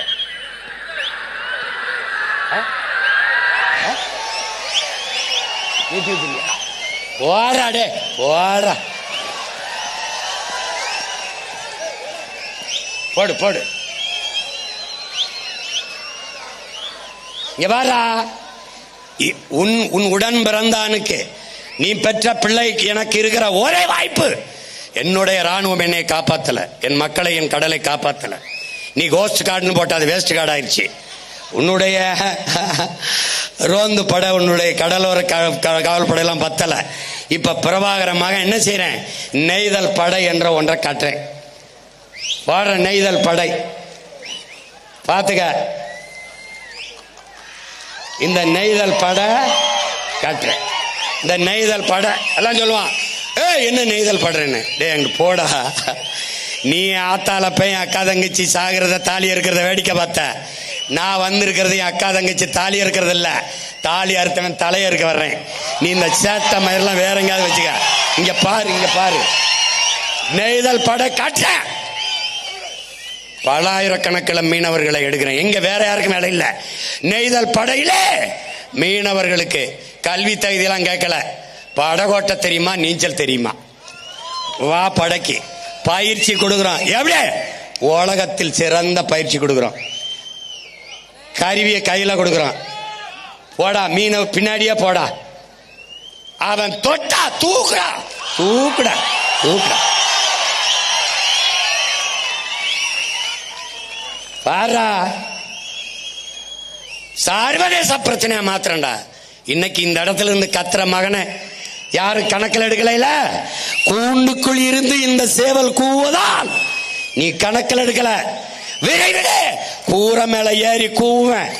ஓடாடே ஓடா, போடு. இங்க பாரா, உன் உடன் பிறந்தானுக்கு நீ பெற்ற பிள்ளைக்கு எனக்கு இருக்கிற ஒரே வாய்ப்பு, என்னுடைய ராணுவம் என்னை காப்பாத்தல, என் மக்களை என் கடலை காப்பாத்தல. நீ கோஸ்ட் கார்டுன்னு போட்ட அது வேஸ்ட் கார்டு ஆயிடுச்சு. உன்னுடைய ரோந்து படை, உன்னுடைய கடலோர காவல் படையெல்லாம் பத்தல. இப்ப பிரபாகரமாக என்ன செய்யறேன், நெய்தல் படை என்ற ஒன்றை காட்டுறேன். வாடுற நெய்தல் படை பாத்துக்க. இந்த நெய்தல் படை காட்டுறேன். இந்த நெய்தல் படை எல்லாம் சொல்லுவான், என்ன நெய்தல் படுறேன்னு. டே அங்க போடா, நீ ஆத்தால போய் அக்கா தங்கச்சி சாகிறத தாலி இருக்கிறத வேடிக்கை பார்த்த. நான் வந்திருக்கிறது என் அக்கா தங்கச்சி தாலி இருக்கிறது இல்ல, தாலி அறுத்தவன் தலைய இருக்க வர்றேன். நீ இந்த சேட்டை மயிரெல்லாம் வேற எங்கேயாவது வச்சுக்க. இங்க பாரு, இங்க பாரு, நெய்தல் படை காட்ட. பலாயிரக்கணக்கில் மீனவர்களை எடுக்கிறேன். எங்க வேற யாருக்கும் வேலை இல்லை. நெய்தல் படையிலே மீனவர்களுக்கு கல்வி தகுதியெல்லாம் கேட்கல. படகோட்ட தெரியுமா, நீச்சல் தெரியுமா, வா படைக்கு பயிற்சி கொடுக்கிறோம். எப்படி உலகத்தில் சிறந்த பயிற்சி கொடுக்கிறோம். கருவியை கையில கொடுக்கிறோம். போடா மீனவ பின்னாடியே போடா. அவன் தொட்டா தூக்குடா, தூக்குடா, தூக்குடா. பாரா, சர்வதேச பிரச்சனையா மாத்திரண்டா. இன்னைக்கு இந்த இடத்துல இருந்து கத்துற மகனை யாரும் கணக்கில் எடுக்கல. கூண்டுக்குள் இருந்து இந்த சேவல் கூவதால் நீ கணக்கில் எடுக்கல. விரைவிட கூரை மேல ஏறி கூவேன்.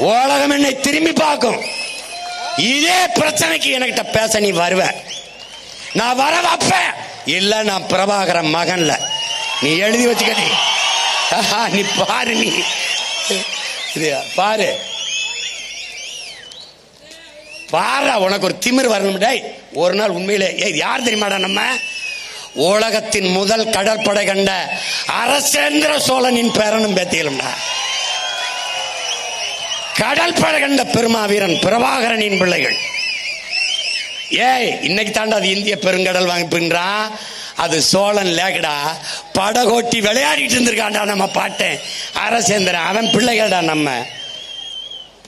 உலகம் என்னை திரும்பி பார்க்கும். இதே பிரச்சனைக்கு என்கிட்ட பேச நீ வருவ, நான் வர வைப்பேன். இல்ல நான் பிரபாகரன் மகன்ல, நீ எழுதி வச்சுக்க. நீ பாரு, நீ பாரு பாரா, உனக்கு ஒரு திமிர் வரணும். ஒரு நாள் உண்மையிலே யார் தெரியுமாடா, நம்ம உலகத்தின் முதல் கடற்படை கண்ட அரசேந்திர சோழனின் பேரனும் பேத்தியலும்டா. கடல் படை கண்ட பெருமாவீரன் பிரபாகரனின் பிள்ளைகள். இன்னைக்கு தாண்டா அது இந்திய பெருங்கடல் வாங்கிப்பின்றான். அது சோழன் லேகடா, படகோட்டி விளையாடிட்டு இருந்திருக்காண்டா நம்ம பாட்டேன் அரசேந்திரன். அவன் பிள்ளைகள்டா. நம்ம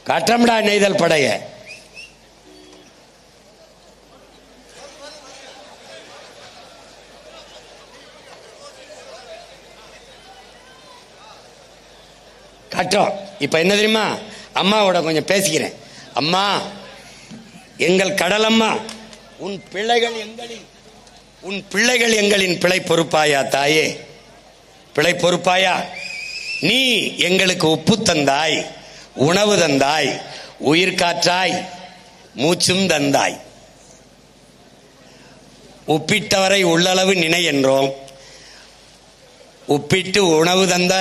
கட்டம்டா நெய்தல் படைய. கட்டம். இப்ப என்ன தெரியுமா, அம்மாவோட கொஞ்சம் பேசிக்கிறேன். அம்மா, எங்கள் கடல் அம்மா, உன் பிள்ளைகள் எங்களின் பிழை பொறுப்பாயா தாயே, பிழை பொறுப்பாயா? நீ எங்களுக்கு உப்பு தந்தாய், உணவு தந்தாய், உயிர் காற்றாய், மூச்சும் தந்தாய். உப்பிட்டவரை உள்ளளவு நினை என்றோம். உப்பிட்டு உணவு தந்த,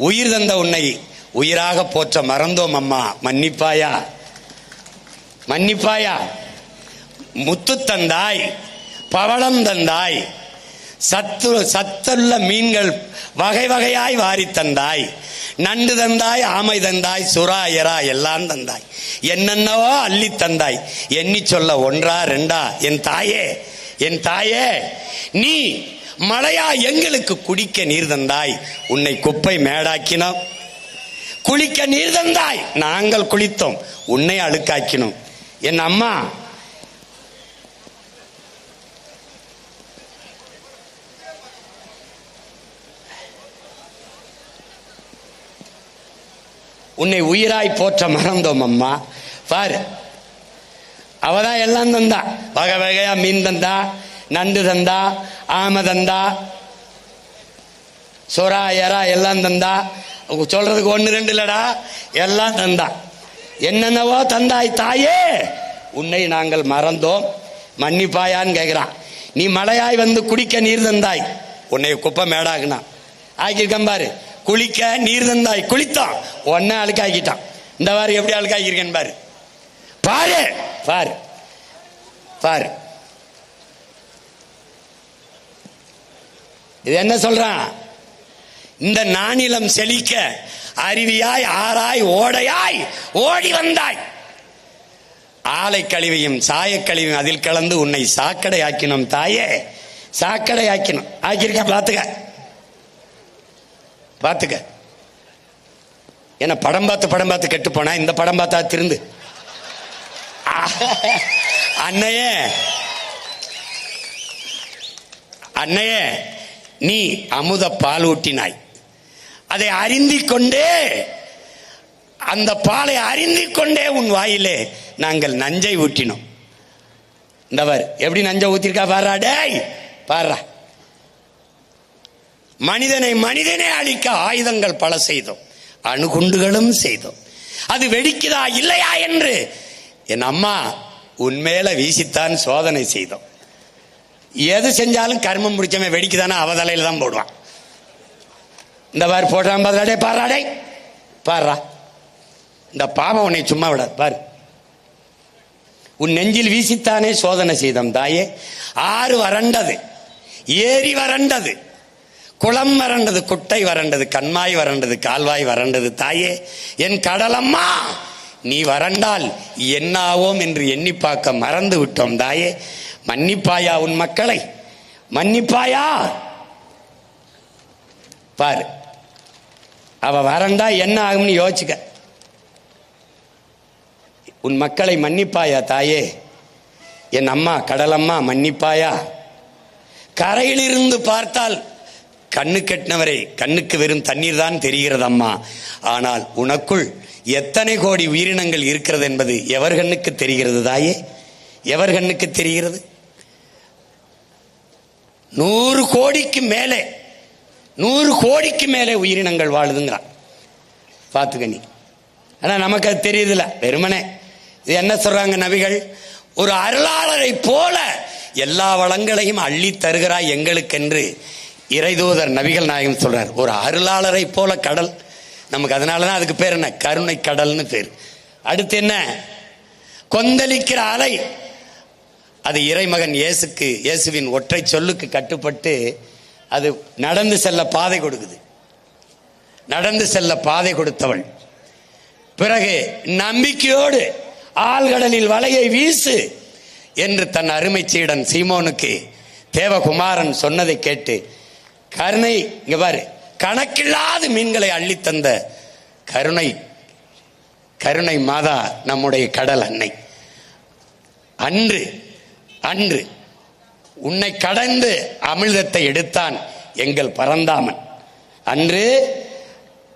உயிர் தந்த உன்னை உயிராக போற்ற மறந்தோம். அம்மா மன்னிப்பாயா, மன்னிப்பாயா? முத்து தந்தாய், பவளம் தந்தாய், சத்துள்ள மீன்கள் வகை வகையாய் வாரி தந்தாய், நண்டு தந்தாய், ஆமை தந்தாய், சுறா எறா எல்லாம் தந்தாய், என்னென்னவோ அள்ளி தந்தாய். எண்ணி சொல்ல ஒன்றா ரெண்டா? என் தாயே, என் தாயே, நீ மழையா எங்களுக்கு குடிக்க நீர் தந்தாய், உன்னை குப்பை மேடாக்கினோம். குளிக்க நீர் தந்தாய், நாங்கள் குளித்தோம், உன்னை அழுக்காக்கினோம். என் அம்மா, உன்னை உயிராய் போற்ற மறந்தோம். அம்மா பாரு, அவதான் எல்லாம் தந்தா. வகை வகையா மீன் தந்தா, நண்டு தந்தா, ஆமை தந்தா, சொரா எறா எல்லாம் தந்தா. சொல்றதுக்கு ஒன்னு ரெண்டு இல்லடா, எல்லாம் தந்தா. என்னென்னவோ தந்தாய் தாயே, உன்னை நாங்கள் மறந்தோம், மன்னிப்பாயான்னு கேட்கிறான். நீ மழையாய் வந்து குடிக்க நீர் தந்தாய், உன்னை குப்பை மேடாக்குனா ஆக்கியிருக்கேன் பாரு. குளிக்க நீர் தந்தாய், குளித்தான், உன்னை அழுக்காக்கிட்டான். இந்த வாரம் எப்படி அழுக்காக்கியிருக்கேன் பாரு, பாரு பாரு பாரு. இது என்ன சொல்றான்? இந்த நானிலம் செழிக்க அருவியாய் ஆராய் ஓடையாய் ஓடி வந்தாய். ஆலை கழிவையும் சாய கழிவையும் அதில் கலந்து உன்னை சாக்கடை ஆக்கினோம் தாயே, சாக்கடை ஆக்கினோம். ஆக்கியிருக்க பாத்துக்க, பாத்துக்க. ஏன்னா படம் பார்த்து கெட்டு போனா இந்த படம் பார்த்தா திருந்து அன்னையே அன்னையே, நீ அமுத பால் ஊட்டினாய். அதை அருந்திக் கொண்டே, அந்த பாலை அருந்திக் கொண்டே உன் வாயிலே நாங்கள் நஞ்சை ஊற்றினோம். இந்தவர் எப்படி நஞ்சை ஊத்திருக்கா பாரா, டேய் பாரா. மனிதனை மனிதனே அழிக்க ஆயுதங்கள் பல செய்தோம், அணுகுண்டுகளும் செய்தோம். அது வெடிக்குதா இல்லையா என்று என் அம்மா உன்மேல வீசித்தான் சோதனை செய்தோம். எது செஞ்சாலும் கர்மம் முடிச்சவன் வெடிக்குதானா அவ தலையில தான் போடுவான். இந்த மாதிரி போடுறான் பாராடே, பாராடே பாரா. இந்த பாவம் உன்னை சும்மா விடாது பாரு. உன் நெஞ்சில் வீசித்தானே சோதனை செய்தோம் தாயே. ஆறு வறண்டது, ஏரி வறண்டது, குளம் வறண்டது, குட்டை வறண்டது, கண்மாய் வறண்டது, கால்வாய் வறண்டது. தாயே என் கடலம்மா, நீ வறண்டால் என்னாவோம் என்று எண்ணி பார்க்க மறந்து விட்டோம். தாயே மன்னிப்பாயா உன் மக்களை, மன்னிப்பாயா? பாரு, அவ வறண்டா என்ன ஆகும்னு யோசிச்சுக்க. உன் மக்களை மன்னிப்பாயா தாயே? என் அம்மா கடலம்மா மன்னிப்பாயா? கரையிலிருந்து பார்த்தால் கண்ணு கெட்டினவரே, கண்ணுக்கு வெறும் தண்ணீர் தான் தெரிகிறது அம்மா. ஆனால் உனக்குள் எத்தனை கோடி உயிரினங்கள் இருக்கிறது என்பது எவர் கண்ணுக்கு தெரிகிறது தாயே? எவர் கண்ணுக்கு தெரிகிறது? 100 கோடிக்கு மேலே, 100 கோடிக்கு மேலே உயிரினங்கள் வாழுதுங்கிறான். பார்த்துக்க நீ. ஆனா நமக்கு அது தெரியுதுல, வெறுமனே. இது என்ன சொல்றாங்க நபிகள்? ஒரு அருளாளரை போல எல்லா வளங்களையும் அள்ளி தருகிறாய் எங்களுக்கென்று இறைதூதர் நபிகள் நாயகம் சொல்றார். ஒரு அருளாளரை போல கடல் நமக்கு. அதனாலதான் அதுக்கு பேர் என்ன? கருணை கடல்னு பேர். அடுத்து என்ன? கொந்தளிக்கிற அலை. அது இறைமகன் இயேசுவின் ஒற்றை சொல்லுக்கு கட்டுப்பட்டு அது நடந்து செல்ல பாதை கொடுக்குது. நடந்து செல்ல பாதை கொடுத்தவள். பிறகு நம்பிக்கையோடு ஆழ்கடலில் வலையை வீசு என்று தன் அருமை சீடன் சீமோனுக்கு தேவகுமாரன் சொன்னதை கேட்டு கருணை, இங்க பாரு, கணக்கில்லாத மீன்களை அள்ளித்தந்த கருணை கருணை மாதா நம்முடைய கடல் அன்னை. அன்று அன்று உன்னை கடந்து அமிழ்தத்தை எடுத்தான் எங்கள் பரந்தாமன். அன்று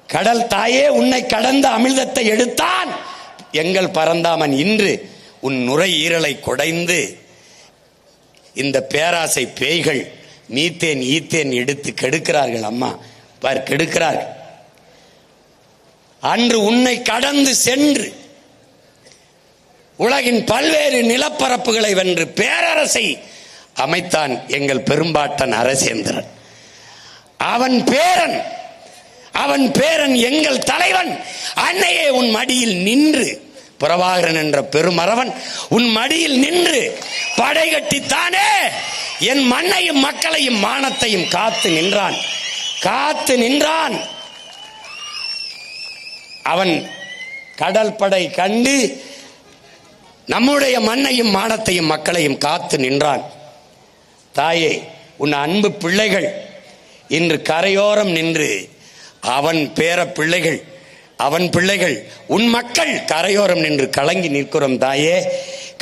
கடல் தாயே உன்னை கடந்த அமிழ்தத்தை எடுத்தான் எங்கள் பரந்தாமன். இன்று உன் நுரையீரலை குடைந்து இந்த பேராசை பேய்கள் மீத்தேன் ஈத்தேன் எடுத்து கெடுக்கிறார்கள் அம்மா. பார், கெடுக்கிறார்கள். அன்று உன்னை கடந்து சென்று உலகின் பல்வேறு நிலப்பரப்புகளை வென்று பேரரசை அமைத்தான் எங்கள் பெரும்பாட்டன் அரசேந்திரன். அவன் பேரன் எங்கள் தலைவன். அன்னையே உன் மடியில் நின்று, பிரபாகரன் என்ற பெருமரவன் உன் மடியில் நின்று படை கட்டித்தானே என் மண்ணையும் மக்களையும் மானத்தையும் காத்து நின்றான். அவன் கடல் படை கண்டு நம்முடைய மண்ணையும் மானத்தையும் மக்களையும் காத்து நின்றான். தாயே, உன் அன்பு பிள்ளைகள் இன்று கரையோரம் நின்று அவன் பேர பிள்ளைகள், அவன் பிள்ளைகள், உன் மக்கள் கரையோரம் நின்று கலங்கி நிற்கிறோம் தாயே,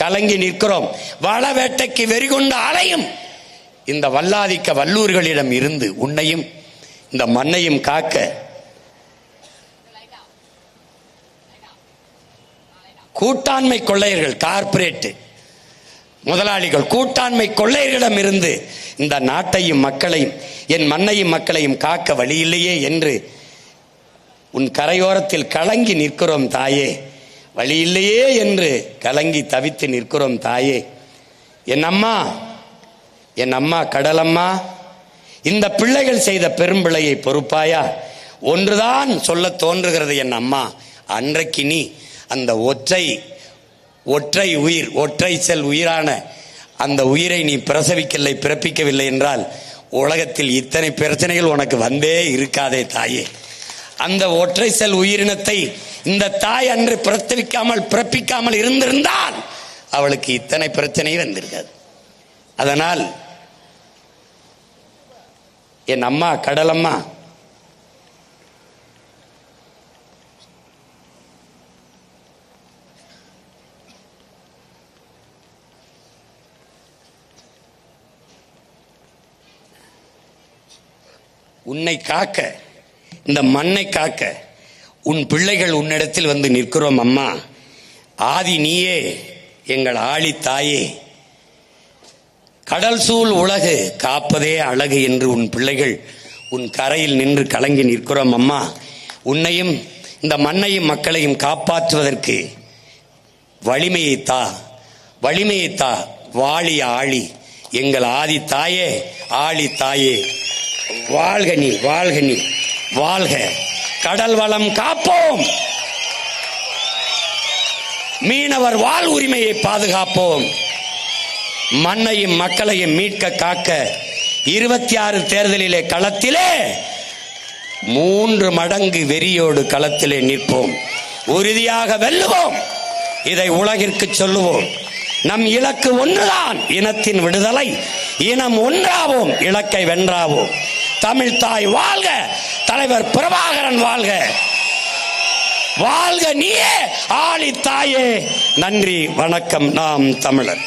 கலங்கி நிற்கிறோம். வள வேட்டைக்கு வெறிகொண்ட அலையும் இந்த வல்லாதிக்க வல்லூர்களிடம் இருந்து உன்னையும் இந்த மண்ணையும் காக்க கூட்டாண்மை கொள்ளையர்கள், கார்ப்பரேட் முதலாளிகள், கூட்டாண்மை கொள்ளையர்களிடம் இருந்து இந்த நாட்டையும் மக்களையும் என் மண்ணையும் மக்களையும் காக்க வழியில்லையே என்று உன் கரையோரத்தில் கலங்கி நிற்கிறோம் தாயே. வழியில்லையே என்று கலங்கி தவித்து நிற்கிறோம் தாயே. என் அம்மா கடலம்மா, இந்த பிள்ளைகள் செய்த பெரும்பிள்ளையை பொறுப்பாயா? ஒன்றுதான் சொல்ல தோன்றுகிறது என் அம்மா. அன்றைக்கு நீ அந்த ஒற்றை உயிர், ஒற்றை செல் உயிரான அந்த உயிரை நீ பிறப்பிக்கவில்லை என்றால் உலகத்தில் இத்தனை பிரச்சனைகள் உனக்கு வந்தே இருக்காதே தாயே. அந்த ஒற்றை செல் உயிரினத்தை இந்த தாய் அன்று பிறப்பிக்காமல் இருந்திருந்தால் அவளுக்கு இத்தனை பிரச்சனை வந்திருக்காது. அதனால் என் அம்மா கடலம்மா, உன்னை காக்க, இந்த மண்ணை காக்க உன் பிள்ளைகள் உன்னிடத்தில் வந்து நிற்கிறோம் அம்மா. ஆதி நீயே, எங்கள் ஆழி தாயே, கடல் சூழ் உலகு காப்பதே அழகு என்று உன் பிள்ளைகள் உன் கரையில் நின்று கலங்கி நிற்கிறோம் அம்மா. உன்னையும் இந்த மண்ணையும் மக்களையும் காப்பாற்றுவதற்கு வலிமையை தா, வலிமையை தா. வாழி ஆழி, எங்கள் ஆதி தாயே, ஆழி தாயே, வாழ்க நீ, வாழ்க நீ, வாழ்க. கடல் வளம் காப்போம், மீனவர் வாழ் உரிமையை பாதுகாப்போம், மண்ணையும் மக்களையும் மீட்க காக்க 26 தேர்தலிலே களத்திலே 3 மடங்கு வெறியோடு களத்திலே நிற்போம். உறுதியாக வெல்லுவோம். இதை உலகிற்கு சொல்லுவோம். நம் இலக்கு ஒன்றுதான், இனத்தின் விடுதலை. இனம் ஒன்றாவோம், இலக்கை வென்றாவோம். தமிழ் தாய் வாழ்க, தலைவர் பிரபாகரன் வாழ்க, வாழ்க நீயே ஆழி தாயே. நன்றி, வணக்கம். நாம் தமிழர்.